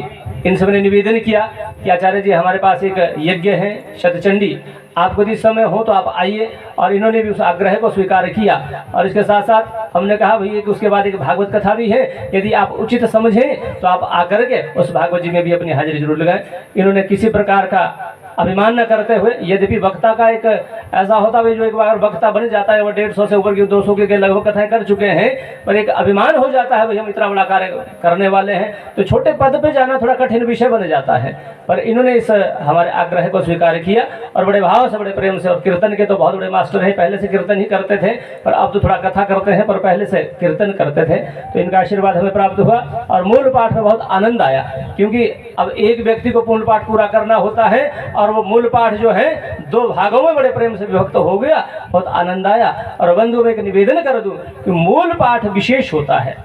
इन सब ने निवेदन किया कि आचार्य जी हमारे पास एक यज्ञ है शतचंडी, आपको यदि समय हो तो आप आइए, और इन्होंने भी उस आग्रह को स्वीकार किया। और इसके साथ साथ हमने कहा भैया कि उसके बाद एक भागवत कथा भी है, यदि आप उचित समझें तो आप आकर के उस भागवत जी में भी अपनी हाजिरी जरूर लगाएं। इन्होंने किसी प्रकार का अभिमान न करते हुए, यद्यपि वक्ता का एक ऐसा होता है जो एक बार वक्ता बन जाता है, वो 150 से ऊपर की 200 के लगभग कथाएं कर चुके हैं, पर एक अभिमान हो जाता है भाई हम इतना बड़ा कार्य करने वाले हैं, तो छोटे पद पे जाना थोड़ा कठिन विषय बन जाता है। पर इन्होंने इस हमारे आग्रह को स्वीकार किया और बड़े भाव से बड़े प्रेम से, और कीर्तन के तो बहुत बड़े मास्टर हैं, पहले से कीर्तन ही करते थे, पर अब तो थोड़ा कथा करते हैं, पर पहले से कीर्तन करते थे, तो इनका आशीर्वाद हमें प्राप्त हुआ। और मूल पाठ में बहुत आनंद आया, क्योंकि अब एक व्यक्ति को मूल पाठ पूरा करना होता है और वो मूल पाठ जो है 2 भागों में बड़े प्रेम से विभक्त हो गया, बहुत आनंद आया। और बंधु में एक निवेदन कर दूं कि मूल पाठ विशेष होता है।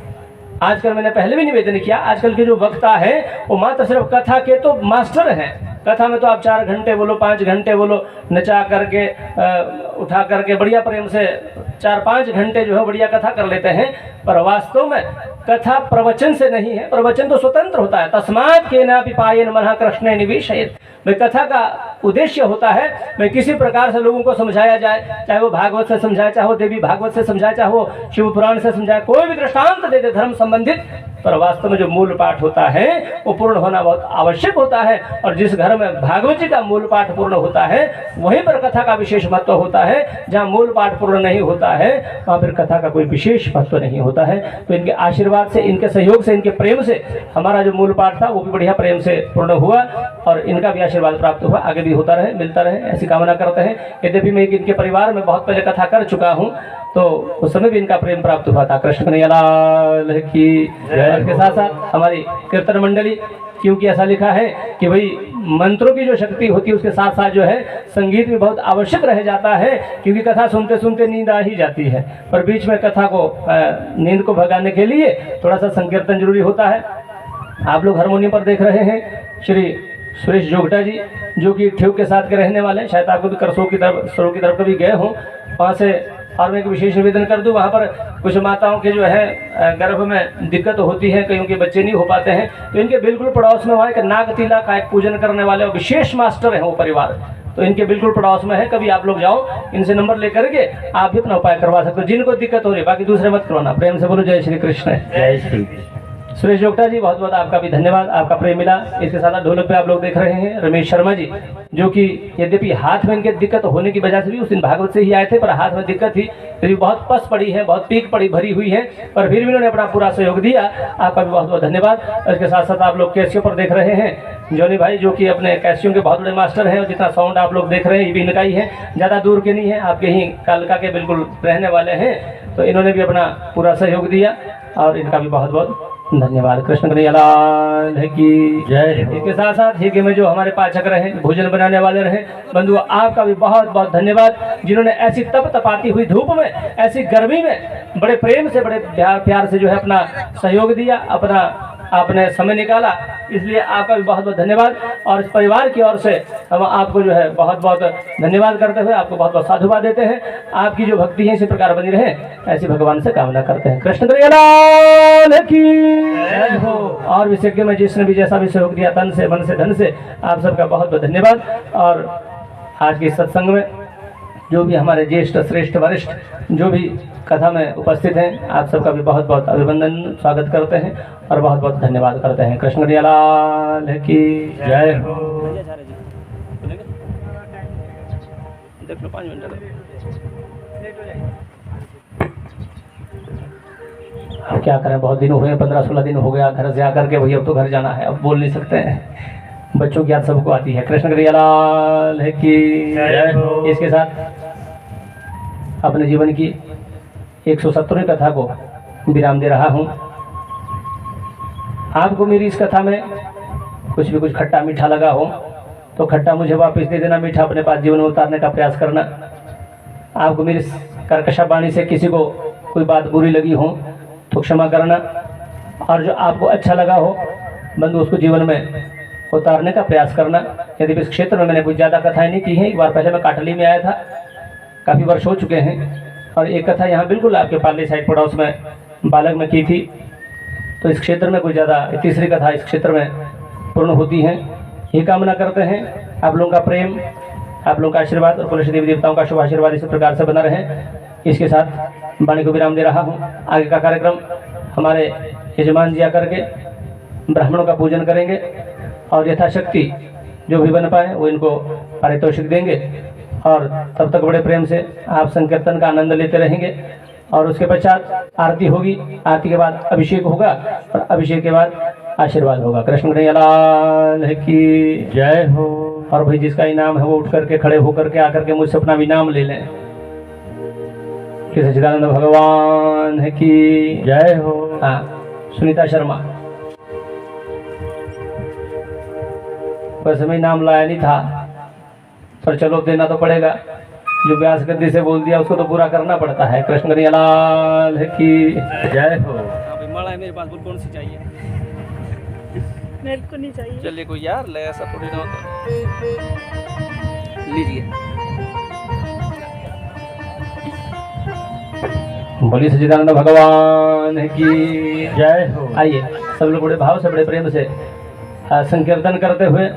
आजकल मैंने पहले भी निवेदन किया, आजकल के जो वक्ता है वो मात्र सिर्फ कथा के तो मास्टर हैं। कथा में तो आप 4 घंटे बोलो, 5 घंटे बोलो, नचा करके उठा करके बढ़िया प्रेम से 4-5 घंटे जो है बढ़िया कथा कर लेते हैं, पर वास्तव में कथा प्रवचन से नहीं है, प्रवचन तो स्वतंत्र होता है। तस्मात् केनापि पायेन मनः कृष्णे निवेशयेत्। भाई कथा का उद्देश्य होता है मैं किसी प्रकार से लोगों को समझाया जाए, चाहे वो भागवत से समझाए, चाहे वो देवी भागवत से समझाए, चाहे वो शिव पुराण से समझाए, कोई भी दृष्टांत दे दे धर्म संबंधित, पर वास्तव में जो मूल पाठ होता है वो पूर्ण होना बहुत आवश्यक होता है। और जिस घर में भागवत जी का मूल पाठ पूर्ण होता है वहीं पर कथा का विशेष महत्व होता है। जहाँ मूल पाठ पूर्ण नहीं होता है वहाँ पर कथा का कोई विशेष महत्व नहीं होता है। तो इनके आशीर्वाद से, इनके सहयोग से, इनके प्रेम से हमारा जो मूल पाठ था वो भी बढ़िया प्रेम से पूर्ण हुआ और इनका भी आशीर्वाद प्राप्त हुआ, आगे भी होता रहे, मिलता रहे, ऐसी कामना करते हैं। यद्यपि मैं इनके परिवार में बहुत पहले कथा कर चुका हूँ, तो उस समय भी इनका प्रेम प्राप्त हुआ था। कृष्ण कन्हैया लाल की। इसके साथ साथ हमारी कीर्तन मंडली क्योंकि ऐसा लिखा है कि भाई मंत्रों की जो शक्ति होती है उसके साथ साथ जो है संगीत भी बहुत आवश्यक रह जाता है, क्योंकि कथा सुनते सुनते नींद आ ही जाती है। पर बीच में कथा को नींद को भगाने के लिए थोड़ा सा संकीर्तन जरूरी होता है। आप लोग हारमोनियम पर देख रहे हैं श्री सुरेश जोगटा जी, जो कि ठेव के साथ के रहने वाले हैं। शायद आपको भी करसों की तरफ कभी गए हों, वहाँ से। और मैं एक विशेष निवेदन कर दूं, वहाँ पर कुछ माताओं के जो है गर्भ में दिक्कत होती है, कईयों के बच्चे नहीं हो पाते हैं, तो इनके बिल्कुल पड़ोस में वहाँ एक नागतिला का एक पूजन करने वाले विशेष मास्टर हैं वो परिवार, तो इनके बिल्कुल पड़ोस में है। कभी आप लोग जाओ, इनसे नंबर लेकर के आप भी अपना उपाय करवा सकते हो जिनको दिक्कत हो रही है, बाकी दूसरे मत करवाना। प्रेम से बोलो जय श्री कृष्ण। जय श्री। सुरेश जोगटा जी, बहुत बहुत आपका भी धन्यवाद, आपका प्रेम मिला। इसके साथ ढोलक पे आप लोग देख रहे हैं रमेश शर्मा जी, जो कि यद्यपि हाथ में इनके दिक्कत होने की वजह से भी उस दिन भागवत से ही आए थे, पर हाथ में दिक्कत थी, यदि बहुत पस पड़ी है, बहुत पीक पड़ी भरी हुई है, पर फिर भी उन्होंने अपना पूरा सहयोग दिया। आपका भी बहुत बहुत धन्यवाद। इसके साथ साथ आप लोग कैसियो पर देख रहे हैं जोनी भाई, जो कि अपने कैसियो के बहुत बड़े मास्टर हैं, और जितना साउंड आप लोग देख रहे हैं ये भी इनका ही है, ज़्यादा दूर के नहीं है, आपके ही कालका के बिल्कुल रहने वाले हैं, तो इन्होंने भी अपना पूरा सहयोग दिया और इनका भी बहुत बहुत धन्यवाद। कृष्ण कन्हैया लाल की जय हो। इसके साथ साथ ठीक में जो हमारे पाचक रहे, भोजन बनाने वाले रहे बंधु, आपका भी बहुत बहुत धन्यवाद, जिन्होंने ऐसी तप तपाती हुई धूप में, ऐसी गर्मी में बड़े प्रेम से, बड़े प्यार से जो है अपना सहयोग दिया, अपना आपने समय निकाला, इसलिए आपका भी बहुत बहुत धन्यवाद। और इस परिवार की ओर से हम आपको जो है बहुत बहुत धन्यवाद करते हुए आपको बहुत बहुत साधुवाद देते हैं। आपकी जो भक्ति है इसी प्रकार बनी रहे, ऐसी भगवान से कामना करते हैं। कृष्ण कन्हैया लाल की जय हो। और विशेष में जिसने भी जैसा भी सहयोग दिया, तन से, मन से, धन से, आप सबका बहुत बहुत धन्यवाद। और आज के सत्संग में जो भी हमारे ज्येष्ठ, श्रेष्ठ, वरिष्ठ जो भी कथा में उपस्थित हैं, आप सबका भी बहुत बहुत अभिनंदन, स्वागत करते हैं और बहुत बहुत धन्यवाद करते हैं। कृष्ण कन्हैया लाल की जय हो। देख लो 5 मिनट। अब क्या करें, बहुत दिन हुए, 15-16 दिन हो गया घर से आकर के, वही अब तो घर जाना है, अब बोल नहीं सकते हैं, बच्चों की याद सबको आती है। कृष्ण कन्हैया लाल की जय हो। इसके साथ अपने जीवन की 170वीं कथा को विराम दे रहा हूँ। आपको मेरी इस कथा में कुछ खट्टा मीठा लगा हो तो खट्टा मुझे वापस दे देना, मीठा अपने पास जीवन में उतारने का प्रयास करना। आपको मेरी कर्कशा वाणी से किसी को कोई बात बुरी लगी हो तो क्षमा करना, और जो आपको अच्छा लगा हो बंधु उसको जीवन में उतारने का प्रयास करना। यदि इस क्षेत्र में मैंने कुछ ज़्यादा कथाएं नहीं की हैं, एक बार पहले मैं काटली में आया था, काफ़ी वर्ष हो चुके हैं, और एक कथा यहाँ बिल्कुल आपके पार्ले साइड पड़ोस में बालक में की थी, तो इस क्षेत्र में कोई ज़्यादा, तीसरी कथा इस क्षेत्र में पूर्ण होती है। ये कामना करते हैं आप लोगों का प्रेम, आप लोगों का आशीर्वाद और कुल देवी देवताओं का शुभ आशीर्वाद इसी प्रकार से बना रहे। इसके साथ वाणी को विराम दे रहा हूँ। आगे का कार्यक्रम हमारे यजमान जी आकर के ब्राह्मणों का पूजन करेंगे और यथाशक्ति जो भी बन पाए वो इनको पारितोषिक देंगे, और तब तक बड़े प्रेम से आप संकीर्तन का आनंद लेते रहेंगे। और उसके पश्चात आरती होगी, आरती के बाद अभिषेक होगा, और अभिषेक के बाद आशीर्वाद होगा। कृष्ण कन्हैया लाल की जय हो। और भाई जिसका इनाम है वो उठ करके खड़े होकर के आकर के मुझसे अपना इनाम ले लें। कि सच्चिदानंद भगवान की जय हो। हाँ, सुनीता शर्मा, वैसे मैं इनाम लाया नहीं था, पर चलो देना तो पड़ेगा, जो व्यास गद्दी से बोल दिया उसको तो पूरा करना पड़ता है। कृष्ण कन्हैया लाल की जय हो। माला है मेरे पास, बोल कौन सी चाहिए? मेरे को नहीं चाहिए। चलिए कोई यार ले, ऐसा थोड़ी ना होता। लीजिए। बोलिए सच्चिदानंद भगवान की जय हो। आइए सब लोग बड़े भाव से, बड़े प्रेम से संकीर्तन करते हुए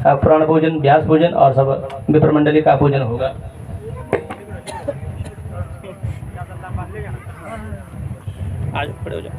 पुराण पूजन, व्यास पूजन और सब विप्र मंडली का पूजन होगा। आज खड़े हो जाओ।